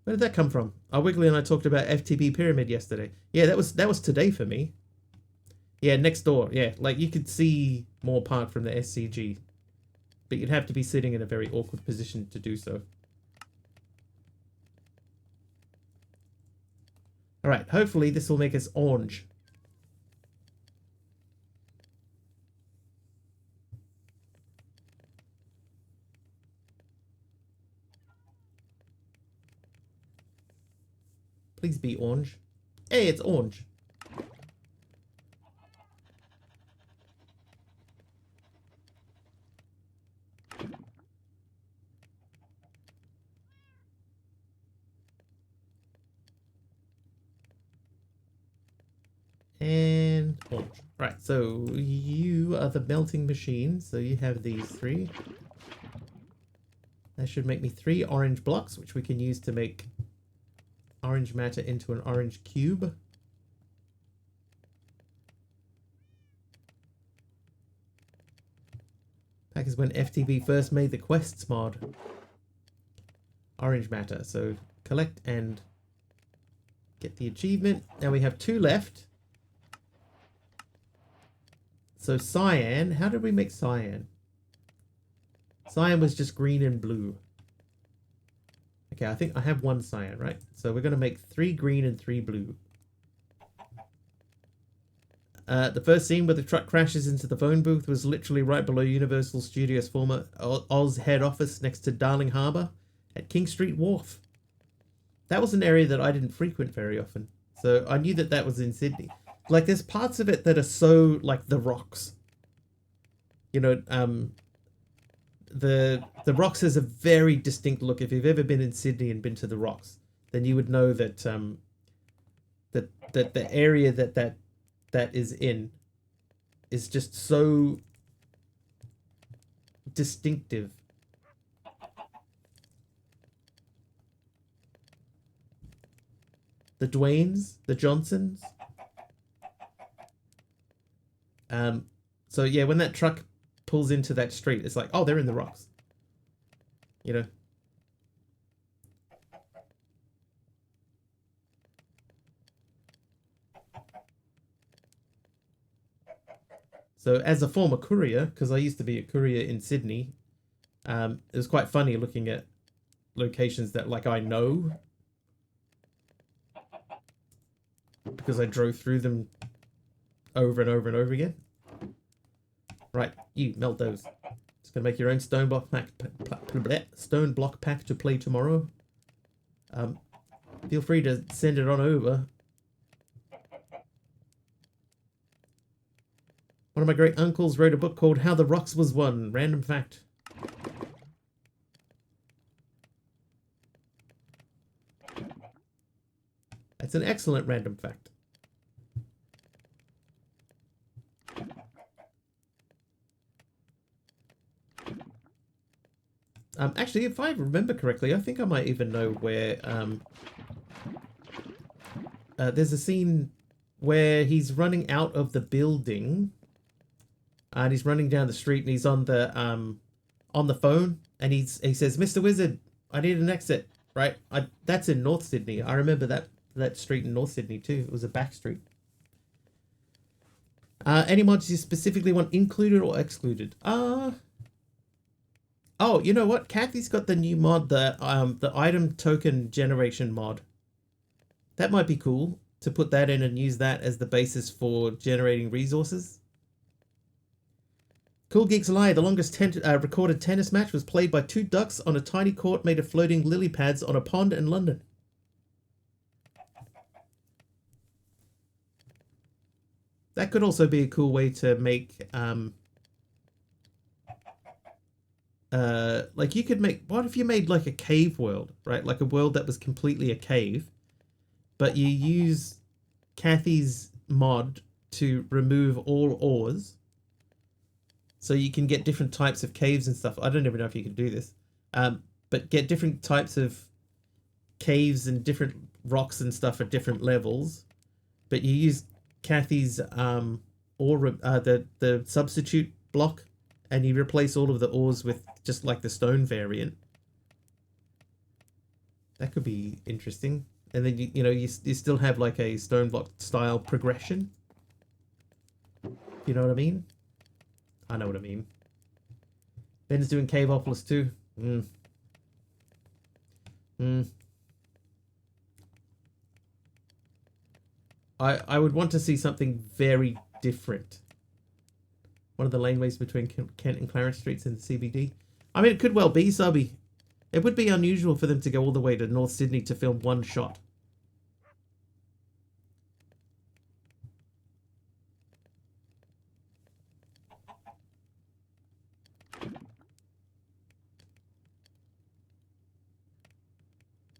Where did that come from? Oh, Wiggly and I talked about FTB Pyramid yesterday. Yeah, that was today for me. Yeah, next door. Yeah, like you could see Moore Park from the SCG, but you'd have to be sitting in a very awkward position to do so. Alright, hopefully this will make us orange. Please be orange. Hey, it's orange. And orange. Right, so you are the melting machine. So you have these 3. That should make me 3 orange blocks, which we can use to make orange matter into an orange cube. Back is when FTB first made the quests mod. Orange matter. So collect and get the achievement. Now we have 2 left. So cyan, how did we make cyan? Cyan was just green and blue. Okay, I think I have 1 cyan, right? So we're going to make 3 green and 3 blue. The first scene where the truck crashes into the phone booth was literally right below Universal Studios' former Oz head office next to Darling Harbour at King Street Wharf. That was an area that I didn't frequent very often, so I knew that that was in Sydney. Like, there's parts of it that are so, like, the Rocks. You know, the Rocks has a very distinct look. If you've ever been in Sydney and been to the Rocks, then you would know that that the area that is in is just so distinctive. The Dwaynes, the Johnsons. So yeah, when that truck pulls into that street, it's like, oh, they're in the Rocks. You know. So as a former courier, because I used to be a courier in Sydney, it was quite funny looking at locations that, like, I know, because I drove through them over and over and over again. Right, you melt those. Just gonna make your own StoneBlock pack to play tomorrow. Feel free to send it on over. One of my great uncles wrote a book called How the Rocks Was Won. Random fact. That's an excellent random fact. Actually, if I remember correctly, I think I might even know where... there's a scene where he's running out of the building... and he's running down the street and he's on the phone and he says, "Mr. Wizard, I need an exit." Right? That's in North Sydney. I remember that street in North Sydney too. It was a back street. Any mods you specifically want included or excluded? Oh, you know what? Kathy's got the new mod, the item token generation mod. That might be cool to put that in and use that as the basis for generating resources. Cool Geeks Lie, the longest recorded tennis match was played by two ducks on a tiny court made of floating lily pads on a pond in London. That could also be a cool way to make, like you could make, what if you made like a cave world, right? Like a world that was completely a cave, but you use Kathy's mod to remove all ores. So you can get different types of caves and stuff. I don't even know if you can do this. But get different types of caves and different rocks and stuff at different levels. But you use Kathy's ore, the substitute block, and you replace all of the ores with just like the stone variant. That could be interesting. And then you still have like a StoneBlock style progression. You know what I mean? I know what I mean. Ben's doing Caveopolis too. I would want to see something very different. One of the laneways between Kent and Clarence Streets in the CBD. I mean, it could well be, Subby. It would be unusual for them to go all the way to North Sydney to film one shot.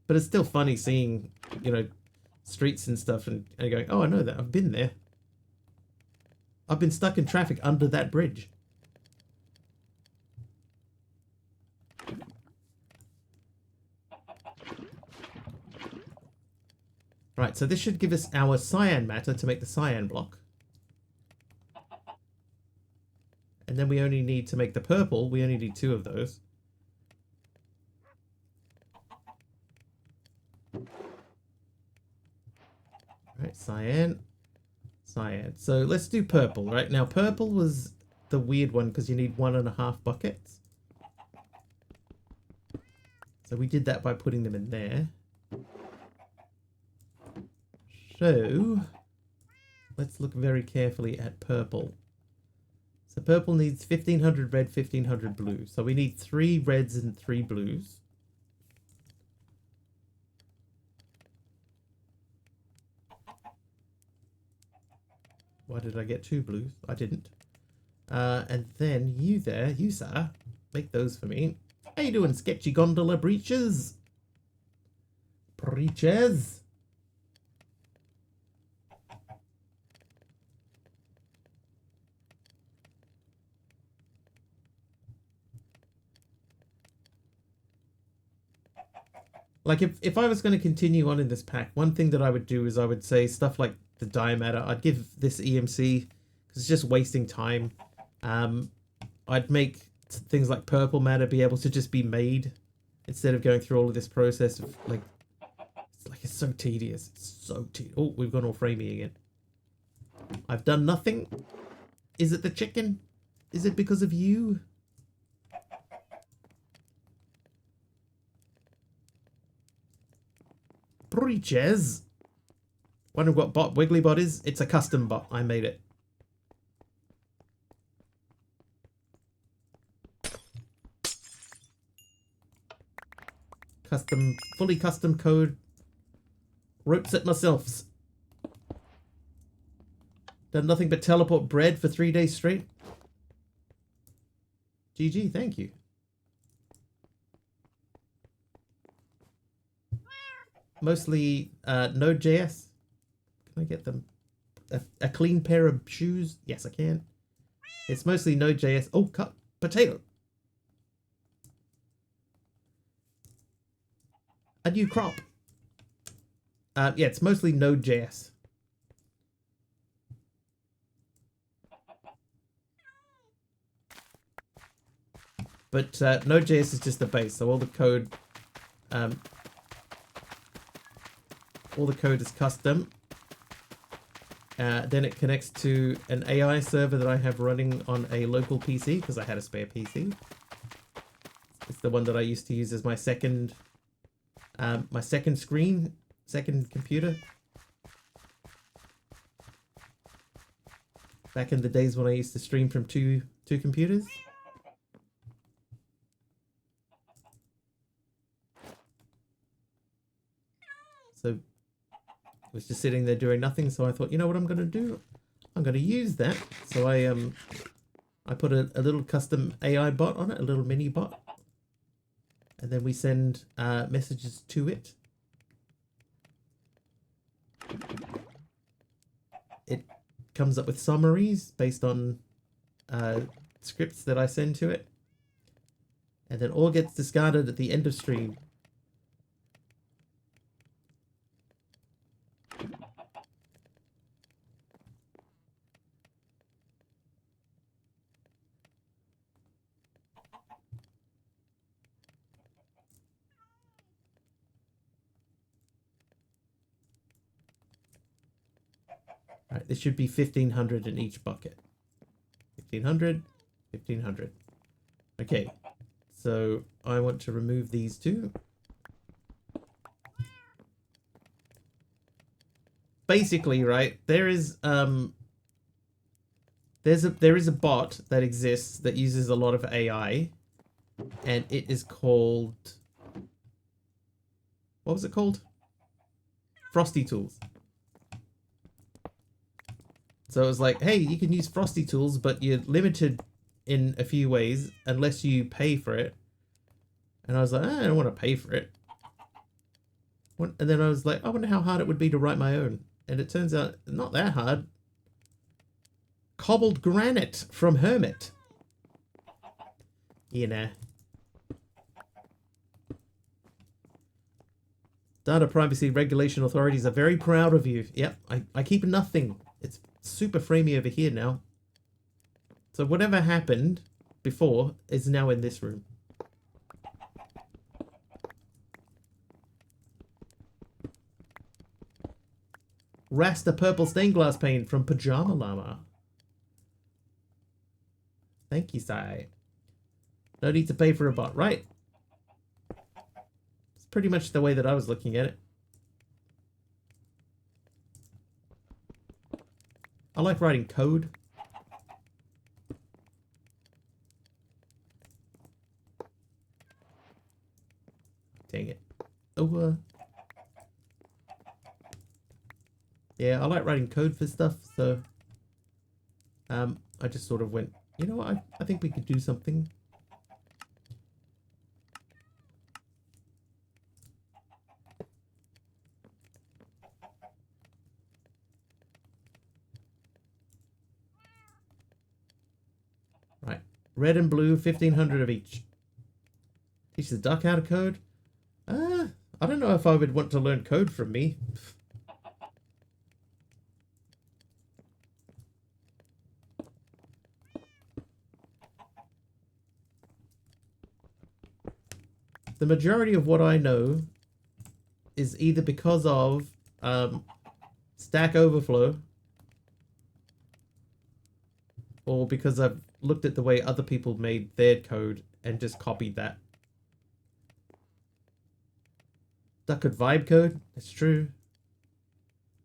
But it's still funny seeing, streets and stuff and going, oh, I know that. I've been there. I've been stuck in traffic under that bridge. Right, so this should give us our cyan matter to make the cyan block. And then we only need to make the purple. We only need 2 of those. Right, cyan. Cyan. So let's do purple, right? Now, purple was the weird one because you need 1.5 buckets. So we did that by putting them in there. So let's look very carefully at purple. So purple needs 1500 red, 1500 blue. So we need 3 reds and 3 blues. Why did I get 2 blues? I didn't. And then you there, you sir, make those for me. How you doing, sketchy gondola breeches? Breeches? Like, if I was going to continue on in this pack, one thing that I would do is I would say stuff like the diameter. I'd give this EMC, because it's just wasting time. I'd make things like purple matter be able to just be made instead of going through all of this process of, like, it's so tedious. It's so tedious. Oh, we've gone all framey again. I've done nothing. Is it the chicken? Is it because of you? Breeches. Wonder what bot Wigglybot is? It's a custom bot. I made it. Custom, fully custom code. Wrote it myself. Done nothing but teleport bread for 3 days straight. GG, thank you. Mostly Node.js. Can I get them a clean pair of shoes? Yes, I can. It's mostly Node.js. Oh, cut potato. A new crop. Yeah, it's mostly Node.js. But Node.js is just the base, so all the code is custom. Then it connects to an AI server that I have running on a local PC because I had a spare PC. It's the one that I used to use as my second second computer. Back in the days when I used to stream from two computers. So it was just sitting there doing nothing, so I thought, you know what I'm going to do? I'm going to use that. So I put a little custom AI bot on it, a little mini bot. And then we send messages to it. It comes up with summaries based on scripts that I send to it. And then all gets discarded at the end of stream. Alright, there should be 1500 in each bucket. 1500, 1500. Okay, so I want to remove these two. Basically, right, there is a bot that exists that uses a lot of AI, and it is called, what was it called? Frosty Tools. So it was like, hey, you can use Frosty Tools, but you're limited in a few ways unless you pay for it. And I was like, I don't want to pay for it. And then I was like, I wonder how hard it would be to write my own. And it turns out, not that hard. Cobbled granite from Hermit. You know. Data privacy regulation authorities are very proud of you. Yep, I keep nothing. It's super framey over here now. So whatever happened before is now in this room. Rasta purple stained glass paint from Pajama Llama. Thank you, Sai. No need to pay for a bot, right? It's pretty much the way that I was looking at it. I like writing code. Dang it. Oh, yeah, I like writing code for stuff, so I just sort of went, you know what, I think we could do something. Right. Red and blue, 1,500 of each. Teach the duck how to code? I don't know if I would want to learn code from me. The majority of what I know is either because of Stack Overflow or because I've looked at the way other people made their code and just copied that. That could vibe code. That's true.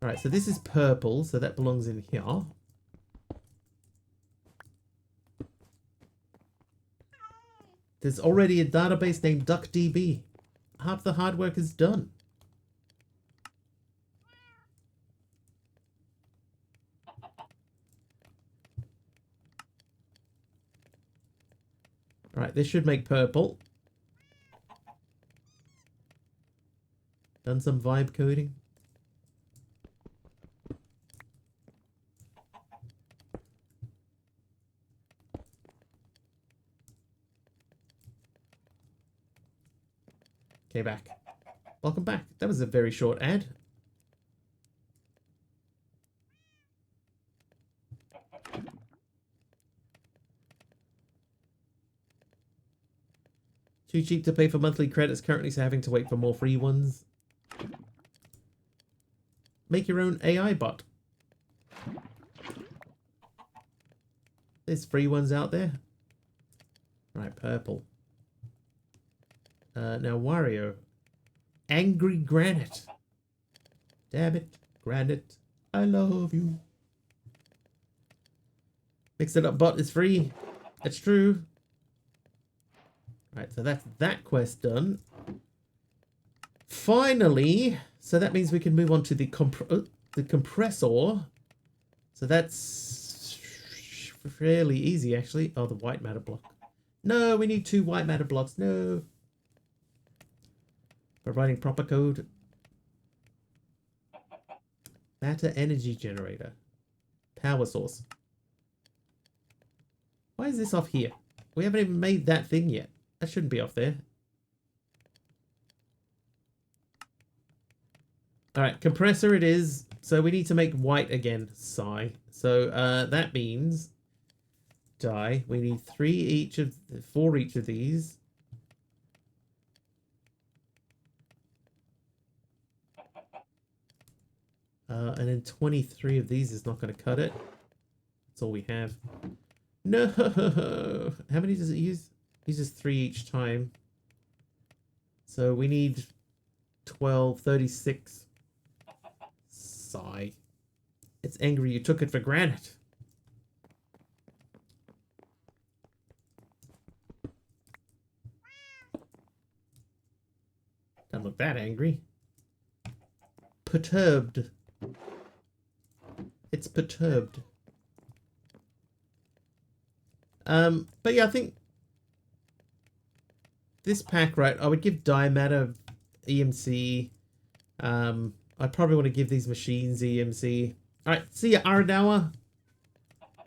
Alright, so this is purple, so that belongs in here. There's already a database named DuckDB. Half the hard work is done. Alright, this should make purple. Done some vibe coding. Okay, back. Welcome back. That was a very short ad. Too cheap to pay for monthly credits currently, so having to wait for more free ones. Make your own AI bot. There's free ones out there. Right, purple. Now Wario. Angry Granite. Damn it, Granite. I love you. Mix it up bot is free. That's true. Right, so that's that quest done. Finally, so that means we can move on to the compressor. So that's fairly easy, actually. Oh, the white matter block. No, we need 2 white matter blocks. No. Providing proper code. Matter energy generator. Power source. Why is this off here? We haven't even made that thing yet. That shouldn't be off there. Alright, compressor it is. So we need to make white again. Sigh. So that means die. We need 4 each of these. And then 23 of these is not going to cut it. That's all we have. No! How many does it use? It uses 3 each time. So we need 12, 36. Sigh. It's angry you took it for granted. Don't look that angry. Perturbed. It's perturbed. But yeah, I think this pack, right, I would give Diamatter EMC. I probably want to give these machines EMC. Alright, see ya, Aradawa.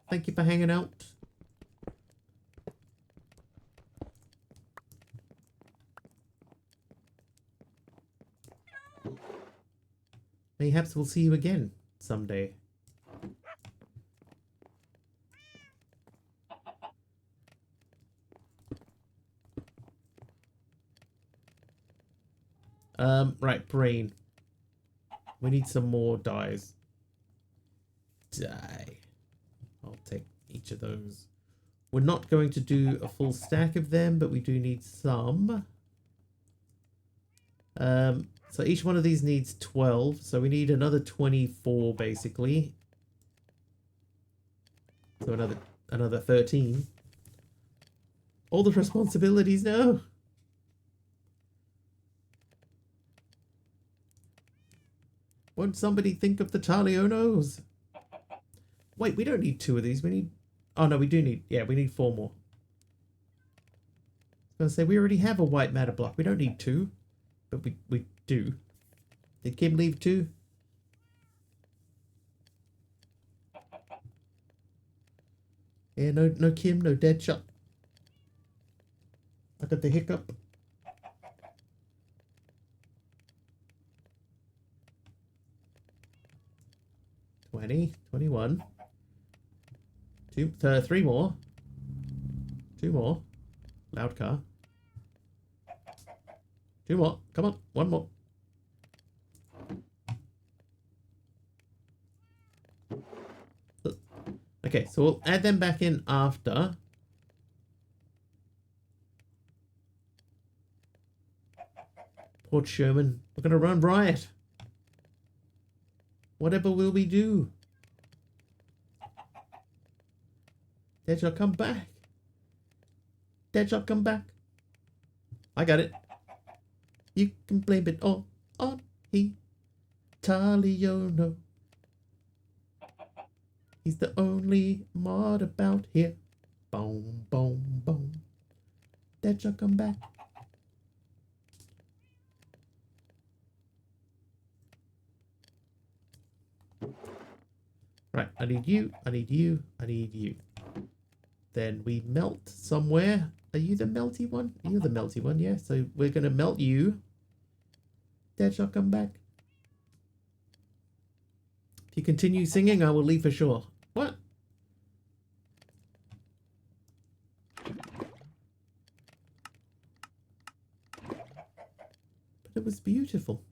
Thank you for hanging out. Perhaps we'll see you again someday. Right, brain. We need some more dyes. Die. I'll take each of those. We're not going to do a full stack of them, but we do need some. So each one of these needs 12, so we need another 24 basically. So another 13. All the responsibilities now. Won't somebody think of the Talionos? Wait, we don't need 2 of these. We need... Oh, no, we do need... Yeah, we need 4 more. I was going to say, we already have a white matter block. We don't need 2. But we do. Did Kim leave 2? Yeah, no Kim, no Deadshot. I got the hiccup. $20, $21. 3 more. 2 more. Loud car. 2 more. Come on, 1 more. Okay, so we'll add them back in after. Port Sherman, we're gonna run riot. Whatever will we do? Deadshot, come back. Deadshot, come back. I got it. You can blame it all on he. Taliono. He's the only mod about here. Boom, boom, boom. Deadshot, come back. Right, I need you, I need you, I need you. Then we melt somewhere. Are you the melty one? You're the melty one, yeah. So we're going to melt you. Deadshot, come back. If you continue singing, I will leave for sure. What? But it was beautiful.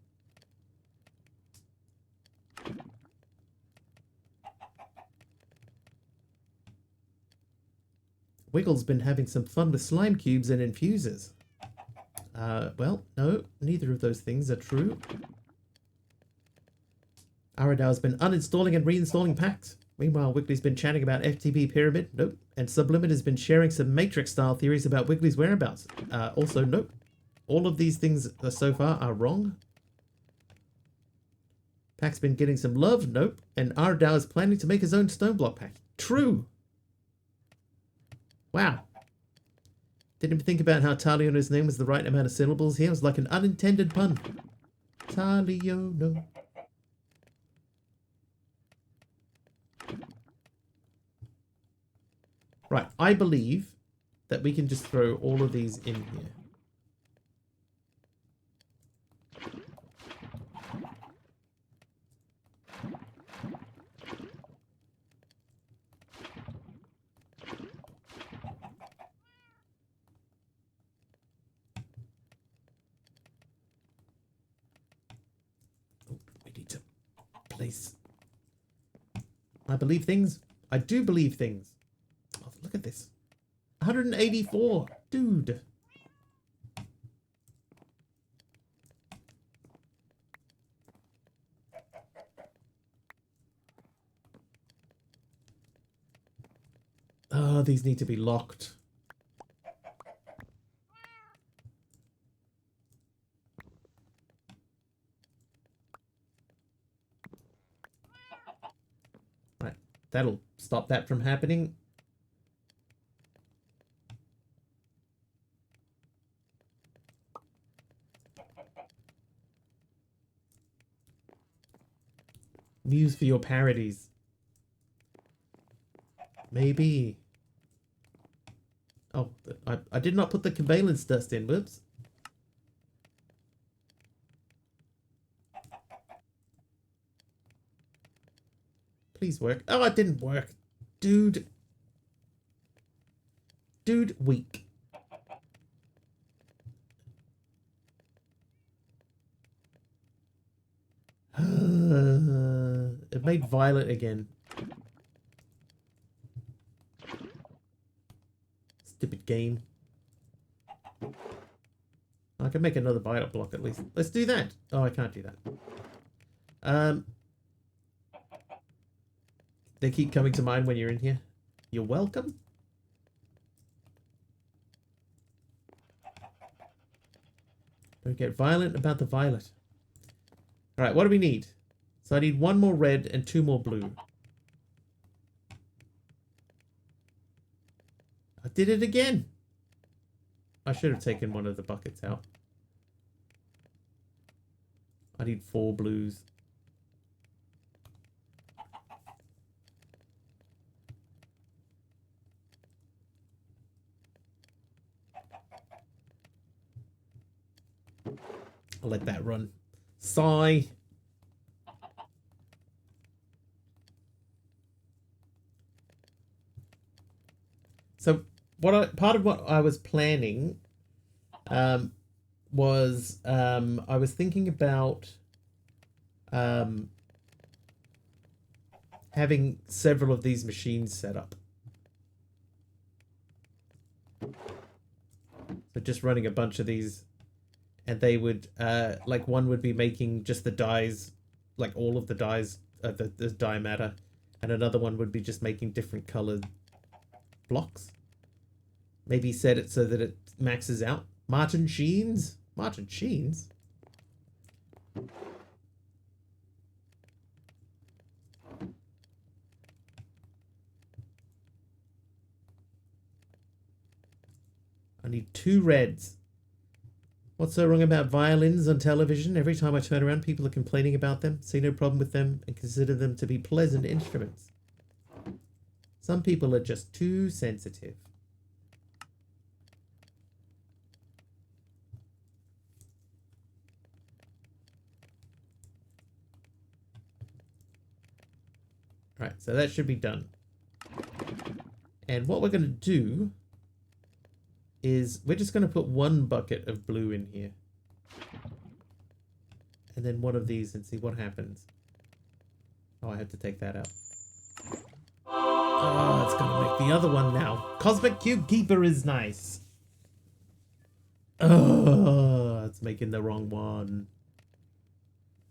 Wiggle's been having some fun with slime cubes and infusers. Well, no, neither of those things are true. Aradow's been uninstalling and reinstalling packs. Meanwhile, Wiggly's been chatting about FTP Pyramid. Nope. And Sublimit has been sharing some Matrix-style theories about Wiggly's whereabouts. Also, nope. All of these things so far are wrong. Pack's been getting some love. Nope. And Aradow is planning to make his own StoneBlock pack. True. Wow. Didn't even think about how Taliono's name was the right amount of syllables here. It was like an unintended pun. Taliono. Right, I believe that we can just throw all of these in here. Place. I believe things. I do believe things. Oh, look at this. 184. Dude. Oh, these need to be locked. That'll stop that from happening. Muse for your parodies. Maybe. Oh, I did not put the Cabalance dust in. Whoops. Please work. Oh, it didn't work. Dude. Dude, weak. It made violet again. Stupid game. I can make another violet block at least. Let's do that. Oh, I can't do that. They keep coming to mind when you're in here. You're welcome. Don't get violent about the violet. Alright, what do we need? So I need 1 more red and 2 more blue. I did it again. I should have taken one of the buckets out. I need 4 blues. I'll let that run. Sigh. So part of what I was planning was I was thinking about having several of these machines set up. So just running a bunch of these, and they would like one would be making just the dyes, like all of the dyes, the dye matter, and another one would be just making different colored blocks. Maybe set it so that it maxes out. Martin Sheens? Martin Sheens? I need 2 reds. What's so wrong about violins on television? Every time I turn around, people are complaining about them, see no problem with them, and consider them to be pleasant instruments. Some people are just too sensitive. Right, so that should be done. And what we're going to do is we're just going to put 1 bucket of blue in here. And then one of these and see what happens. Oh, I have to take that out. Oh, it's going to make the other one now. Cosmic Cube Keeper is nice. Oh, it's making the wrong one.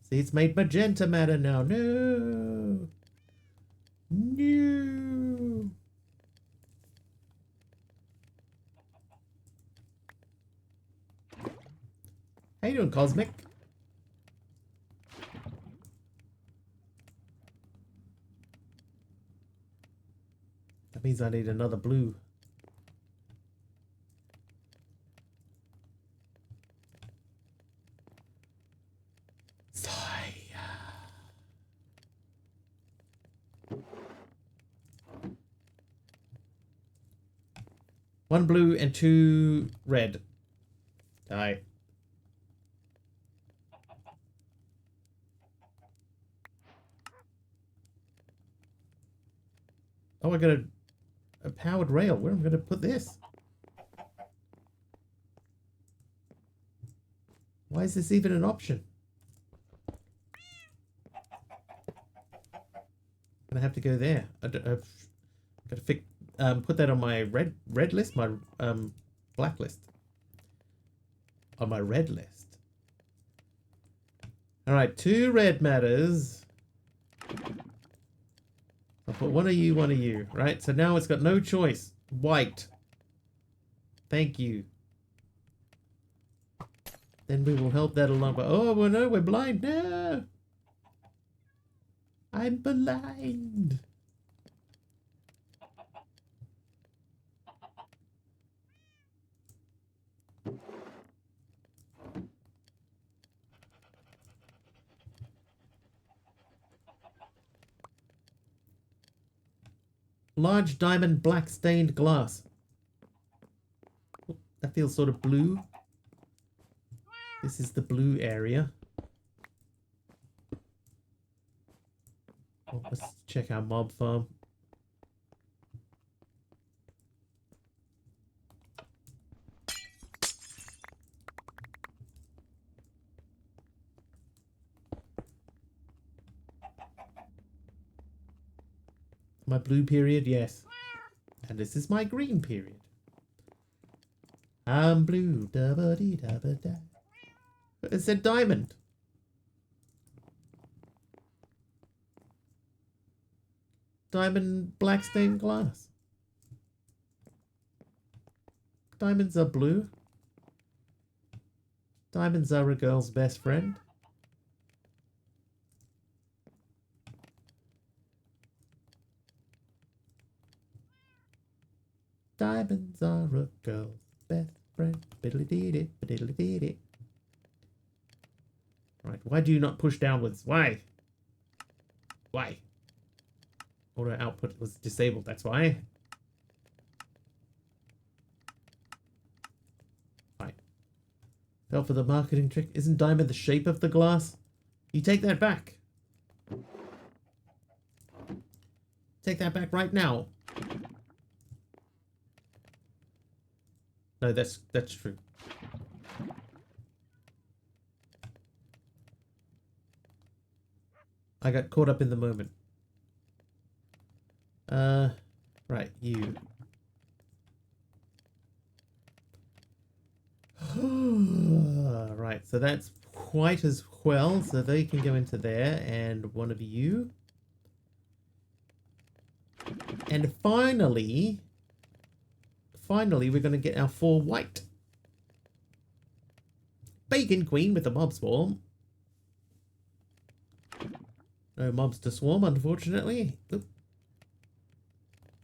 See, it's made magenta matter now. No. No. How you doing, Cosmic? That means I need another blue. Sigh. 1 blue and 2 red. Die. Oh, I got a powered rail. Where am I going to put this? Why is this even an option? I'm gonna have to go there. I've got to put that on my red list, my black list. On my red list. All right, 2 red matters. I'll put one of you, right? So now it's got no choice. White. Thank you. Then we will help that along. But oh, well, no, we're blind. No. I'm blind. Large diamond black stained glass. Oh, that feels sort of blue. This is the blue area. Oh, let's check our mob farm. My blue period, yes. And this is my green period. I'm blue, da ba dee da ba da. It said diamond. Diamond black stained glass. Diamonds are blue. Diamonds are a girl's best friend. Diamonds are a girl's best friend. Biddly-dee-dee, biddly-dee-dee. Right, why do you not push downwards? Why? Why? Auto output was disabled, that's why. Fine. Fell for the marketing trick. Isn't diamond the shape of the glass? You take that back. Take that back right now. No, that's true. I got caught up in the moment. Right, you. Right, so that's quite as well, so they can go into there, and one of you. And finally, we're going to get our 4 white. Bacon Queen with the mob swarm. No mobs to swarm, unfortunately. Oop.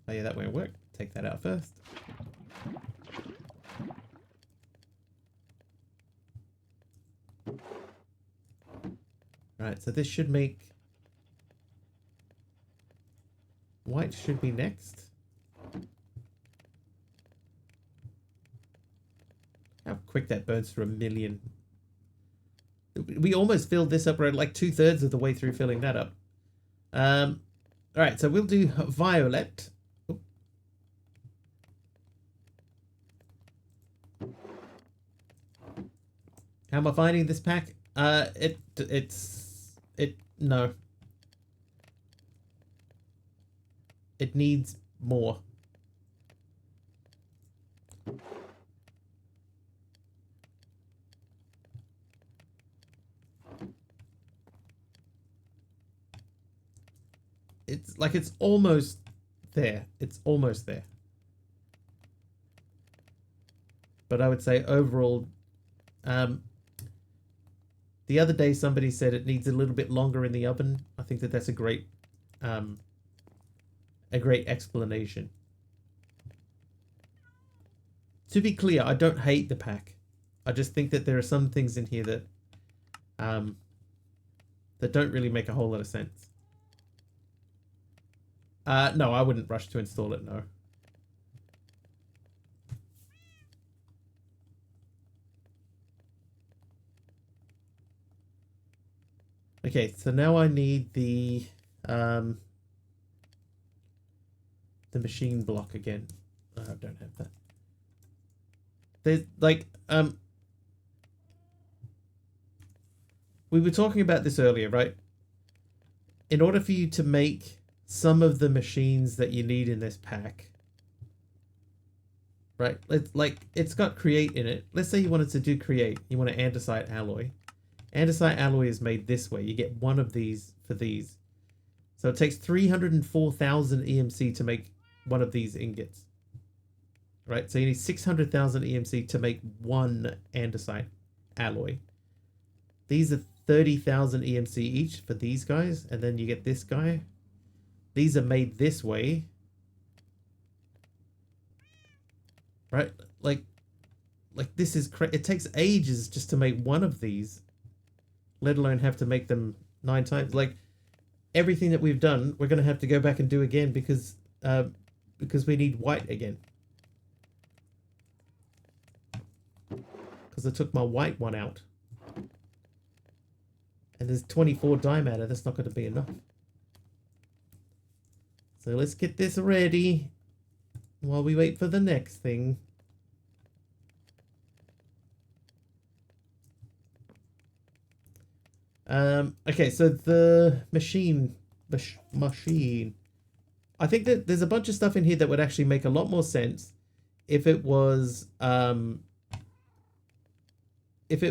Oh yeah, that won't work. Take that out first. Right, so this should make... White should be next. How quick that burns through 1,000,000. We almost filled this up. We're like 2/3 of the way through filling that up. Alright, so we'll do violet. Oop. How am I finding this pack? No. It needs more. It's like it's almost there. It's almost there. But I would say overall, the other day somebody said it needs a little bit longer in the oven. I think that that's a great explanation. To be clear, I don't hate the pack. I just think that there are some things in here that that don't really make a whole lot of sense. No, I wouldn't rush to install it, no. Okay, so now I need the machine block again. Oh, I don't have that. There's like we were talking about this earlier, right? In order for you to make some of the machines that you need in this pack, right? It's got create in it. Let's say you wanted to do create. You want an andesite alloy. Andesite alloy is made this way. You get one of these for these. So it takes 304,000 EMC to make one of these ingots. Right? So you need 600,000 EMC to make one andesite alloy. These are 30,000 EMC each for these guys. And then you get this guy. These are made this way. Right? Like this is it takes ages just to make one of these. Let alone have to make them 9 times. Like everything that we've done, we're going to have to go back and do again because we need white again. Because I took my white one out. And there's 24 die matter. That's not going to be enough. So let's get this ready while we wait for the next thing. Okay, so the machine. I think that there's a bunch of stuff in here that would actually make a lot more sense if it was if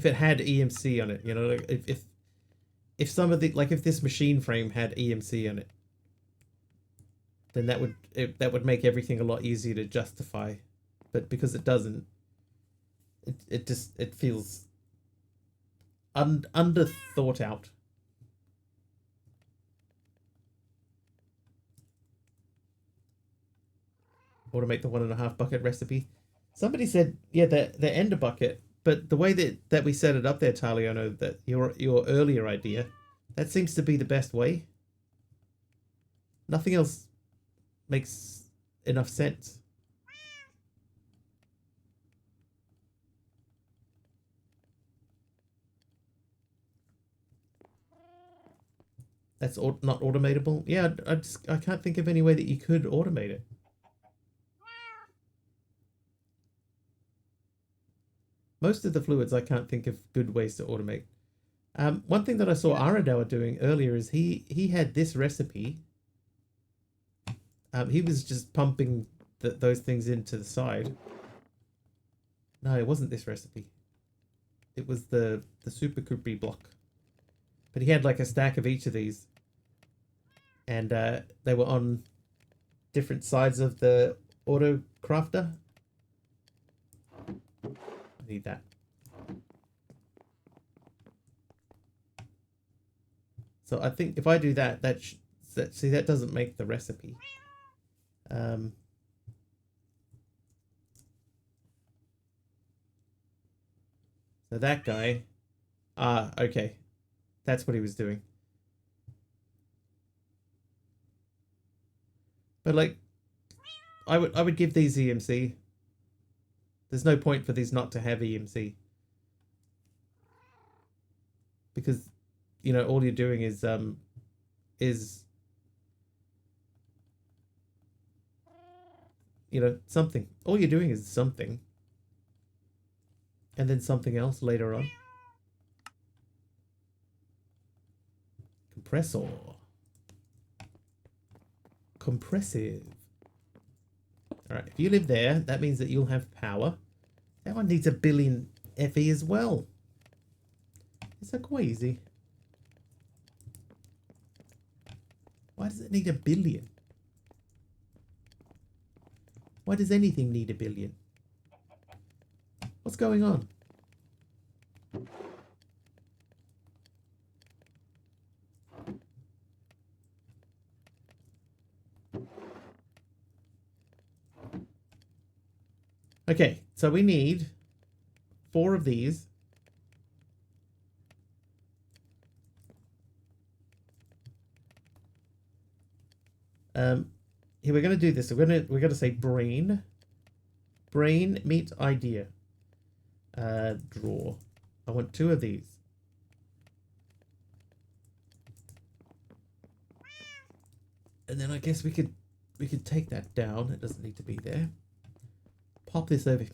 it had EMC on it, you know, like if some of the, like if this machine frame had EMC on it, then that would make everything a lot easier to justify. But because it doesn't, it feels under thought out. Automate the 1.5 bucket recipe. Somebody said, yeah, the ender bucket, but the way that we set it up there, Taliono, that your earlier idea, that seems to be the best way. Nothing else makes enough sense. That's not automatable. Yeah, I can't think of any way that you could automate it. Most of the fluids I can't think of good ways to automate. One thing that I saw Aradauer doing earlier is he had this recipe. He was just pumping those things into the side. No, it wasn't this recipe. It was the Super Coopery block. But he had like a stack of each of these. And they were on different sides of the auto crafter. I need that. So I think if I do that, see, that doesn't make the recipe. So that guy, okay, that's what he was doing. But like, I would give these EMC. There's no point for these not to have EMC, because you know all you're doing is you know something. All you're doing is something, and then something else later on. Compressor. Compressive. Alright, if you live there, that means that you'll have power. That one needs 1 billion FE as well. Is that crazy? Why does it need 1 billion? Why does anything need 1 billion? What's going on? Okay, so we need 4 of these. Here we're gonna do this. We're gonna say brain. Brain meets idea. Draw. I want 2 of these. And then I guess we could take that down. It doesn't need to be there. Pop this over here.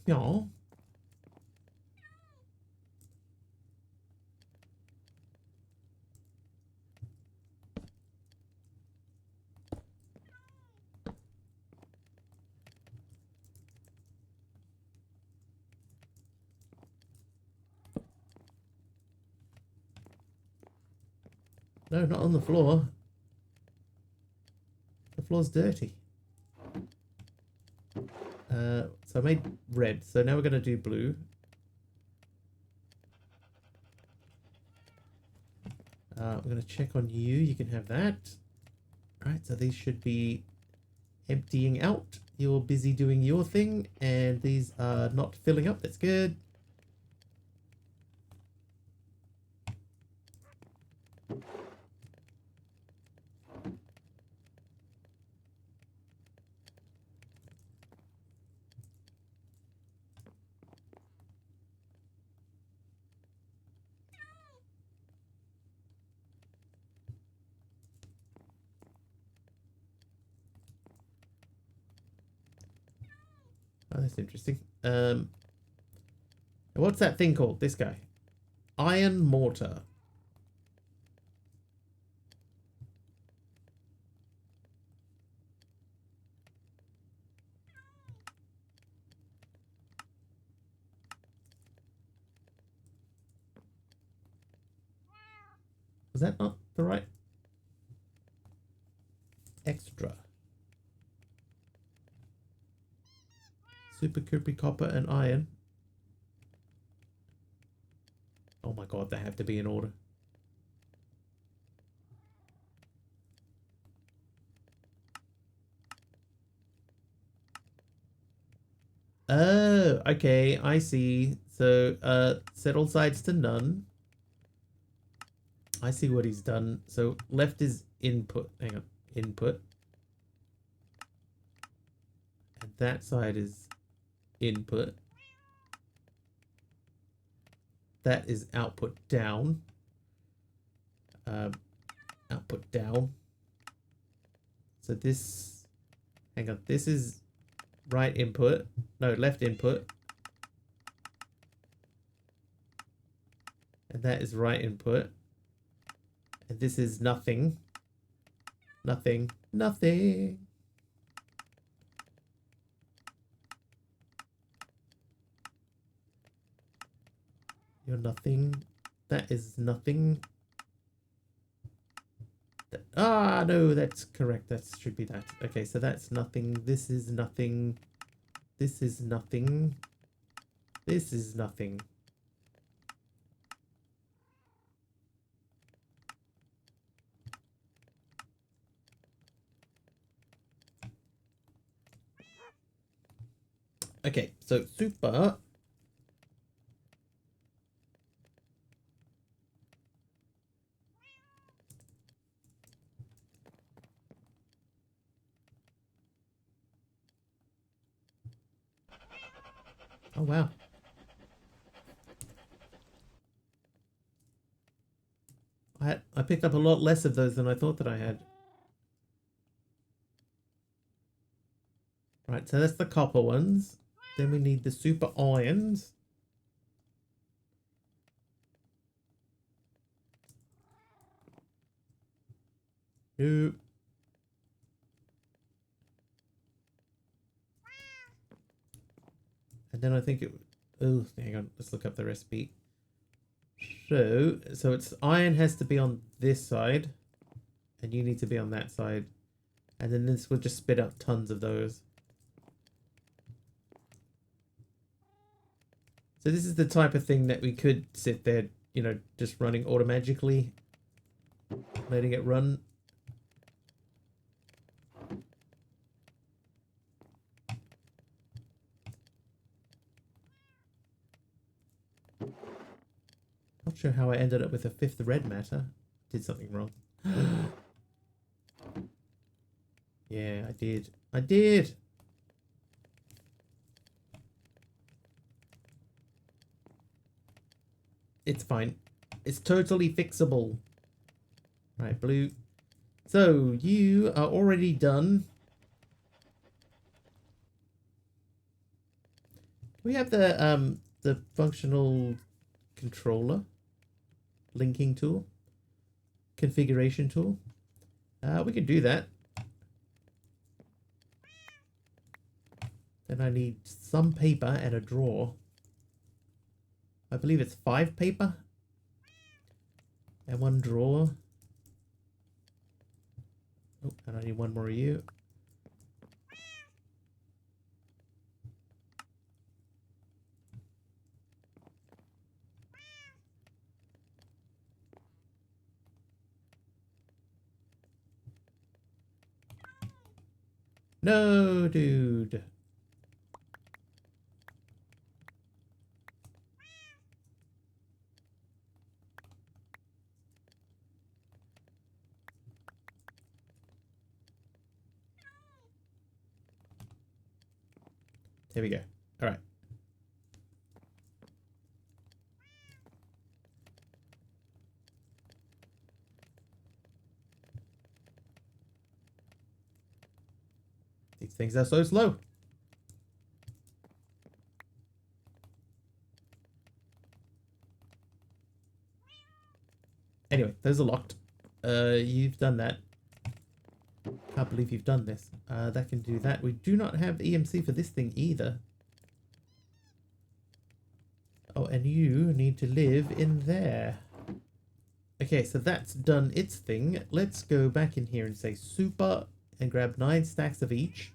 No, not on the floor. The floor's dirty. So I made red. So now we're going to do blue. We're going to check on you. You can have that. Right, so these should be emptying out. You're busy doing your thing, and these are not filling up. That's good. Oh, that's interesting. What's that thing called? This guy. Iron mortar. Was that not the right? Extra. Super Coopery Copper and Iron. Oh my god, they have to be in order. Oh, okay, I see. So, set all sides to none. I see what he's done. So, left is input. Hang on. Input. And that side is input. That is output down. Output down. So this, hang on, this is right input. No, left input. And that is right input. And this is nothing. Nothing. Nothing. You're nothing. That is nothing. Ah, no, that's correct. That should be that. Okay, so that's nothing. This is nothing. This is nothing. This is nothing. Okay, so super. Oh, wow. I picked up a lot less of those than I thought that I had. Right, so that's the copper ones. Then we need the super irons. Nope. And then I think it... Oh, hang on. Let's look up the recipe. So it's iron has to be on this side. And you need to be on that side. And then this will just spit out tons of those. So this is the type of thing that we could sit there, you know, just running automatically. Letting it run. Not sure how I ended up with a 5th red matter. Did something wrong. Yeah, I did. I did! It's fine. It's totally fixable. Right, blue. So, you are already done. We have the functional controller linking tool, configuration tool. We can do that. Then I need some paper and a drawer. I believe it's 5 paper and 1 drawer. Oh, and I need 1 more of you. No, dude. There we go. All right. These things are so slow. Anyway, those are locked. You've done that. Can't believe you've done this. That can do that. We do not have the EMC for this thing either. Oh, and you need to live in there. Okay, so that's done its thing. Let's go back in here and say super and grab 9 stacks of each.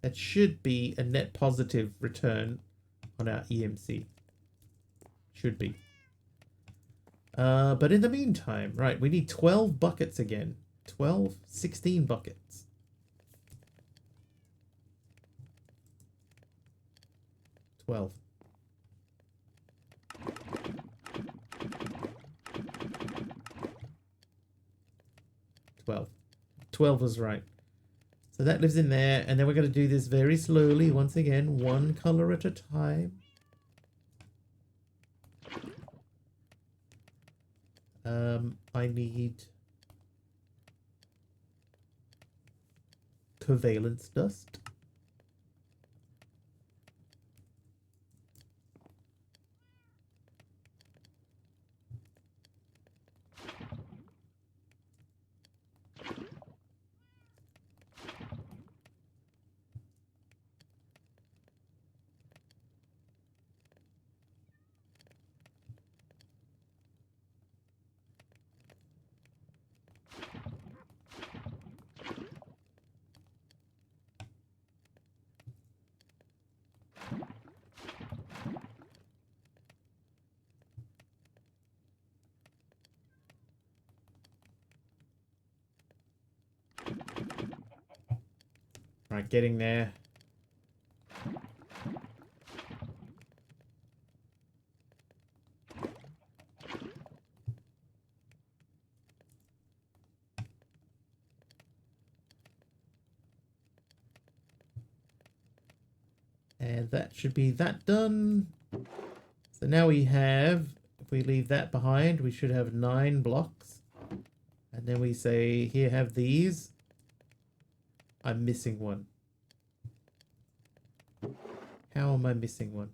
That should be a net positive return on our EMC. Should be. But in the meantime, right, we need 12 buckets again. 12, 16 buckets. $12. 12. 12 was right. So that lives in there, and then we're going to do this very slowly. Once again, one color at a time. I need covalence dust. Right, getting there. And that should be that done. So now we have, if we leave that behind, we should have 9 blocks. And then we say, here, have these. I'm missing one. How am I missing one?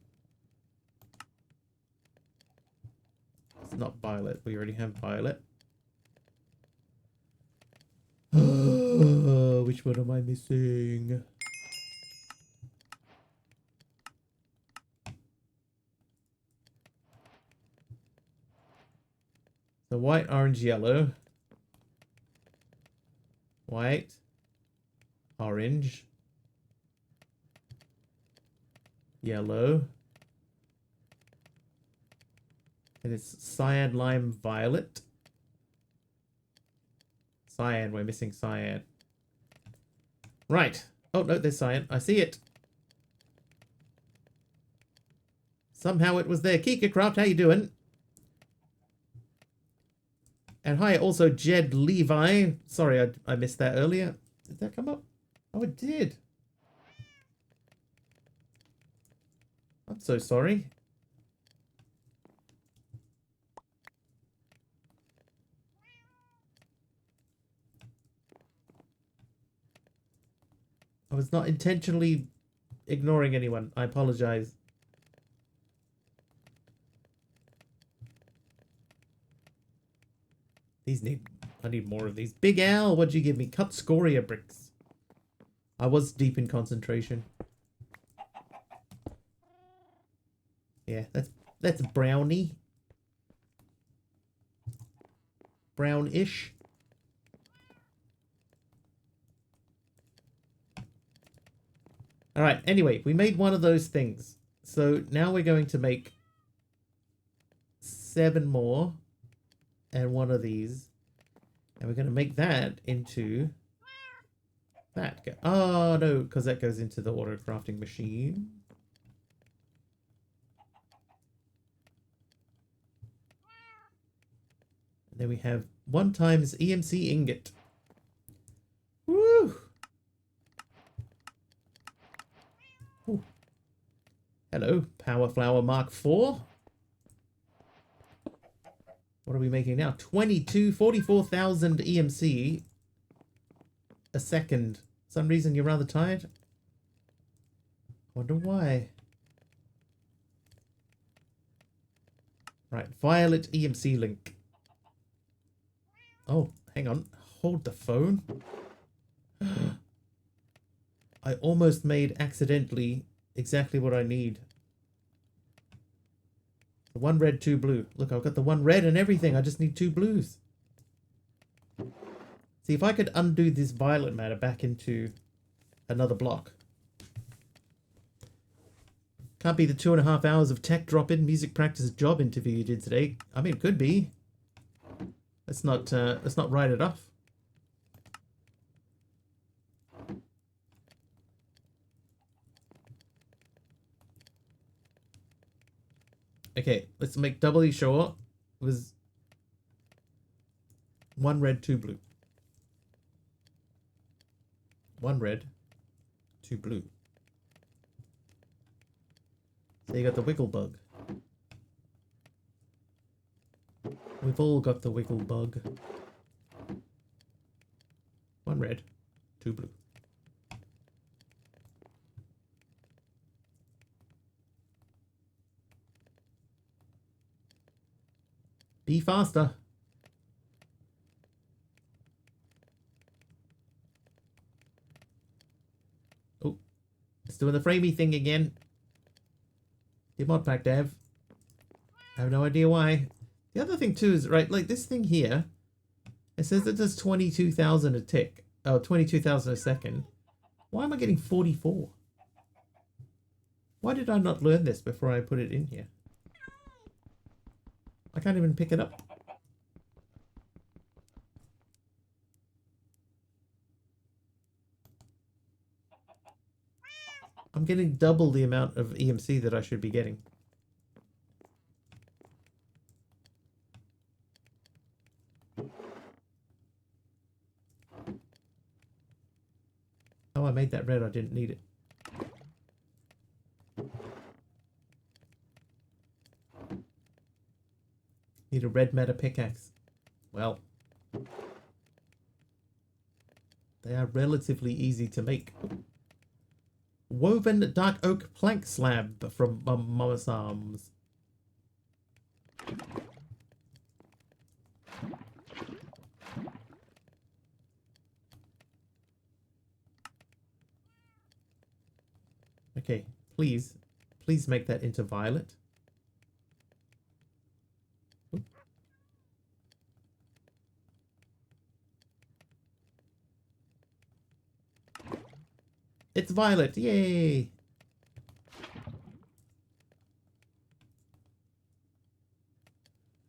It's not violet. We already have violet. Which one am I missing? So white, orange, yellow. White. Orange. Yellow. And it's cyan, lime, violet. Cyan, we're missing cyan. Right. Oh, no, there's cyan. I see it. Somehow it was there. KikaCraft, how you doing? And hi, also Jed Levi. Sorry, I missed that earlier. Did that come up? Oh, it did. I'm so sorry. I was not intentionally ignoring anyone. I apologize. I need more of these. Big Al, what'd you give me? Cut scoria bricks. I was deep in concentration. Yeah, that's brownie. Brownish. Alright, anyway, we made one of those things. So now we're going to make 7 more. And one of these. And we're going to make that into that. Oh, no, because that goes into the auto crafting machine. And then we have 1 times EMC ingot. Woo! Ooh. Hello, Power Flower Mark IV. What are we making now? 44,000 EMC a second. For some reason you're rather tired. Wonder why. Right, violet EMC link. Oh, hang on. Hold the phone. I almost made accidentally exactly what I need. 1 red, 2 blue. Look, I've got the 1 red and everything. I just need 2 blues. See, if I could undo this violet matter back into another block. Can't be the 2.5 hours of tech drop-in music practice job interview you did today. I mean, it could be. Let's not write it off. Okay, let's make doubly sure it was 1 red, 2 blue. 1 red, 2 blue. So you got the wiggle bug. We've all got the wiggle bug. 1 red, 2 blue. Be faster. Oh, it's doing the framey thing again. The mod pack dev. I have no idea why. The other thing too is, right, like this thing here, it says it does 22,000 a tick. Oh, 22,000 a second. Why am I getting 44? Why did I not learn this before I put it in here? I can't even pick it up. I'm getting double the amount of EMC that I should be getting. Oh, I made that red. I didn't need it. Need a red matter pickaxe. Well, they are relatively easy to make. Woven dark oak plank slab from Mama's Arms. Okay, please make that into violet. It's violet, yay!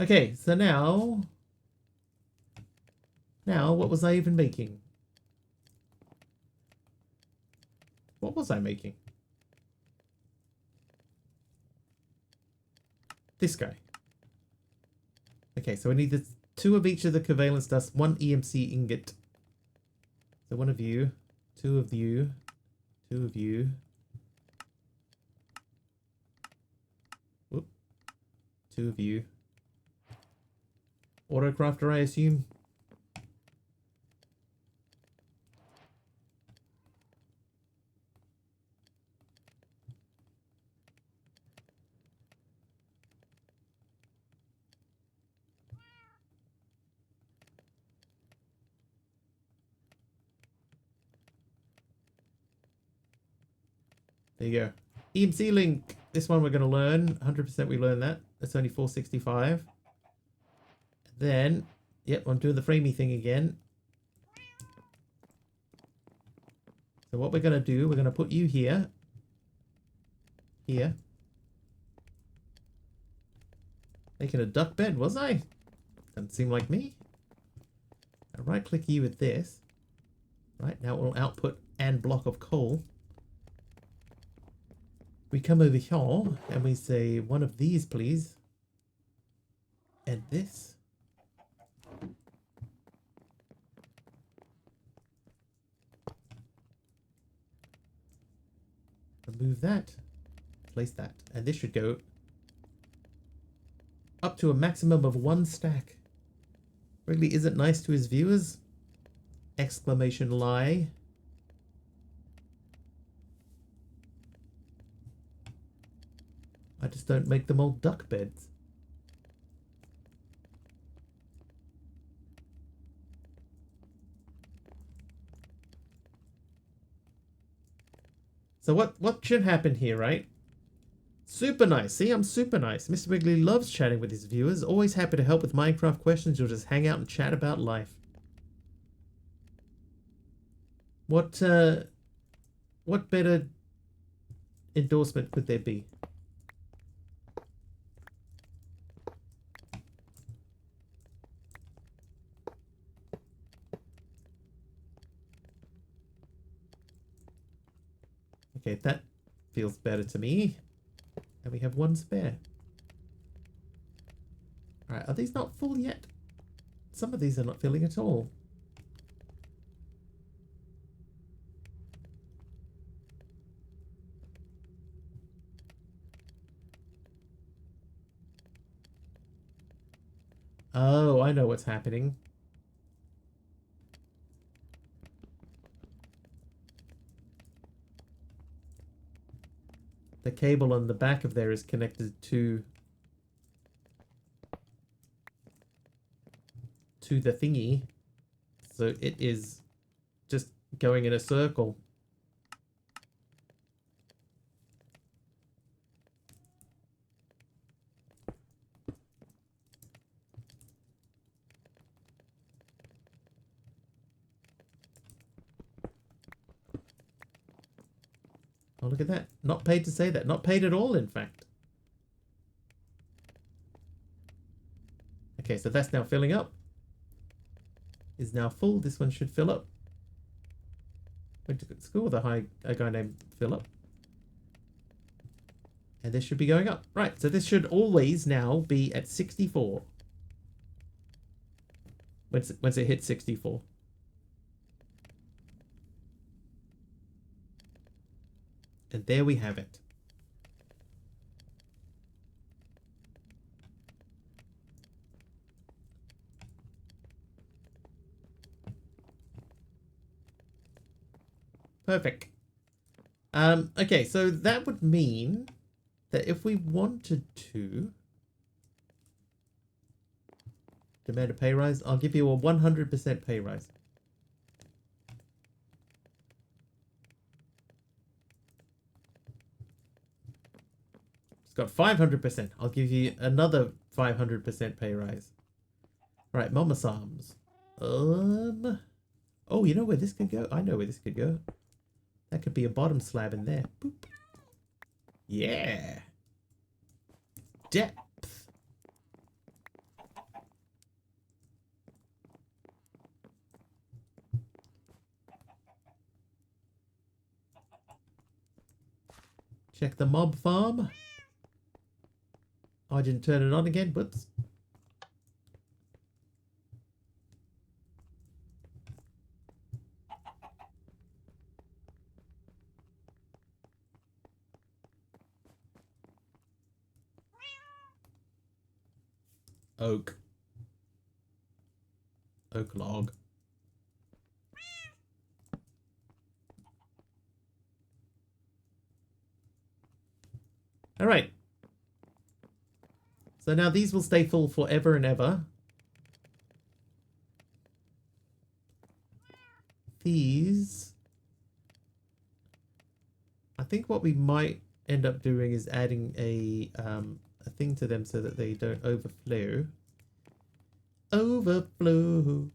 Okay, so now what was I even making? What was I making? This guy. Okay, so we need the 2 of each of the covalence dust, 1 EMC ingot. So 1 of you, 2 of you, 2 of you. Whoop. 2 of you. Autocrafter, I assume. There you go. EMC link. This one we're going to learn. 100% we learn that. That's only 465. Then, yep, I'm doing the framey thing again. So what we're going to do, we're going to put you here. Here. Making a duck bed, was I? Doesn't seem like me. I right click you with this. Right, now it will output and block of coal. We come over here and we say 1 of these, please. And this. Remove that. Place that. And this should go up to a maximum of 1 stack. Really isn't nice to his viewers? Exclamation lie. I just don't make them all duck beds. So what should happen here, right? Super nice. See, I'm super nice. Mr. Wiggly loves chatting with his viewers. Always happy to help with Minecraft questions or just hang out and chat about life. What better endorsement could there be? Okay, that feels better to me. And we have one spare. Alright, are these not full yet? Some of these are not filling at all. Oh, I know what's happening. The cable on the back of there is connected to the thingy. So it is just going in a circle. Oh, look at that. Not paid to say that. Not paid at all, in fact. Okay, so that's now filling up. Is now full. This one should fill up. Went to school with a guy named Philip. And this should be going up. Right, so this should always now be at 64. Once it hits 64. And there we have it. Perfect. Okay, so that would mean that if we wanted to demand a pay rise, I'll give you a 100% pay rise. It's got 500%. I'll give you another 500% pay rise. All right, Mama Psalms. Oh, you know where this could go? I know where this could go. That could be a bottom slab in there. Boop. Yeah. Depth. Check the mob farm. I didn't turn it on again, but oak log. All right. So now these will stay full forever and ever. These, I think what we might end up doing is adding a thing to them so that they don't overflow. Overflow.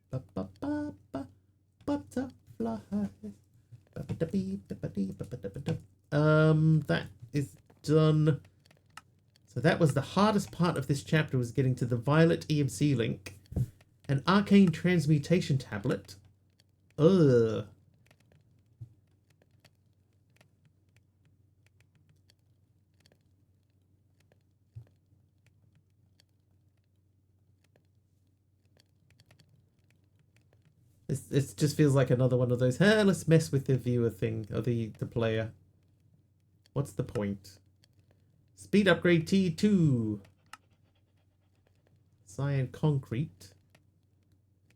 Ba ba ba ba butterfly. That is done. So that was the hardest part of this chapter, was getting to the Violet EMC link. An arcane transmutation tablet. Ugh. It just feels like another one of those, hey, let's mess with the viewer thing, or the player. What's the point? Speed upgrade T2. Cyan concrete.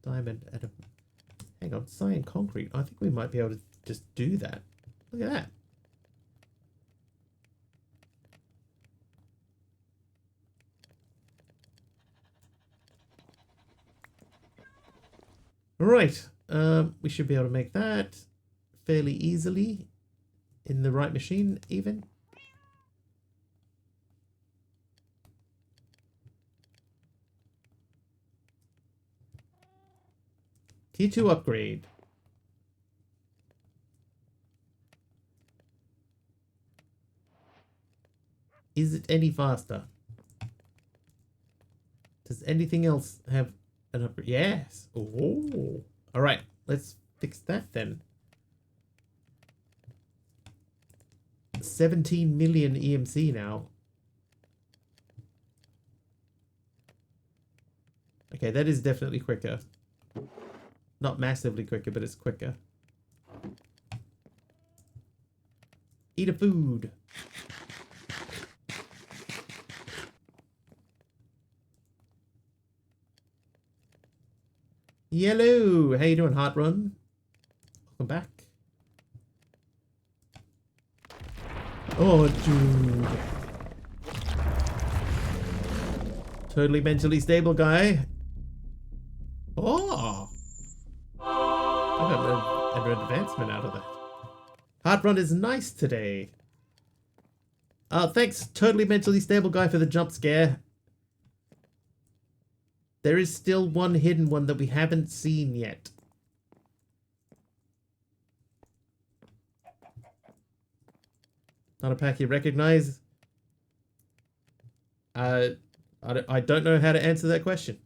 Diamond at a... Hang on, cyan concrete. I think we might be able to just do that. Look at that. Right, we should be able to make that fairly easily in the right machine, even. T2 upgrade. Is it any faster? Does anything else have an upgrade? Yes. Oh. All right. Let's fix that then. 17 million EMC now. Okay, that is definitely quicker. Not massively quicker, but it's quicker. Eat a food. Yellow. How you doing, Heart Run? Welcome back. Oh, dude. Totally mentally stable guy. Oh. I got an advancement out of that. Heart Run is nice today. Thanks, totally mentally stable guy, for the jump scare. There is still one hidden one that we haven't seen yet. Not a pack you recognize? I don't know how to answer that question.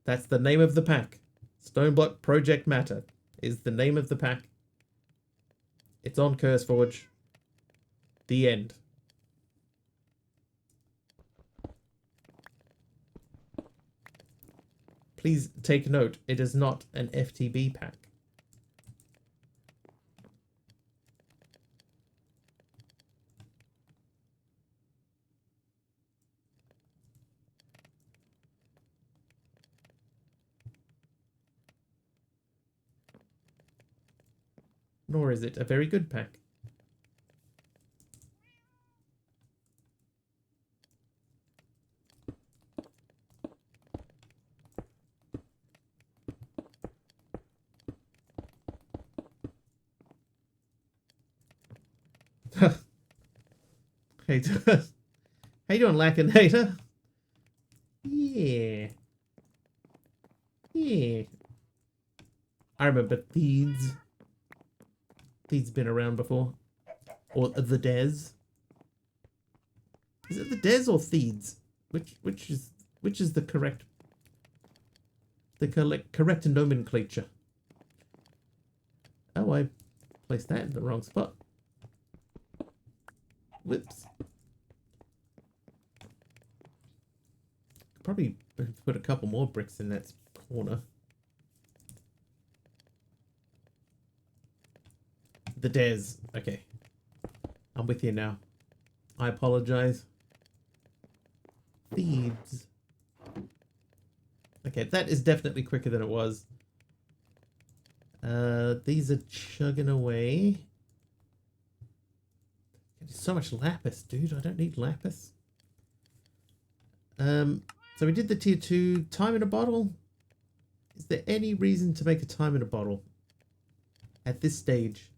That's the name of the pack. StoneBlock Project Matter is the name of the pack. It's on CurseForge. The end. Please take note, it is not an FTB pack. Nor is it a very good pack. Hey, how you doing, Lackinator? Yeah. Yeah. I remember Theeds. Theeds been around before. Or the Des. Is it the Des or Theeds? Which is the correct correct nomenclature? Oh, I placed that in the wrong spot. Whoops. Probably put a couple more bricks in that corner. The Des. Okay. I'm with you now. I apologize. Thieves. Okay, that is definitely quicker than it was. These are chugging away. So much lapis, dude. I don't need lapis. So we did the tier 2 time in a bottle. Is there any reason to make a time in a bottle at this stage?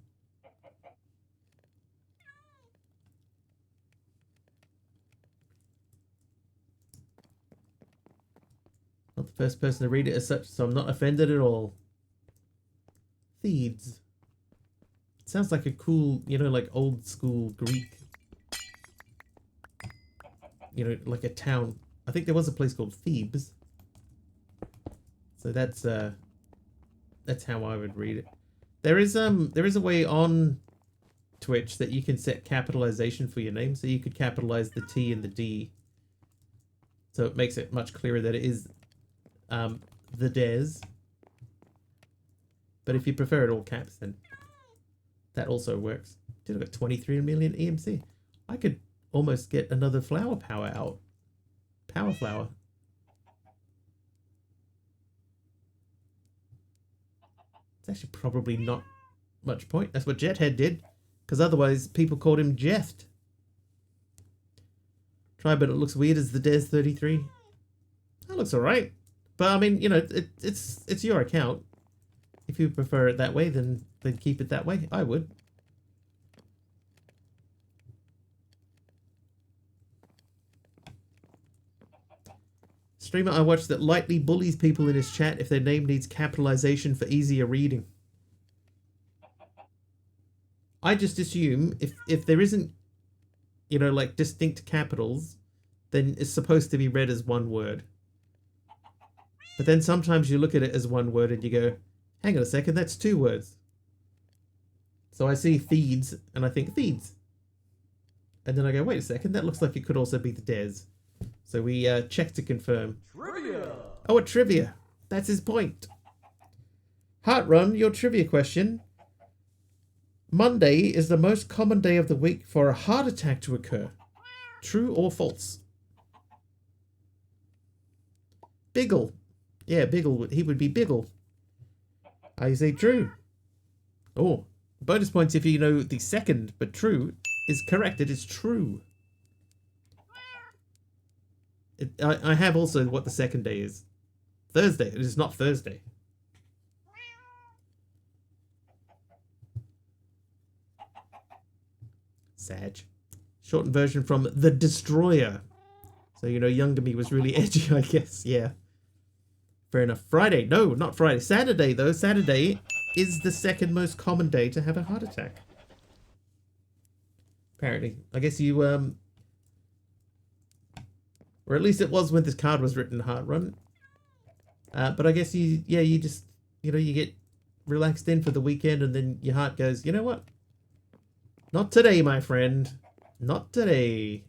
Not the first person to read it as such, so I'm not offended at all. Thebes. Sounds like a cool, you know, like old school Greek. You know, like a town. I think there was a place called Thebes. So that's how I would read it. There is a way on Twitch that you can set capitalization for your name, so you could capitalize the T and the D. So it makes it much clearer that it is the Des. But if you prefer it all caps, then that also works. Dude, I've got 23 million EMC. I could almost get another flower power out. Power flower. It's actually probably not much point. That's what Jethead did. Because otherwise people called him Jeft. Try, but it looks weird as the Des 33. That looks alright. But I mean, you know, it's your account. If you prefer it that way, then keep it that way. I would. Streamer I watch that lightly bullies people in his chat if their name needs capitalization for easier reading. I just assume if there isn't, you know, like distinct capitals, then it's supposed to be read as one word. But then sometimes you look at it as one word and you go, hang on a second, that's two words. So I see Theeds and I think Theeds. And then I go, wait a second, that looks like it could also be the des. So we check to confirm. Trivia! Oh, a trivia. That's his point. Heart Run, your trivia question. Monday is the most common day of the week for a heart attack to occur. True or false? Biggle. Yeah, Biggle. He would be Biggle. I say true. Oh, bonus points if you know the second, but true is correct. It is true. I have also what the second day is. Thursday. It is not Thursday. Sag. Shortened version from The Destroyer. So, you know, younger me was really edgy, I guess. Yeah. Fair enough. Friday. No, not Friday. Saturday, though. Saturday is the second most common day to have a heart attack. Apparently. I guess you, or at least it was when this card was written, Heart Run. But I guess you just, you know, you get relaxed in for the weekend and then your heart goes, you know what? Not today, my friend. Not today.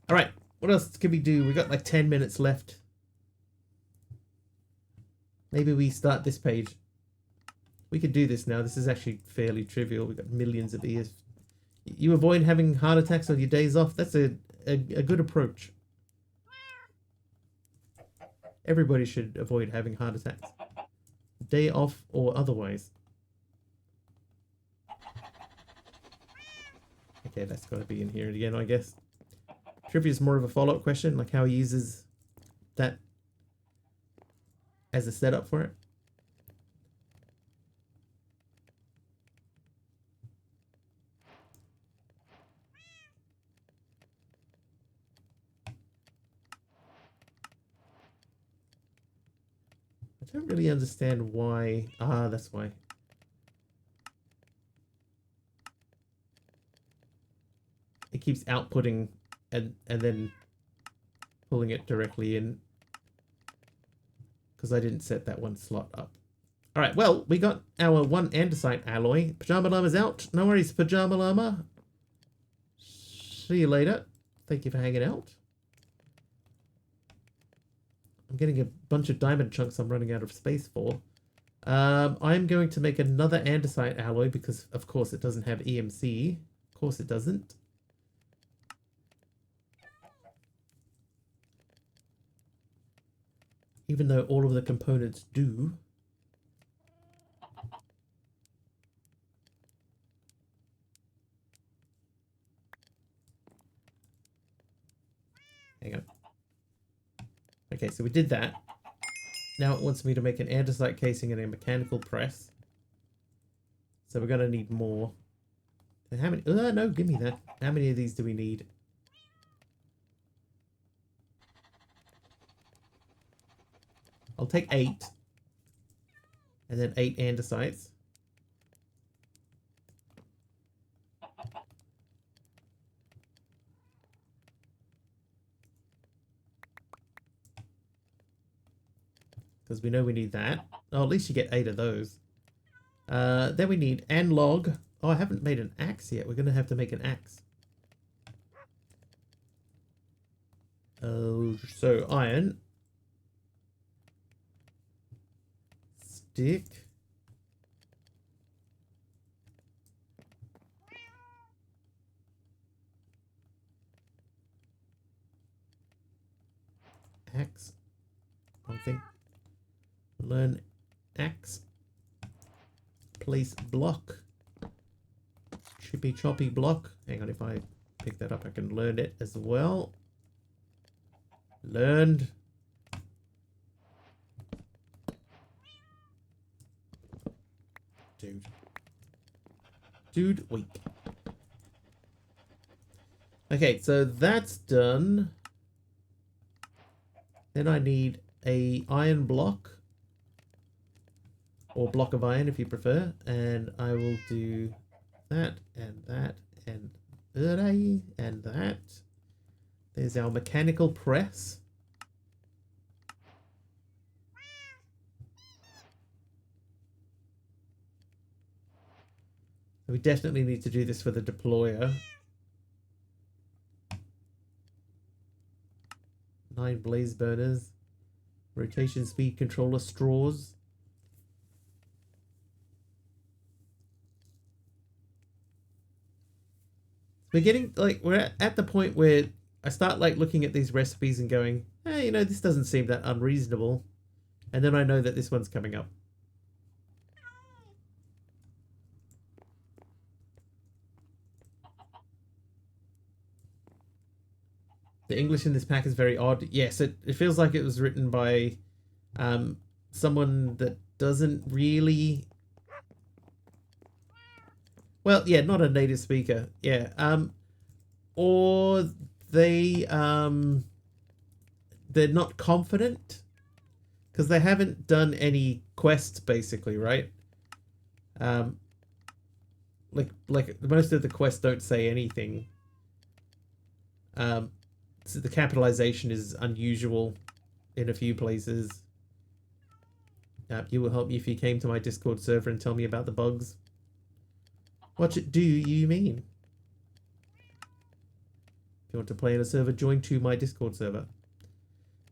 All right. What else can we do? We got like 10 minutes left. Maybe we start this page. We could do this now. This is actually fairly trivial. We've got millions of ears. You avoid having heart attacks on your days off. That's a good approach. Everybody should avoid having heart attacks. Day off or otherwise. Okay, that's got to be in here again, I guess. Trivia is more of a follow-up question, like how he uses that as a setup for it. I don't really understand why. Ah, that's why. It keeps outputting and then pulling it directly in because I didn't set that one slot up. All right, well, we got our one andesite alloy. Pajama Llama's out. No worries, Pajama Llama. See you later. Thank you for hanging out. I'm getting a bunch of diamond chunks I'm running out of space for. I'm going to make another andesite alloy because, of course, it doesn't have EMC. Of course it doesn't. Even though all of the components do. Hang on. Okay, so we did that. Now it wants me to make an andesite casing and a mechanical press. So we're going to need more. And how many? No, give me that. How many of these do we need? I'll take 8. And then 8 andesites. Because we know we need that. Oh, at least you get 8 of those. Then we need an log. Oh, I haven't made an axe yet. We're going to have to make an axe. Oh, so iron. Stick. Axe. One thing. Learn axe. Place block. Chippy choppy block. Hang on, if I pick that up I can learn it as well. Learned. Dude, wait. Okay, so that's done. Then I need a iron block. or block of iron if you prefer. And I will do that and that and that. There's our mechanical press. We definitely need to do this for the deployer. 9 blaze burners. Rotation speed controller straws. We're getting, like, we're at the point where I start, like, looking at these recipes and going, hey, you know, this doesn't seem that unreasonable. And then I know that this one's coming up. The English in this pack is very odd. Yes, it feels like it was written by someone that doesn't really... Well, yeah, not a native speaker. Yeah. Or they're not confident because they haven't done any quests, basically, right? Like most of the quests don't say anything. So the capitalization is unusual in a few places. You will help me if you came to my Discord server and tell me about the bugs. What do you mean? If you want to play in a server, join to my Discord server.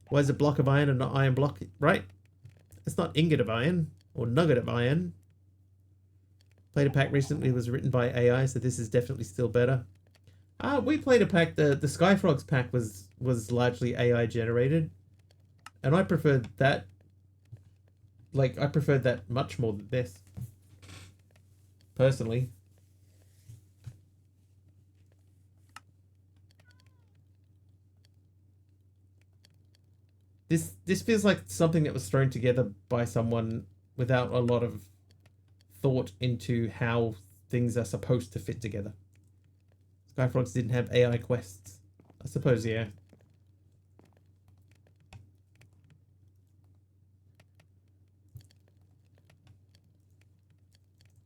Why is it block of iron and not iron block? Right? It's not ingot of iron or nugget of iron. Played a pack recently was written by AI, so this is definitely still better. We played a pack, the Skyfrogs pack was largely AI generated. And I preferred that. Like, I preferred that much more than this. Personally. This feels like something that was thrown together by someone without a lot of thought into how things are supposed to fit together. Skyfrogs didn't have AI quests. I suppose, yeah.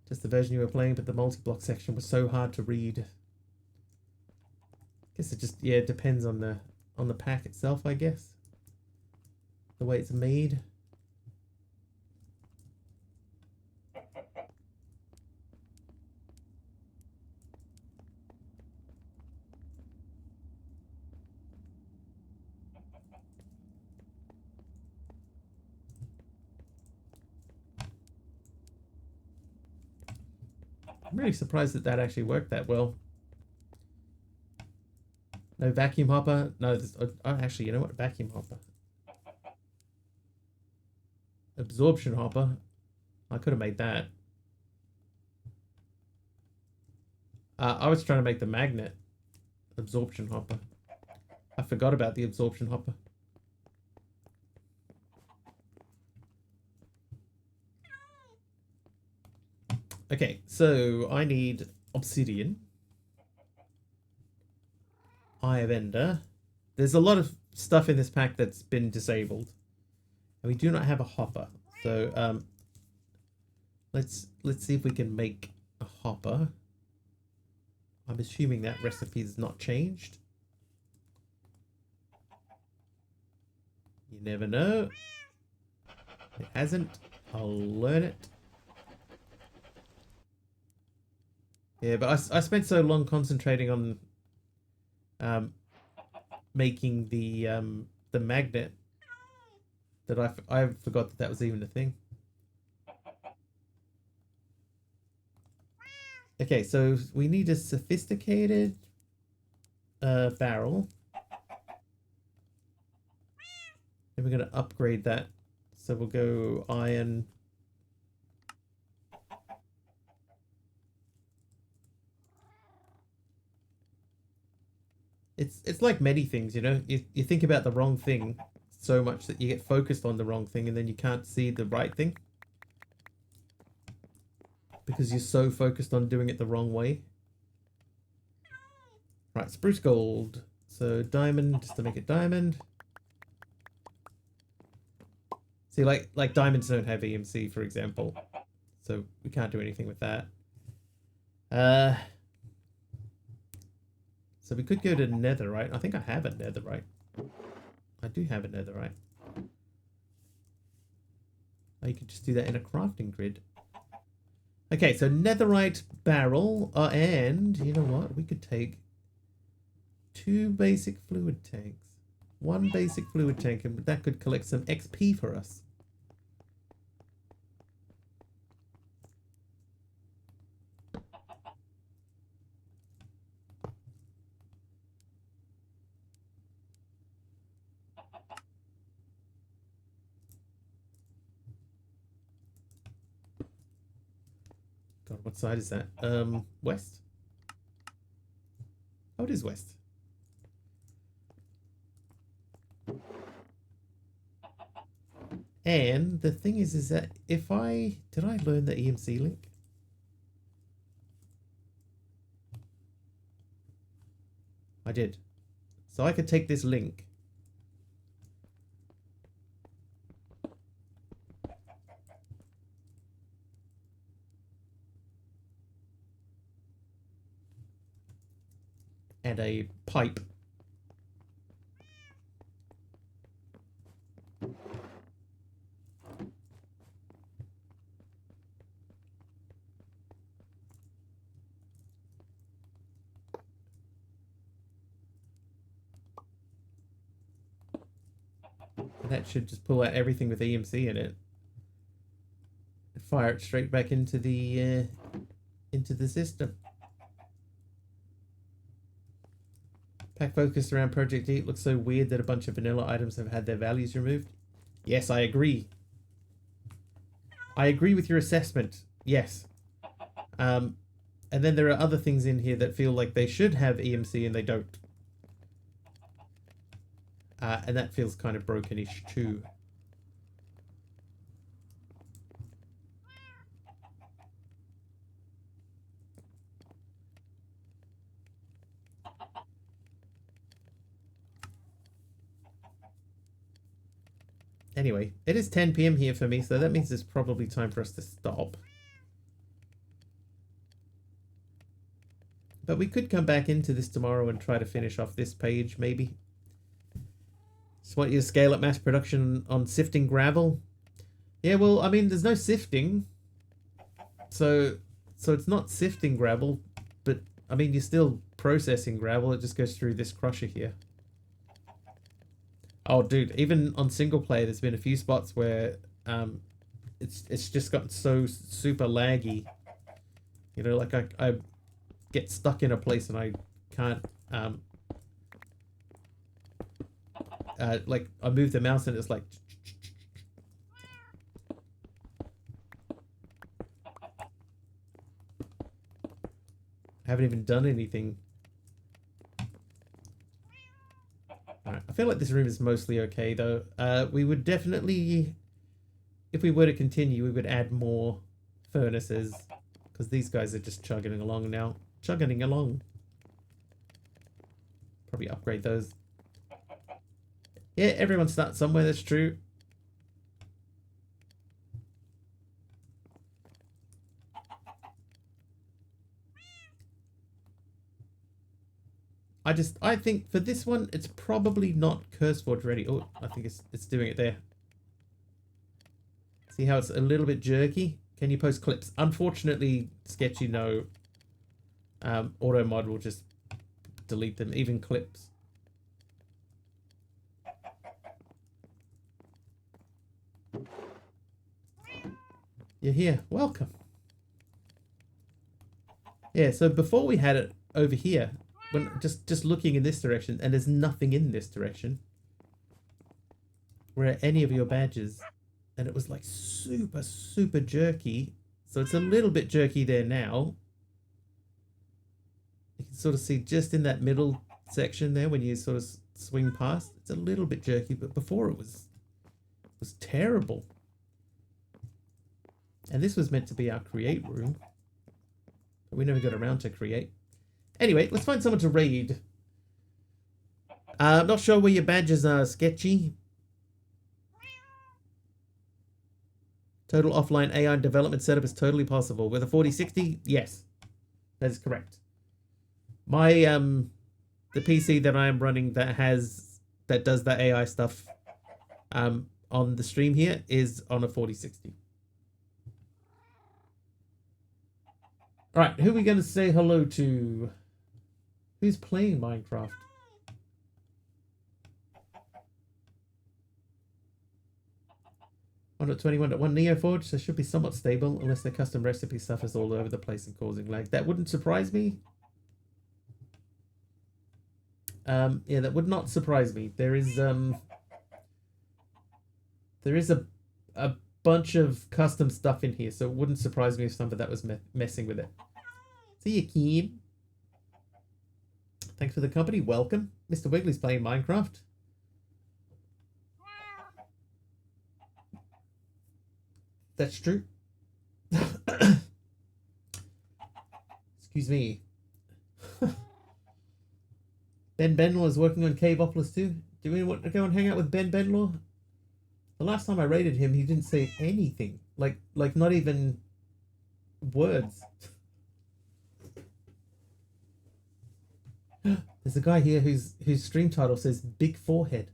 Just the version you were playing, but the multi-block section was so hard to read. Guess it just, yeah, it depends on the pack itself, I guess. The way it's made. I'm really surprised that that actually worked that well. No vacuum hopper. No, this, oh, actually, you know what? Vacuum hopper. Absorption hopper. I could have made that. I was trying to make the magnet. Absorption hopper. I forgot about the absorption hopper. Okay, so I need obsidian. Eye of Ender. There's a lot of stuff in this pack that's been disabled. And we do not have a hopper. So let's see if we can make a hopper. I'm assuming that recipe is not changed. You never know. It hasn't. I'll learn it. Yeah, but I spent so long concentrating on making the magnet that I forgot that was even a thing. Okay, so we need a sophisticated barrel. And we're going to upgrade that. So we'll go iron. It's like many things, you know. You think about the wrong thing so much that you get focused on the wrong thing and then you can't see the right thing. Because you're so focused on doing it the wrong way. Right, spruce gold. So diamond, just to make it diamond. See, like diamonds don't have EMC, for example, so we can't do anything with that. So we could go to netherite. I think I have a netherite. I do have a netherite. Oh, you could just do that in a crafting grid. Okay, so netherite barrel, and you know what? We could take 2 basic fluid tanks. 1 basic fluid tank, and that could collect some XP for us. God, what side is that? West? Oh, it is west. And the thing is that if I... Did I learn the EMC link? I did. So I could take this link. And a pipe. And that should just pull out everything with EMC in it. And fire it straight back into the system. Pack focused around Project Eat looks so weird that a bunch of vanilla items have had their values removed. Yes, I agree. I agree with your assessment. Yes. And then there are other things in here that feel like they should have EMC and they don't. And that feels kind of brokenish too. Anyway, it is 10 PM here for me, so that means it's probably time for us to stop. But we could come back into this tomorrow and try to finish off this page, maybe. Just want you to scale up mass production on sifting gravel. Yeah, well, I mean, there's no sifting. So it's not sifting gravel, but, I mean, you're still processing gravel. It just goes through this crusher here. Oh, dude, even on single player, there's been a few spots where it's just gotten so super laggy. You know, like I get stuck in a place and I can't, like, I move the mouse and it's like... I haven't even done anything. Alright, I feel like this room is mostly okay, though. We would definitely, if we were to continue, we would add more furnaces. Because these guys are just chugging along now. Chugging along. Probably upgrade those. Yeah, everyone starts somewhere, that's true. I think for this one, it's probably not CurseForge ready. Oh, I think it's doing it there. See how it's a little bit jerky? Can you post clips? Unfortunately, Sketchy, no. Auto mod will just delete them, even clips. You're here. Welcome. Yeah, so before we had it over here, when just looking in this direction, and there's nothing in this direction. Where are any of your badges? And it was like super, super jerky. So it's a little bit jerky there now. You can sort of see just in that middle section there when you sort of swing past. It's a little bit jerky, but before it was terrible. And this was meant to be our create room. But we never got around to create. Anyway, let's find someone to raid. I'm not sure where your badges are, Sketchy. Total offline AI development setup is totally possible. With a 4060, yes. That is correct. My the PC that I am running that does that AI stuff on the stream here is on a 4060. Alright, who are we going to say hello to? Who's playing Minecraft? 1.21.1 NeoForge, so should be somewhat stable unless the custom recipe suffers all over the place and causing lag. That wouldn't surprise me. Yeah, that would not surprise me. There is a bunch of custom stuff in here, so it wouldn't surprise me if some of that was messing with it. See you, Keen. Thanks for the company. Welcome. Mr. Wiggly's playing Minecraft. That's true. Excuse me. Ben Benlaw is working on Caveopolis too. Do we want to go and hang out with Ben Benlaw? The last time I raided him, he didn't say anything. Like not even words. There's a guy here whose stream title says Big Forehead.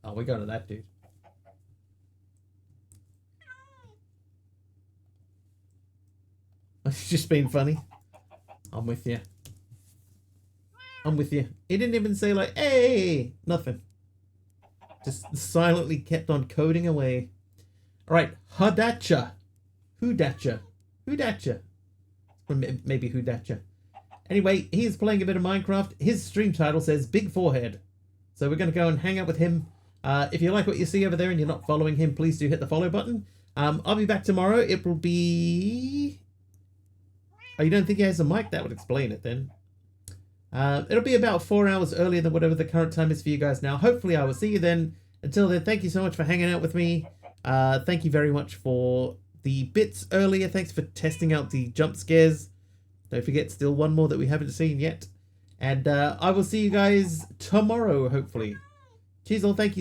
Oh, we're going to that dude. It's just being funny. I'm with you. I'm with you. He didn't even say like, hey, nothing. Just silently kept on coding away. All right, Hudatcha. Hudatcha. Hudatcha. Maybe Hudatcha. Anyway, he is playing a bit of Minecraft. His stream title says Big Forehead. So we're going to go and hang out with him. If you like what you see over there and you're not following him, please do hit the follow button. I'll be back tomorrow. It will be... Oh, you don't think he has a mic? That would explain it then. It'll be about 4 hours earlier than whatever the current time is for you guys now. Hopefully I will see you then. Until then, thank you so much for hanging out with me. Thank you very much for the bits earlier. Thanks for testing out the jump scares. Don't forget, still one more that we haven't seen yet. And I will see you guys tomorrow, hopefully. Cheers all, thank you.